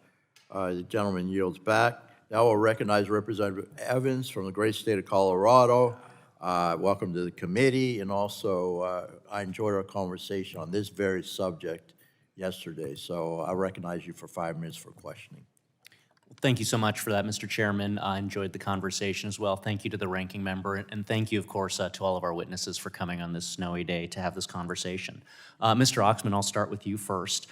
The gentleman yields back. Now we'll recognize Representative Evans from the great state of Colorado. Welcome to the committee, and also I enjoyed our conversation on this very subject yesterday, so I recognize you for 5 minutes for questioning. Thank you so much for that, Mr. Chairman. I enjoyed the conversation as well. Thank you to the ranking member, and thank you, of course, to all of our witnesses for coming on this snowy day to have this conversation. Mr. Oxman, I'll start with you first.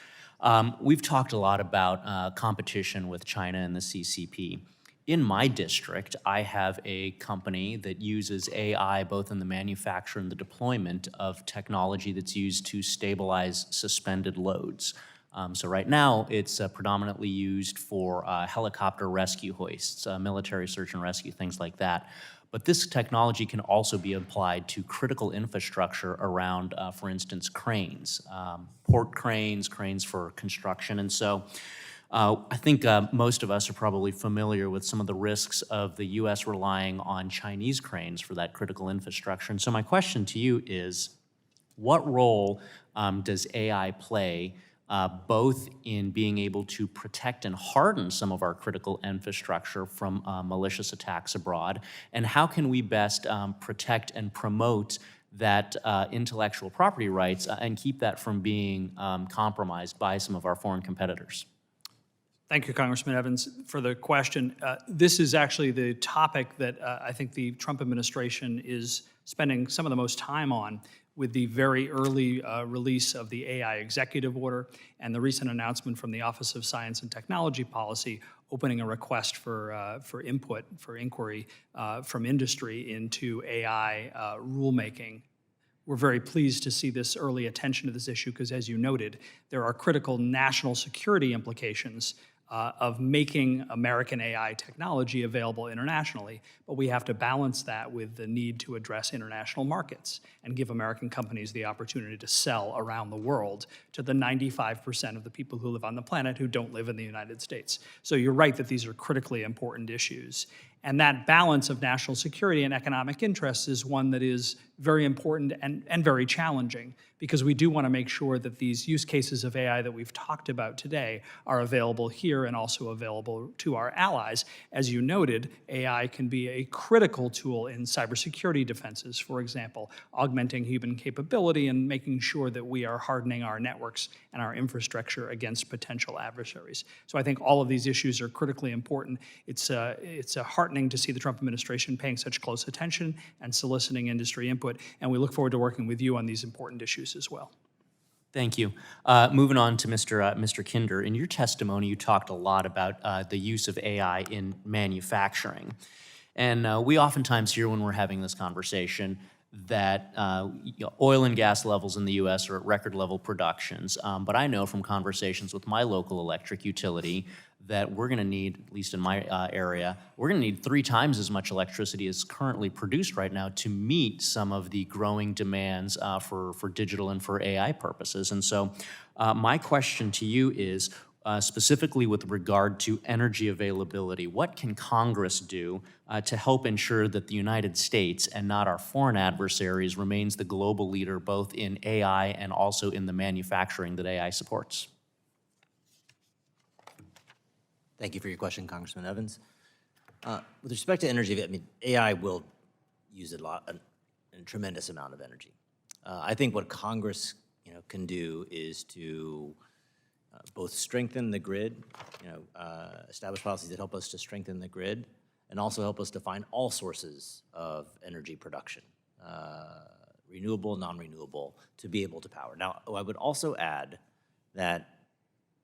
We've talked a lot about competition with China and the CCP. In my district, I have a company that uses AI both in the manufacture and the deployment of technology that's used to stabilize suspended loads. So right now, it's predominantly used for helicopter rescue hoists, military search and rescue, things like that. But this technology can also be applied to critical infrastructure around, for instance, cranes, port cranes, cranes for construction. And so I think most of us are probably familiar with some of the risks of the U.S. relying on Chinese cranes for that critical infrastructure. And so my question to you is, what role does AI play both in being able to protect and harden some of our critical infrastructure from malicious attacks abroad, and how can we best protect and promote that intellectual property rights and keep that from being compromised by some of our foreign competitors? Thank you, Congressman Evans, for the question. This is actually the topic that I think the Trump administration is spending some of the most time on, with the very early release of the AI executive order and the recent announcement from the Office of Science and Technology Policy opening a request for input, for inquiry from industry into AI rulemaking. We're very pleased to see this early attention to this issue because, as you noted, there are critical national security implications of making American AI technology available internationally, but we have to balance that with the need to address international markets and give American companies the opportunity to sell around the world to the 95% of the people who live on the planet who don't live in the United States. So you're right that these are critically important issues. And that balance of national security and economic interests is one that is very important and very challenging, because we do want to make sure that these use cases of AI that we've talked about today are available here and also available to our allies. As you noted, AI can be a critical tool in cybersecurity defenses, for example, augmenting human capability and making sure that we are hardening our networks and our infrastructure against potential adversaries. So I think all of these issues are critically important. It's heartening to see the Trump administration paying such close attention and soliciting industry input, and we look forward to working with you on these important issues as well. Thank you. Moving on to Mr. Kinder. In your testimony, you talked a lot about the use of AI in manufacturing. And we oftentimes hear when we're having this conversation that oil and gas levels in the U.S. are at record level productions. But I know from conversations with my local electric utility that we're going to need, at least in my area, we're going to need 3 times as much electricity as currently produced right now to meet some of the growing demands for digital and for AI purposes. And so my question to you is, specifically with regard to energy availability, what can Congress do to help ensure that the United States and not our foreign adversaries remains the global leader both in AI and also in the manufacturing that AI supports? Thank you for your question, Congressman Evans. With respect to energy, I mean, AI will use a tremendous amount of energy. I think what Congress, can do is to both strengthen the grid, establish policies that help us to strengthen the grid, and also help us define all sources of energy production, renewable, non-renewable, to be able to power. Now, I would also add that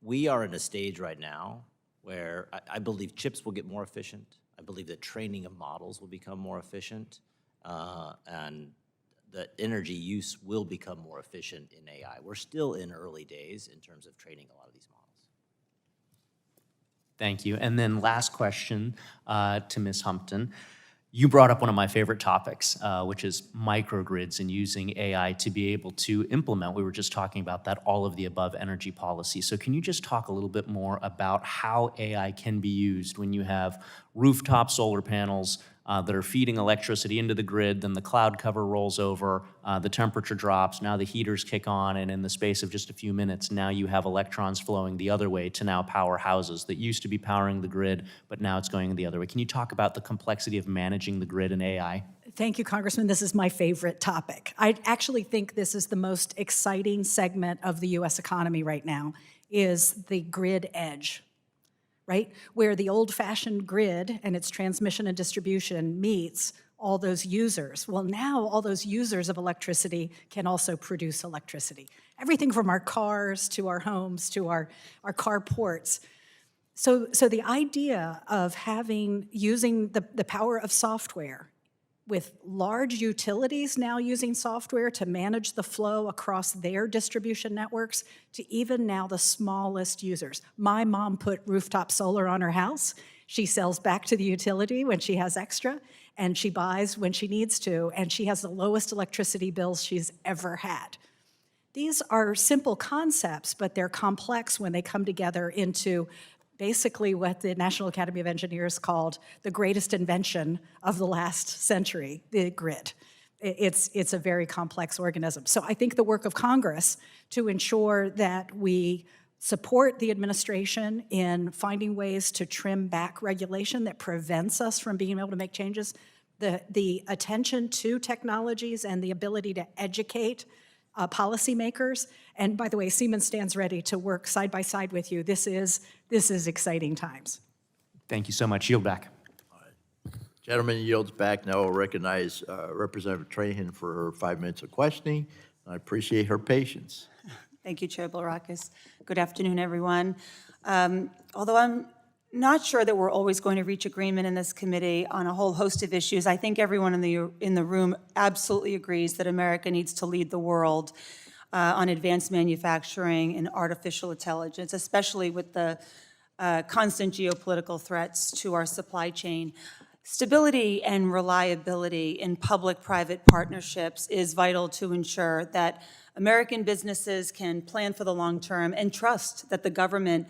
we are in a stage right now where I believe chips will get more efficient. I believe that training of models will become more efficient, and that energy use will become more efficient in AI. We're still in early days in terms of training a lot of these models. Thank you. And then last question to Ms. Humpton. You brought up one of my favorite topics, which is microgrids and using AI to be able to implement, we were just talking about that, all of the above energy policy. So can you just talk a little bit more about how AI can be used when you have rooftop solar panels that are feeding electricity into the grid, then the cloud cover rolls over, the temperature drops, now the heaters kick on, and in the space of just a few minutes, now you have electrons flowing the other way to now power houses that used to be powering the grid, but now it's going the other way. Can you talk about the complexity of managing the grid in AI? Thank you, Congressman. This is my favorite topic. I actually think this is the most exciting segment of the U.S. economy right now, is the grid edge. Right? Where the old-fashioned grid and its transmission and distribution meets all those users. Well, now all those users of electricity can also produce electricity. Everything from our cars to our homes to our carports. So the idea of using the power of software, with large utilities now using software to manage the flow across their distribution networks, to even now the smallest users. My mom put rooftop solar on her house. She sells back to the utility when she has extra, and she buys when she needs to, and she has the lowest electricity bills she's ever had. These are simple concepts, but they're complex when they come together into basically what the National Academy of Engineers called the greatest invention of the last century, the grid. It's a very complex organism. So I think the work of Congress to ensure that we support the administration in finding ways to trim back regulation that prevents us from being able to make changes, the attention to technologies and the ability to educate policymakers. And by the way, Siemens stands ready to work side by side with you. This is exciting times. Thank you so much. Yield back. All right. Gentleman yields back. Now I'll recognize Representative Trahan for her 5 minutes of questioning. I appreciate her patience. Thank you, Chair Bilirakis. Good afternoon, everyone. Although I'm not sure that we're always going to reach agreement in this committee on a whole host of issues, I think everyone in the room absolutely agrees that America needs to lead the world on advanced manufacturing and artificial intelligence, especially with the constant geopolitical threats to our supply chain. Stability and reliability in public-private partnerships is vital to ensure that American businesses can plan for the long term and trust that the government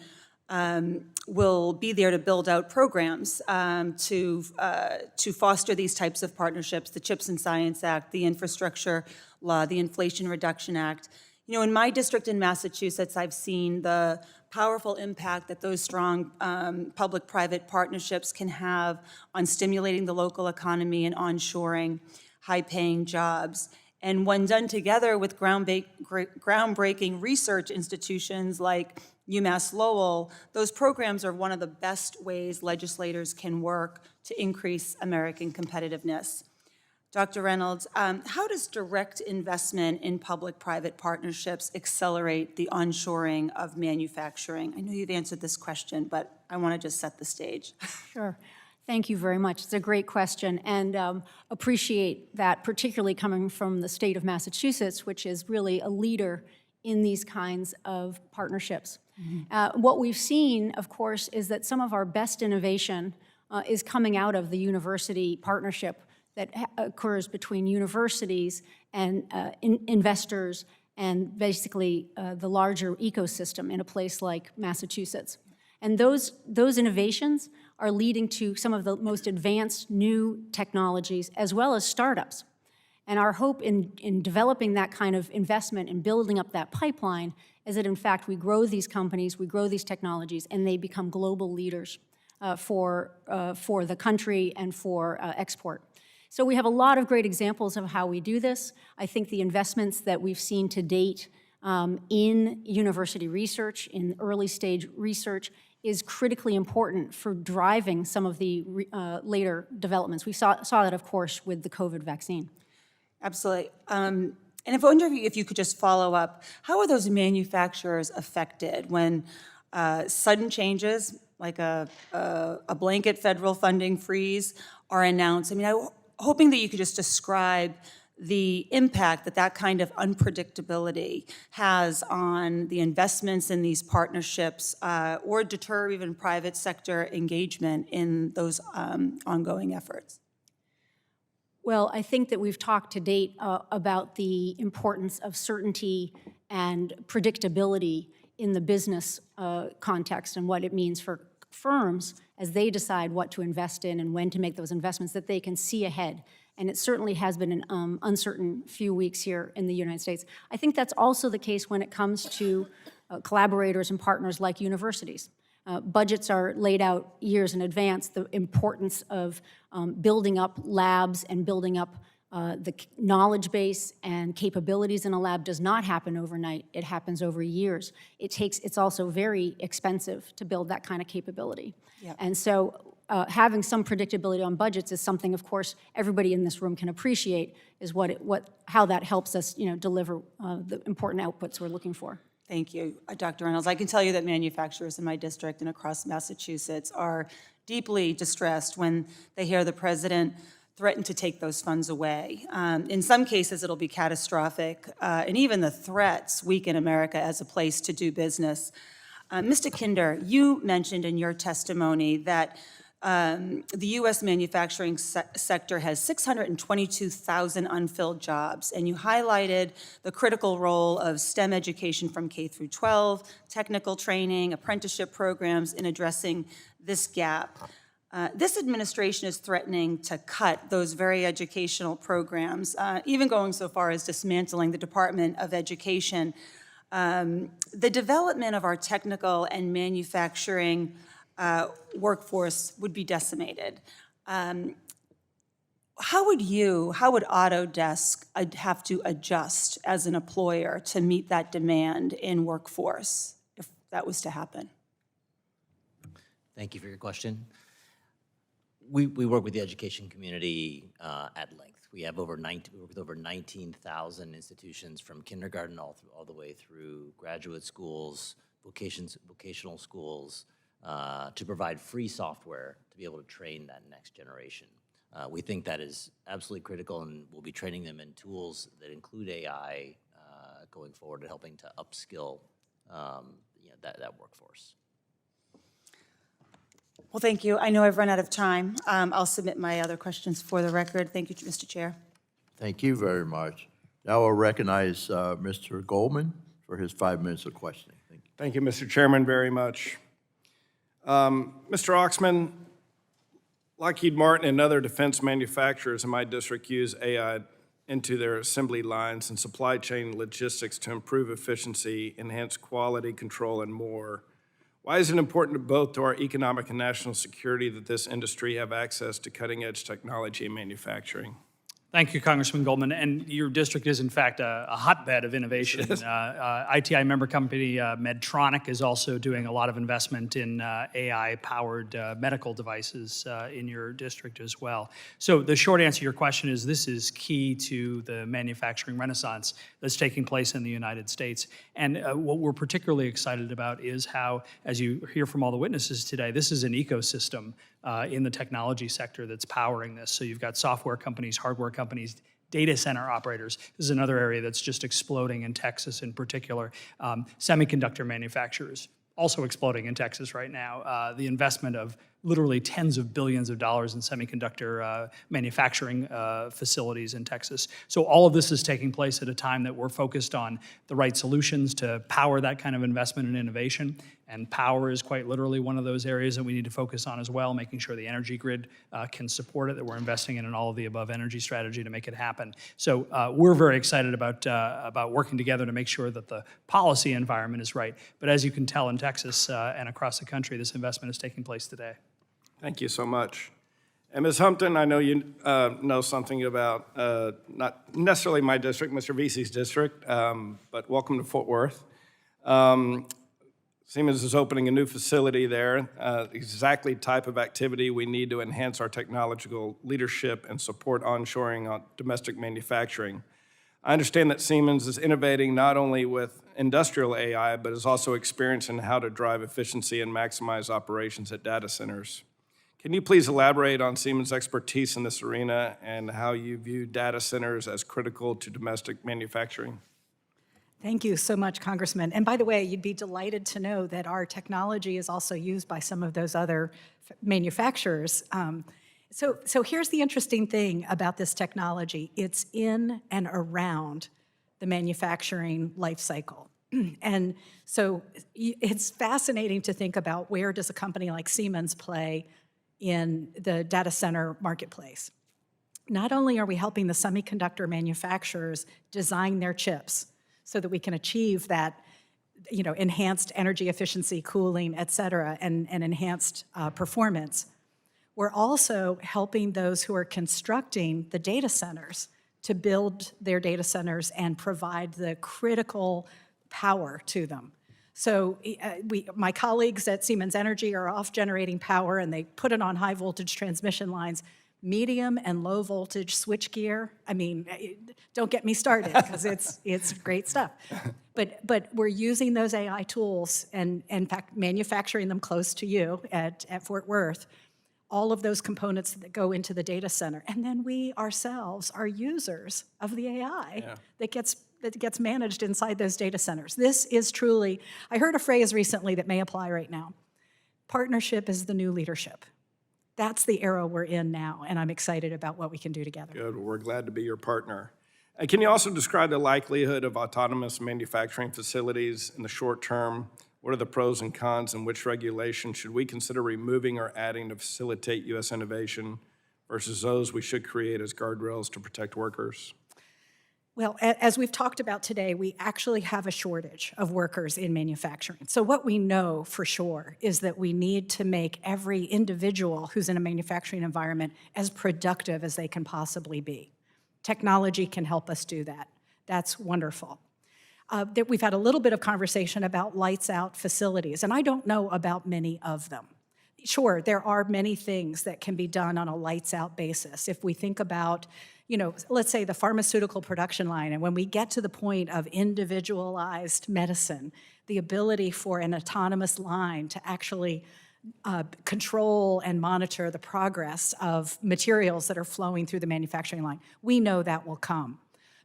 will be there to build out programs to foster these types of partnerships, the CHIPS and Science Act, the Infrastructure Law, the Inflation Reduction Act. You know, in my district in Massachusetts, I've seen the powerful impact that those strong public-private partnerships can have on stimulating the local economy and onshoring high-paying jobs. And when done together with groundbreaking research institutions like UMass Lowell, those programs are one of the best ways legislators can work to increase American competitiveness. Dr. Reynolds, how does direct investment in public-private partnerships accelerate the onshoring of manufacturing? I know you've answered this question, but I want to just set the stage. Sure. Thank you very much. It's a great question, and appreciate that, particularly coming from the state of Massachusetts, which is really a leader in these kinds of partnerships. What we've seen, of course, is that some of our best innovation is coming out of the university partnership that occurs between universities and investors and basically the larger ecosystem in a place like Massachusetts. And those innovations are leading to some of the most advanced new technologies as well as startups. And our hope in developing that kind of investment and building up that pipeline is that, in fact, we grow these companies, we grow these technologies, and they become global leaders for the country and for export. So we have a lot of great examples of how we do this. I think the investments that we've seen to date in university research, in early stage research, is critically important for driving some of the later developments. We saw that, of course, with the COVID vaccine. Absolutely. And if I wonder if you could just follow up, how are those manufacturers affected when sudden changes, like a blanket federal funding freeze, are announced? I mean, I'm hoping that you could just describe the impact that that kind of unpredictability has on the investments in these partnerships or deter even private sector engagement in those ongoing efforts. Well, I think that we've talked to date about the importance of certainty and predictability in the business context and what it means for firms as they decide what to invest in and when to make those investments, that they can see ahead. And it certainly has been an uncertain few weeks here in the United States. I think that's also the case when it comes to collaborators and partners like universities. Budgets are laid out years in advance. The importance of building up labs and building up the knowledge base and capabilities in a lab does not happen overnight. It happens over years. It's also very expensive to build that kind of capability. Yep. And so having some predictability on budgets is something, of course, everybody in this room can appreciate, is how that helps us, deliver the important outputs we're looking for. Thank you, Dr. Reynolds. I can tell you that manufacturers in my district and across Massachusetts are deeply distressed when they hear the president threaten to take those funds away. In some cases, it'll be catastrophic, and even the threats weaken America as a place to do business. Mr. Kinder, you mentioned in your testimony that the U.S. manufacturing sector has 622,000 unfilled jobs, and you highlighted the critical role of STEM education from K through 12, technical training, apprenticeship programs in addressing this gap. This administration is threatening to cut those very educational programs, even going so far as dismantling the Department of Education. The development of our technical and manufacturing workforce would be decimated. How would Autodesk have to adjust as an employer to meet that demand in workforce if that was to happen? Thank you for your question. We work with the education community at length. We work with over 19,000 institutions from kindergarten all the way through graduate schools, vocational schools, to provide free software to be able to train that next generation. We think that is absolutely critical, and we'll be training them in tools that include AI going forward and helping to upskill that workforce. Well, thank you. I know I've run out of time. I'll submit my other questions for the record. Thank you, Mr. Chair. Thank you very much. Now I'll recognize Mr. Goldman for his 5 minutes of questioning. Thank you. Thank you, Mr. Chairman, very much. Mr. Oxman, Lockheed Martin and other defense manufacturers in my district use AI into their assembly lines and supply chain logistics to improve efficiency, enhance quality control, and more. Why is it important to our economic and national security that this industry have access to cutting-edge technology and manufacturing? Thank you, Congressman Goldman. And your district is, in fact, a hotbed of innovation. ITI member company Medtronic is also doing a lot of investment in AI-powered medical devices in your district as well. So the short answer to your question is this is key to the manufacturing renaissance that's taking place in the United States. And what we're particularly excited about is how, as you hear from all the witnesses today, this is an ecosystem in the technology sector that's powering this. So you've got software companies, hardware companies, data center operators. This is another area that's just exploding in Texas in particular. Semiconductor manufacturers, also exploding in Texas right now. The investment of literally tens of billions of dollars in semiconductor manufacturing facilities in Texas. So all of this is taking place at a time that we're focused on the right solutions to power that kind of investment and innovation. And power is quite literally one of those areas that we need to focus on as well, making sure the energy grid can support it, that we're investing in all of the above energy strategy to make it happen. So we're very excited about working together to make sure that the policy environment is right. But as you can tell in Texas and across the country, this investment is taking place today. Thank you so much. And Ms. Humpton, I know you know something about not necessarily my district, Mr. Vesey's district, but welcome to Fort Worth. Siemens is opening a new facility there, exactly type of activity we need to enhance our technological leadership and support onshoring on domestic manufacturing. I understand that Siemens is innovating not only with industrial AI, but is also experienced in how to drive efficiency and maximize operations at data centers. Can you please elaborate on Siemens' expertise in this arena and how you view data centers as critical to domestic manufacturing? Thank you so much, Congressman. And by the way, you'd be delighted to know that our technology is also used by some of those other manufacturers. So here's the interesting thing about this technology. It's in and around the manufacturing life cycle. And so it's fascinating to think about where does a company like Siemens play in the data center marketplace. Not only are we helping the semiconductor manufacturers design their chips so that we can achieve that, enhanced energy efficiency, cooling, et cetera, and enhanced performance, we're also helping those who are constructing the data centers to build their data centers and provide the critical power to them. So my colleagues at Siemens Energy are off generating power, and they put it on high voltage transmission lines, medium and low voltage switchgear. I mean, don't get me started because it's great stuff. But we're using those AI tools and in fact manufacturing them close to you at Fort Worth. All of those components that go into the data center, and then we ourselves are users of the AI that gets managed inside those data centers. This is truly, I heard a phrase recently that may apply right now. Partnership is the new leadership. That's the era we're in now, and I'm excited about what we can do together. Good, well, we're glad to be your partner. And can you also describe the likelihood of autonomous manufacturing facilities in the short term? What are the pros and cons, and which regulation should we consider removing or adding to facilitate U.S. innovation versus those we should create as guardrails to protect workers? Well, as we've talked about today, we actually have a shortage of workers in manufacturing. So what we know for sure is that we need to make every individual who's in a manufacturing environment as productive as they can possibly be. Technology can help us do that. That's wonderful. That we've had a little bit of conversation about lights out facilities, and I don't know about many of them. Sure, there are many things that can be done on a lights out basis. If we think about, let's say the pharmaceutical production line, and when we get to the point of individualized medicine, the ability for an autonomous line to actually control and monitor the progress of materials that are flowing through the manufacturing line, we know that will come.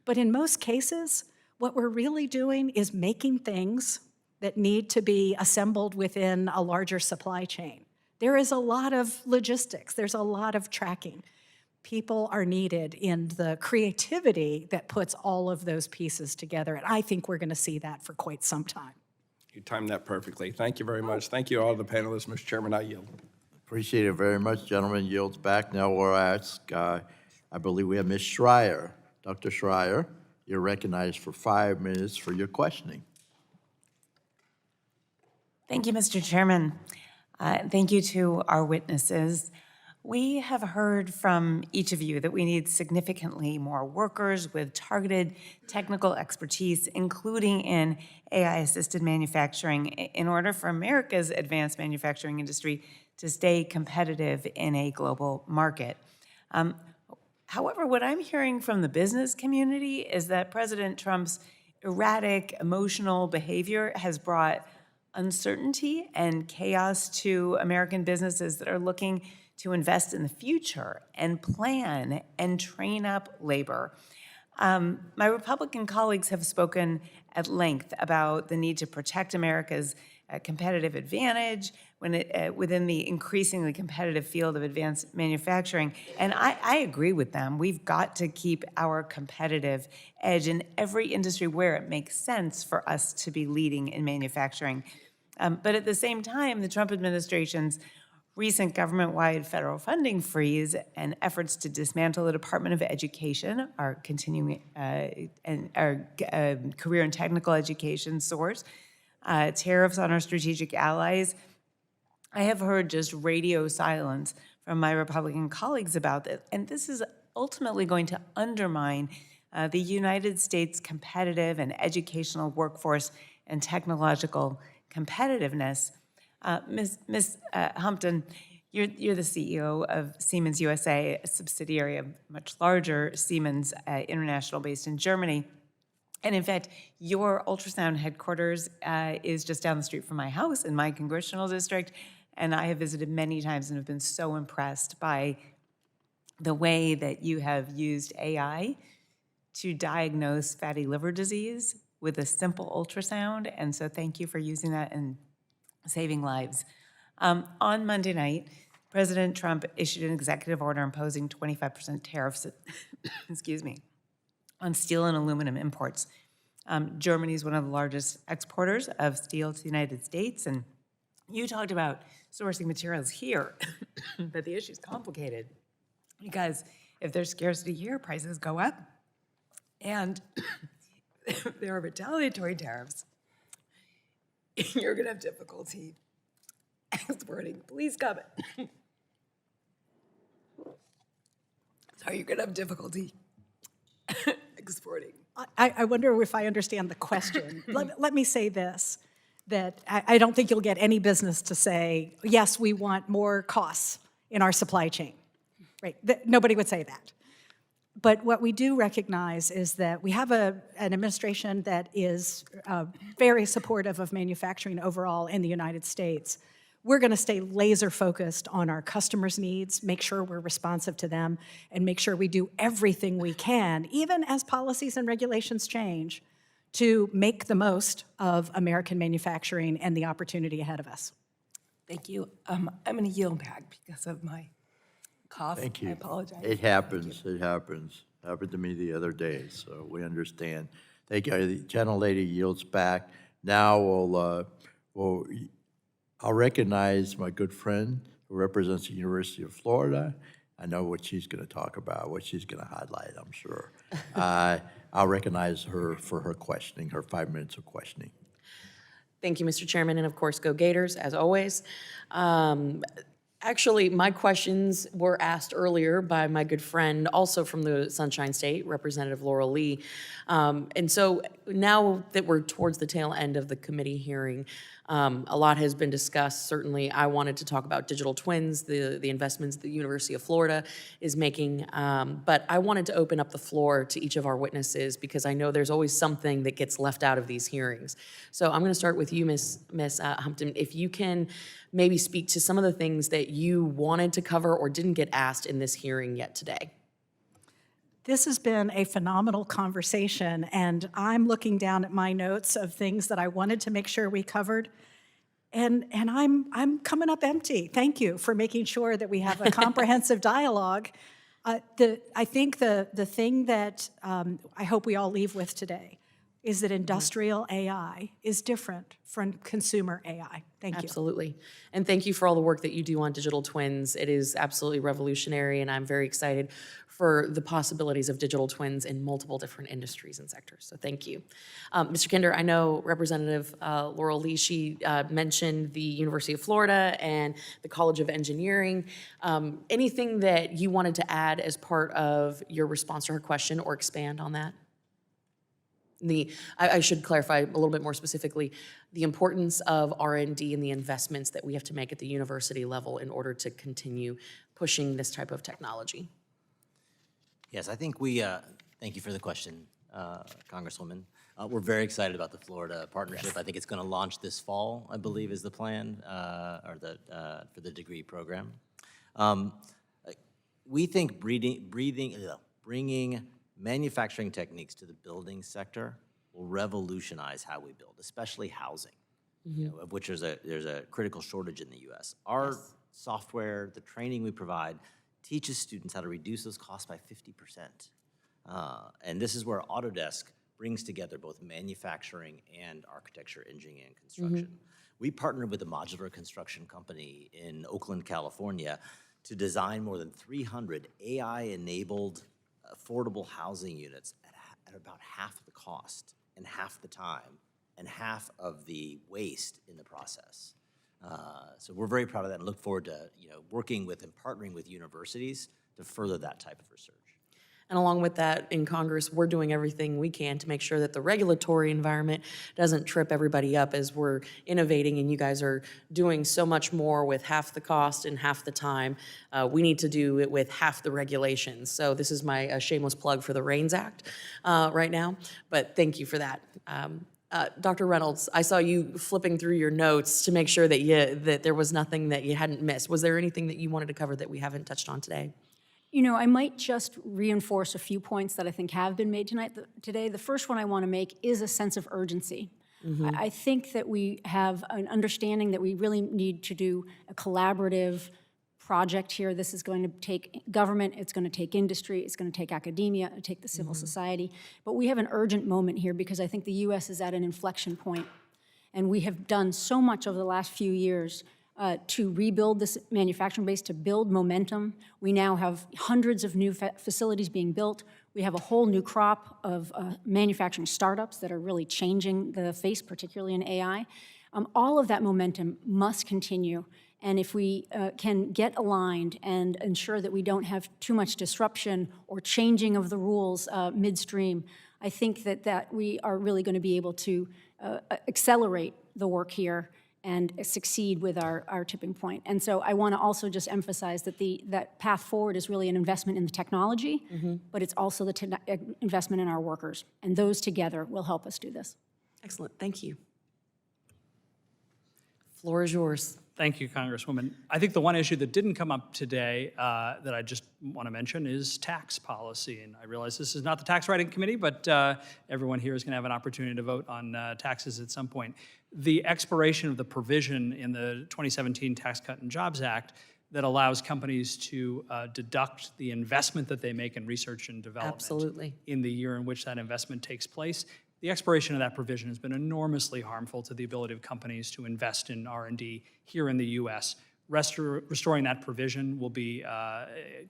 But in most cases, what we're really doing is making things that need to be assembled within a larger supply chain. There is a lot of logistics. There's a lot of tracking. People are needed in the creativity that puts all of those pieces together, and I think we're going to see that for quite some time. You timed that perfectly. Thank you very much. Thank you all the panelists. Mr. Chairman, I yield. Appreciate it very much. Gentleman yields back. Now we'll ask, I believe we have Ms. Schreier. Dr. Schreier, you're recognized for 5 minutes for your questioning. Thank you, Mr. Chairman. Thank you to our witnesses. We have heard from each of you that we need significantly more workers with targeted technical expertise, including in AI-assisted manufacturing, in order for America's advanced manufacturing industry to stay competitive in a global market. However, what I'm hearing from the business community is that President Trump's erratic, emotional behavior has brought uncertainty and chaos to American businesses that are looking to invest in the future and plan and train up labor. My Republican colleagues have spoken at length about the need to protect America's competitive advantage within the increasingly competitive field of advanced manufacturing. And I agree with them. We've got to keep our competitive edge in every industry where it makes sense for us to be leading in manufacturing. But at the same time, the Trump administration's recent government-wide federal funding freeze and efforts to dismantle the Department of Education, our continuing and our career and technical education source, tariffs on our strategic allies. I have heard just radio silence from my Republican colleagues about this, and this is ultimately going to undermine the United States' competitive and educational workforce and technological competitiveness. Ms. Humpton, you're the CEO of Siemens USA, a subsidiary of much larger Siemens International based in Germany. And in fact, your ultrasound headquarters is just down the street from my house in my congressional district. And I have visited many times and have been so impressed by the way that you have used AI to diagnose fatty liver disease with a simple ultrasound. And so thank you for using that and saving lives. On Monday night, President Trump issued an executive order imposing 25% tariffs, excuse me, on steel and aluminum imports. Germany is one of the largest exporters of steel to the United States, and you talked about sourcing materials here, but the issue is complicated because if there's scarcity here, prices go up, and if there are retaliatory tariffs, you're going to have difficulty exporting. Please comment. So you're going to have difficulty exporting. I wonder if I understand the question. Let me say this, that I don't think you'll get any business to say, yes, we want more costs in our supply chain, right? Nobody would say that. But what we do recognize is that we have an administration that is very supportive of manufacturing overall in the United States. We're going to stay laser focused on our customers' needs, make sure we're responsive to them, and make sure we do everything we can, even as policies and regulations change, to make the most of American manufacturing and the opportunity ahead of us. Thank you. I'm going to yield back because of my cough. Thank you. I apologize. It happens. It happens. Happened to me the other day, so we understand. Thank you. The gentlelady yields back. Now I'll recognize my good friend who represents the University of Florida. I know what she's going to talk about, what she's going to highlight, I'm sure. I'll recognize her for her questioning, her 5 minutes of questioning. Thank you, Mr. Chairman, and of course, go Gators, as always. Actually, my questions were asked earlier by my good friend, also from the Sunshine State, Representative Laurel Lee. And so now that we're towards the tail end of the committee hearing, a lot has been discussed. Certainly, I wanted to talk about digital twins, the investments the University of Florida is making. But I wanted to open up the floor to each of our witnesses because I know there's always something that gets left out of these hearings. So I'm going to start with you, Ms. Humpton. If you can maybe speak to some of the things that you wanted to cover or didn't get asked in this hearing yet today. This has been a phenomenal conversation, and I'm looking down at my notes of things that I wanted to make sure we covered. And I'm coming up empty. Thank you for making sure that we have a comprehensive dialogue. I think the thing that I hope we all leave with today is that industrial AI is different from consumer AI. Thank you. Absolutely. And thank you for all the work that you do on digital twins. It is absolutely revolutionary, and I'm very excited for the possibilities of digital twins in multiple different industries and sectors. So thank you. Mr. Kinder, I know Representative Laurel Lee, she mentioned the University of Florida and the College of Engineering. Anything that you wanted to add as part of your response to her question or expand on that? I should clarify a little bit more specifically, the importance of R&D and the investments that we have to make at the university level in order to continue pushing this type of technology. Yes, I think thank you for the question, Congresswoman. We're very excited about the Florida partnership. Yes. I think it's going to launch this fall, I believe is the plan, for the degree program. We think bringing manufacturing techniques to the building sector will revolutionize how we build, especially housing, of which there's a critical shortage in the U.S. Our software, the training we provide, teaches students how to reduce those costs by 50%. And this is where Autodesk brings together both manufacturing and architecture, engineering, and construction. We partnered with a modular construction company in Oakland, California, to design more than 300 AI-enabled affordable housing units at about half the cost and half the time and half of the waste in the process. So we're very proud of that and look forward to working with and partnering with universities to further that type of research. And along with that, in Congress, we're doing everything we can to make sure that the regulatory environment doesn't trip everybody up as we're innovating, and you guys are doing so much more with half the cost and half the time. We need to do it with half the regulations. So this is my shameless plug for the REINS Act right now, but thank you for that. Dr. Reynolds, I saw you flipping through your notes to make sure that there was nothing that you hadn't missed. Was there anything that you wanted to cover that we haven't touched on today? I might just reinforce a few points that I think have been made today. The first one I want to make is a sense of urgency. I think that we have an understanding that we really need to do a collaborative project here. This is going to take government, it's going to take industry, it's going to take academia, it'll take the civil society. But we have an urgent moment here because I think the U.S. is at an inflection point. And we have done so much over the last few years to rebuild this manufacturing base, to build momentum. We now have hundreds of new facilities being built. We have a whole new crop of manufacturing startups that are really changing the face, particularly in AI. All of that momentum must continue. And if we can get aligned and ensure that we don't have too much disruption or changing of the rules midstream, I think that we are really going to be able to accelerate the work here and succeed with our tipping point. And so I want to also just emphasize that that path forward is really an investment in the technology, but it's also the investment in our workers. And those together will help us do this. Excellent, thank you. Floor is yours. Thank you, Congresswoman. I think the one issue that didn't come up today that I just want to mention is tax policy. And I realize this is not the tax writing committee, but everyone here is going to have an opportunity to vote on taxes at some point. The expiration of the provision in the 2017 Tax Cut and Jobs Act that allows companies to deduct the investment that they make in research and development in the year in which that investment takes place. The expiration of that provision has been enormously harmful to the ability of companies to invest in R&D here in the U.S. Restoring that provision will be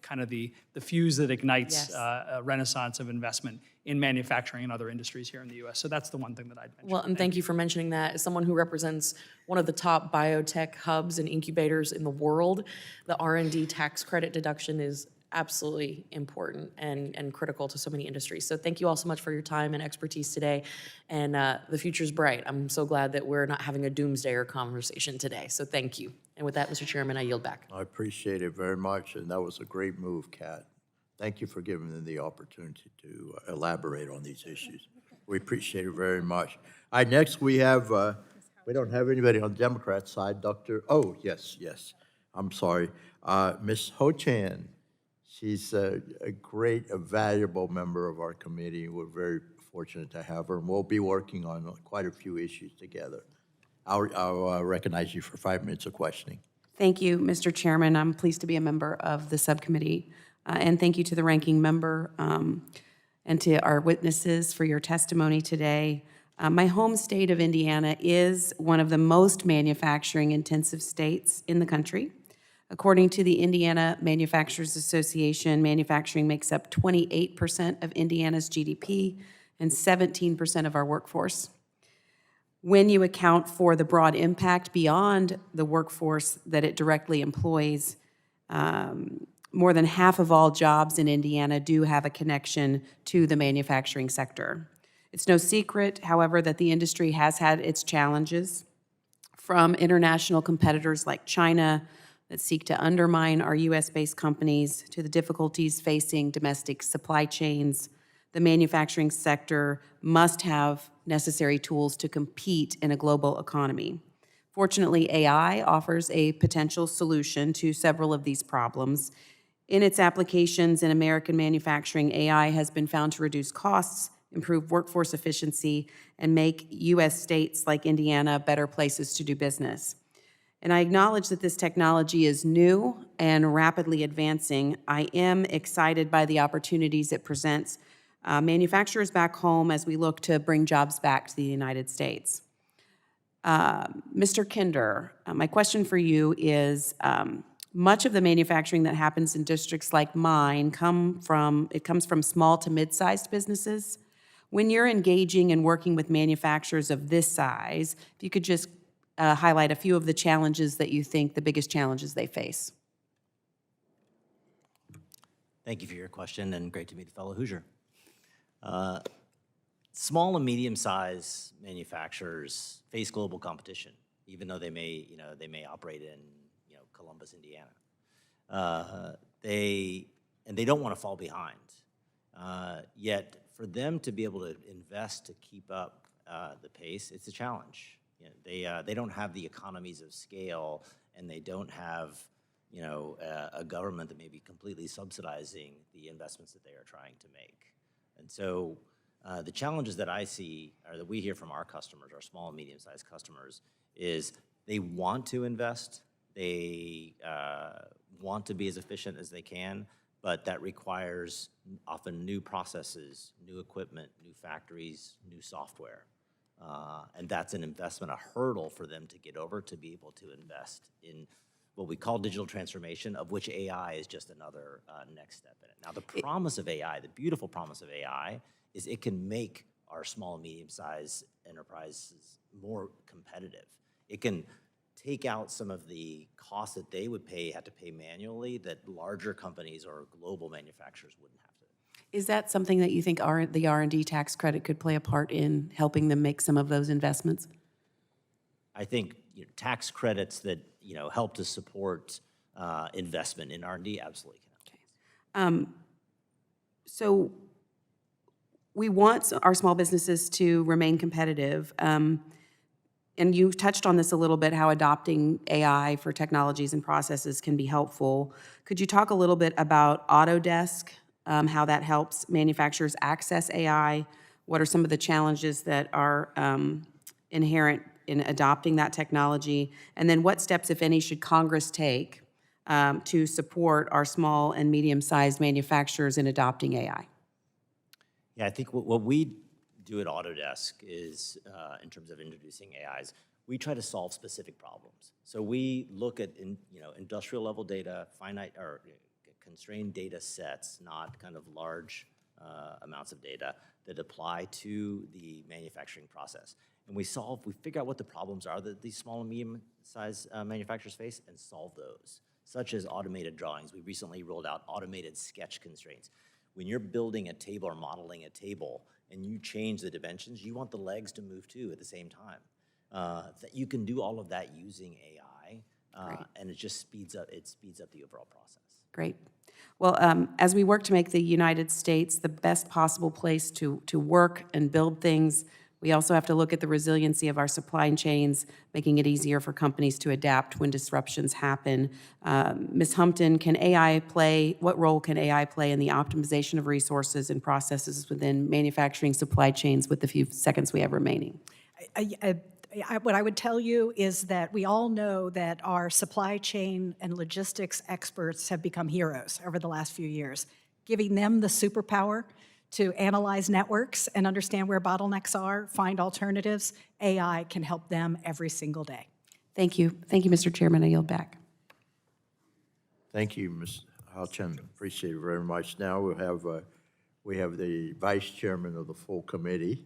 kind of the fuse that ignites a renaissance of investment in manufacturing and other industries here in the U.S. So that's the one thing that I'd mention. Well, and thank you for mentioning that. As someone who represents one of the top biotech hubs and incubators in the world, the R&D tax credit deduction is absolutely important and critical to so many industries. So thank you all so much for your time and expertise today. And the future's bright. I'm so glad that we're not having a doomsdayer conversation today. So thank you. And with that, Mr. Chairman, I yield back. I appreciate it very much, and that was a great move, Kat. Thank you for giving me the opportunity to elaborate on these issues. We appreciate it very much. All right, next we have, we don't have anybody on the Democrat side, yes, I'm sorry, Ms. Ho Chan. She's a great, a valuable member of our committee. We're very fortunate to have her, and we'll be working on quite a few issues together. I'll recognize you for 5 minutes of questioning. Thank you, Mr. Chairman. I'm pleased to be a member of the subcommittee. And thank you to the ranking member and to our witnesses for your testimony today. My home state of Indiana is one of the most manufacturing-intensive states in the country. According to the Indiana Manufacturers Association, manufacturing makes up 28% of Indiana's GDP and 17% of our workforce. When you account for the broad impact beyond the workforce that it directly employs, more than half of all jobs in Indiana do have a connection to the manufacturing sector. It's no secret, however, that the industry has had its challenges from international competitors like China that seek to undermine our US-based companies to the difficulties facing domestic supply chains. The manufacturing sector must have necessary tools to compete in a global economy. Fortunately, AI offers a potential solution to several of these problems. In its applications in American manufacturing, AI has been found to reduce costs, improve workforce efficiency, and make US states like Indiana better places to do business. And I acknowledge that this technology is new and rapidly advancing. I am excited by the opportunities it presents manufacturers back home as we look to bring jobs back to the United States. Mr. Kinder, my question for you is, much of the manufacturing that happens in districts like mine comes from small to mid-sized businesses. When you're engaging and working with manufacturers of this size, if you could just highlight a few of the challenges that you think the biggest challenges they face. Thank you for your question, and great to meet a fellow Hoosier. Small and medium-sized manufacturers face global competition, even though they may operate in Columbus, Indiana. They don't want to fall behind. Yet for them to be able to invest to keep up the pace, it's a challenge. They don't have the economies of scale, and they don't have a government that may be completely subsidizing the investments that they are trying to make. And so the challenges that I see, or that we hear from our customers, our small and medium-sized customers, is they want to invest, they want to be as efficient as they can, but that requires often new processes, new equipment, new factories, new software. And that's an investment, a hurdle for them to get over to be able to invest in what we call digital transformation, of which AI is just another next step in it. Now, the promise of AI, the beautiful promise of AI, is it can make our small and medium-sized enterprises more competitive. It can take out some of the costs that they would have to pay manually that larger companies or global manufacturers wouldn't have to. Is that something that you think the R&D tax credit could play a part in helping them make some of those investments? I think tax credits that help to support investment in R&D absolutely can. Okay. So we want our small businesses to remain competitive. And you touched on this a little bit, how adopting AI for technologies and processes can be helpful. Could you talk a little bit about Autodesk, how that helps manufacturers access AI? What are some of the challenges that are inherent in adopting that technology? And then what steps, if any, should Congress take to support our small and medium-sized manufacturers in adopting AI? Yeah, I think what we do at Autodesk is, in terms of introducing AIs, we try to solve specific problems. So we look at industrial level data, finite or constrained data sets, not kind of large amounts of data that apply to the manufacturing process. And we figure out what the problems are that these small and medium-sized manufacturers face and solve those, such as automated drawings. We recently rolled out automated sketch constraints. When you're building a table or modeling a table and you change the dimensions, you want the legs to move too at the same time. That you can do all of that using AI, and it just speeds up the overall process. Great. Well, as we work to make the United States the best possible place to work and build things, we also have to look at the resiliency of our supply chains, making it easier for companies to adapt when disruptions happen. Ms. Humpton, what role can AI play in the optimization of resources and processes within manufacturing supply chains with the few seconds we have remaining? what I would tell you is that we all know that our supply chain and logistics experts have become heroes over the last few years, giving them the superpower to analyze networks and understand where bottlenecks are, find alternatives. AI can help them every single day. Thank you. Thank you, Mr. Chairman. I yield back. Thank you, Ms. Houchin. Appreciate it very much. Now we have the Vice Chairman of the full committee,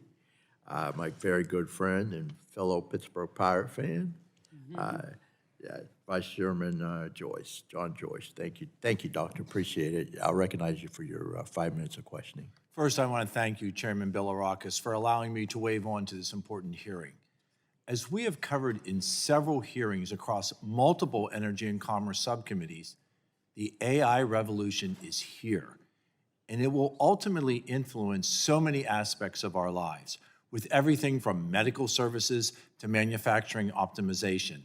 my very good friend and fellow Pittsburgh Pirate fan, Vice Chairman Joyce, John Joyce. Thank you, Doctor. Appreciate it. I'll recognize you for your 5 minutes of questioning. First, I want to thank you, Chairman Bilirakis, for allowing me to wave on to this important hearing. As we have covered in several hearings across multiple energy and commerce subcommittees, the AI revolution is here, and it will ultimately influence so many aspects of our lives, with everything from medical services to manufacturing optimization.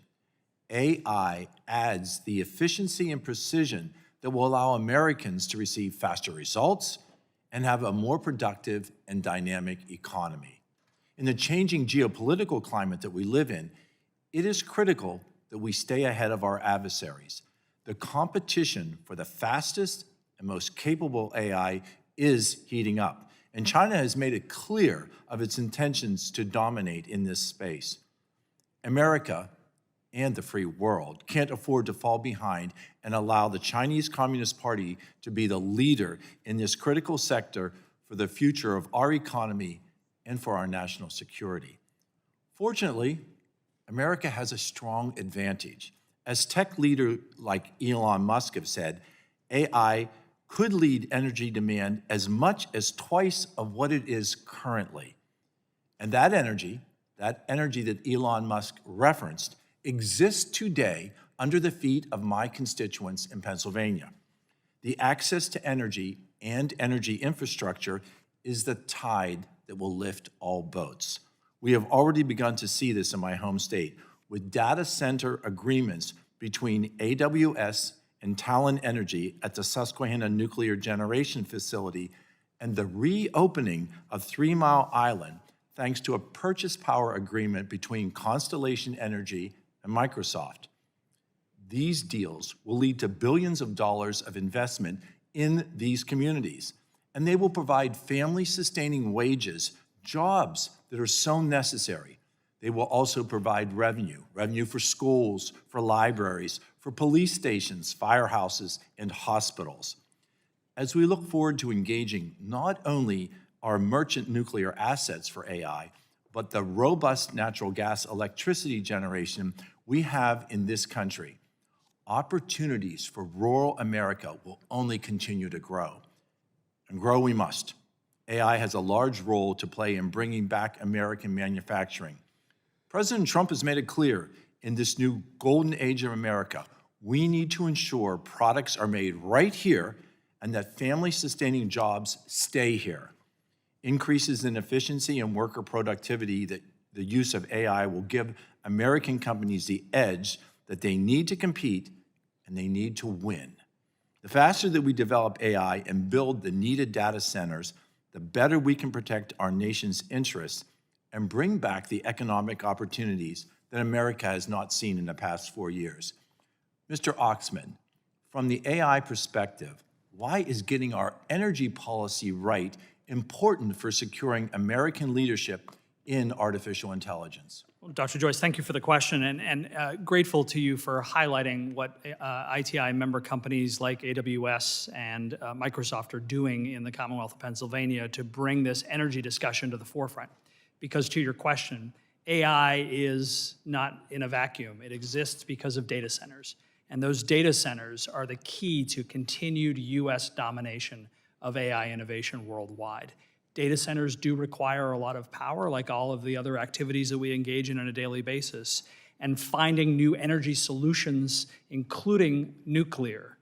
AI adds the efficiency and precision that will allow Americans to receive faster results and have a more productive and dynamic economy. In the changing geopolitical climate that we live in, it is critical that we stay ahead of our adversaries. The competition for the fastest and most capable AI is heating up, and China has made it clear of its intentions to dominate in this space. America and the free world can't afford to fall behind and allow the Chinese Communist Party to be the leader in this critical sector for the future of our economy and for our national security. Fortunately, America has a strong advantage. As tech leaders like Elon Musk have said, AI could lead energy demand as much as twice of what it is currently. And that energy that Elon Musk referenced, exists today under the feet of my constituents in Pennsylvania. The access to energy and energy infrastructure is the tide that will lift all boats. We have already begun to see this in my home state with data center agreements between AWS and Talon Energy at the Susquehanna Nuclear Generation Facility and the reopening of 3 Mile Island thanks to a purchase power agreement between Constellation Energy and Microsoft. These deals will lead to billions of dollars of investment in these communities, and they will provide family-sustaining wages, jobs that are so necessary. They will also provide revenue for schools, for libraries, for police stations, firehouses, and hospitals. As we look forward to engaging not only our merchant nuclear assets for AI, but the robust natural gas electricity generation we have in this country, opportunities for rural America will only continue to grow. And grow we must. AI has a large role to play in bringing back American manufacturing. President Trump has made it clear in this new golden age of America, we need to ensure products are made right here and that family-sustaining jobs stay here. Increases in efficiency and worker productivity that the use of AI will give American companies the edge that they need to compete and they need to win. The faster that we develop AI and build the needed data centers, the better we can protect our nation's interests and bring back the economic opportunities that America has not seen in the past 4 years. Mr. Oxman, from the AI perspective, why is getting our energy policy right important for securing American leadership in artificial intelligence? Well, Dr. Joyce, thank you for the question, and grateful to you for highlighting what ITI member companies like AWS and Microsoft are doing in the Commonwealth of Pennsylvania to bring this energy discussion to the forefront. Because to your question, AI is not in a vacuum. It exists because of data centers. And those data centers are the key to continued US domination of AI innovation worldwide. Data centers do require a lot of power, like all of the other activities that we engage in on a daily basis. And finding new energy solutions, including nuclear,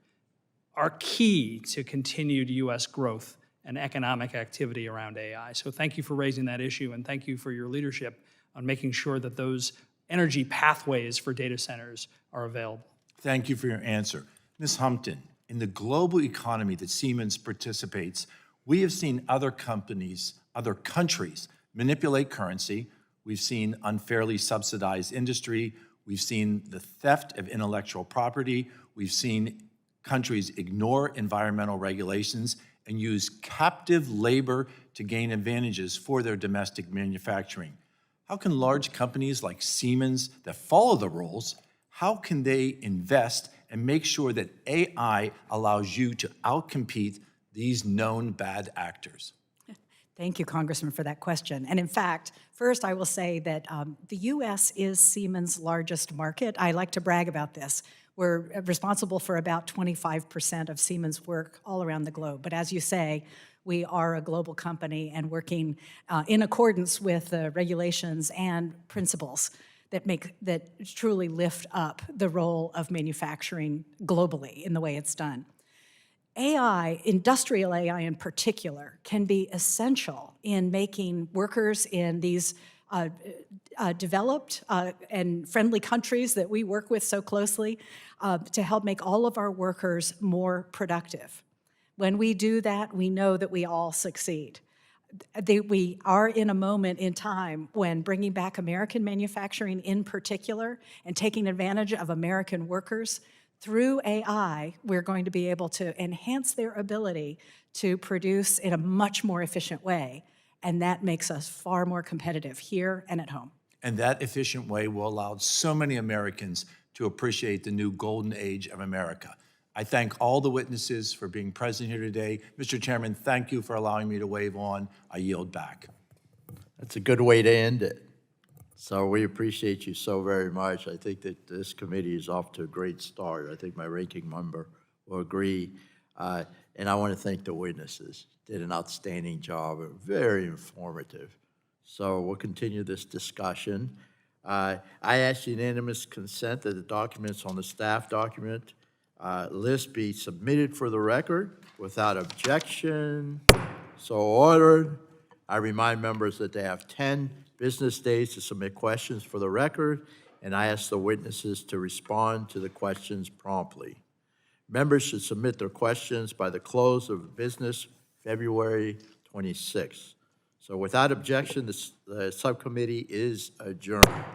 are key to continued US growth and economic activity around AI. So thank you for raising that issue, and thank you for your leadership on making sure that those energy pathways for data centers are available. Thank you for your answer. Ms. Humpton, in the global economy that Siemens participates, we have seen other companies, other countries manipulate currency We've seen unfairly subsidized industry. We've seen the theft of intellectual property. We've seen countries ignore environmental regulations and use captive labor to gain advantages for their domestic manufacturing. How can large companies like Siemens that follow the rules, how can they invest and make sure that AI allows you to outcompete these known bad actors? Thank you, Congressman, for that question. And in fact, first I will say that the U.S. is Siemens' largest market. I like to brag about this. We're responsible for about 25% of Siemens' work all around the globe. But as you say, we are a global company and working in accordance with the regulations and principles that truly lift up the role of manufacturing globally in the way it's done. AI, industrial AI in particular, can be essential in making workers in these developed and friendly countries that we work with so closely to help make all of our workers more productive. When we do that, we know that we all succeed. We are in a moment in time when bringing back American manufacturing in particular and taking advantage of American workers through AI, we're going to be able to enhance their ability to produce in a much more efficient way, and that makes us far more competitive here and at home. And that efficient way will allow so many Americans to appreciate the new golden age of America. I thank all the witnesses for being present here today. Mr. Chairman, thank you for allowing me to wave on. I yield back. That's a good way to end it. So we appreciate you so very much. I think that this committee is off to a great start. I think my ranking member will agree. And I want to thank the witnesses. Did an outstanding job, very informative. So we'll continue this discussion. I ask unanimous consent that the documents on the staff document list be submitted for the record without objection. So ordered. I remind members that they have 10 business days to submit questions for the record, and I ask the witnesses to respond to the questions promptly. Members should submit their questions by the close of business February 26th. So without objection, the subcommittee is adjourned.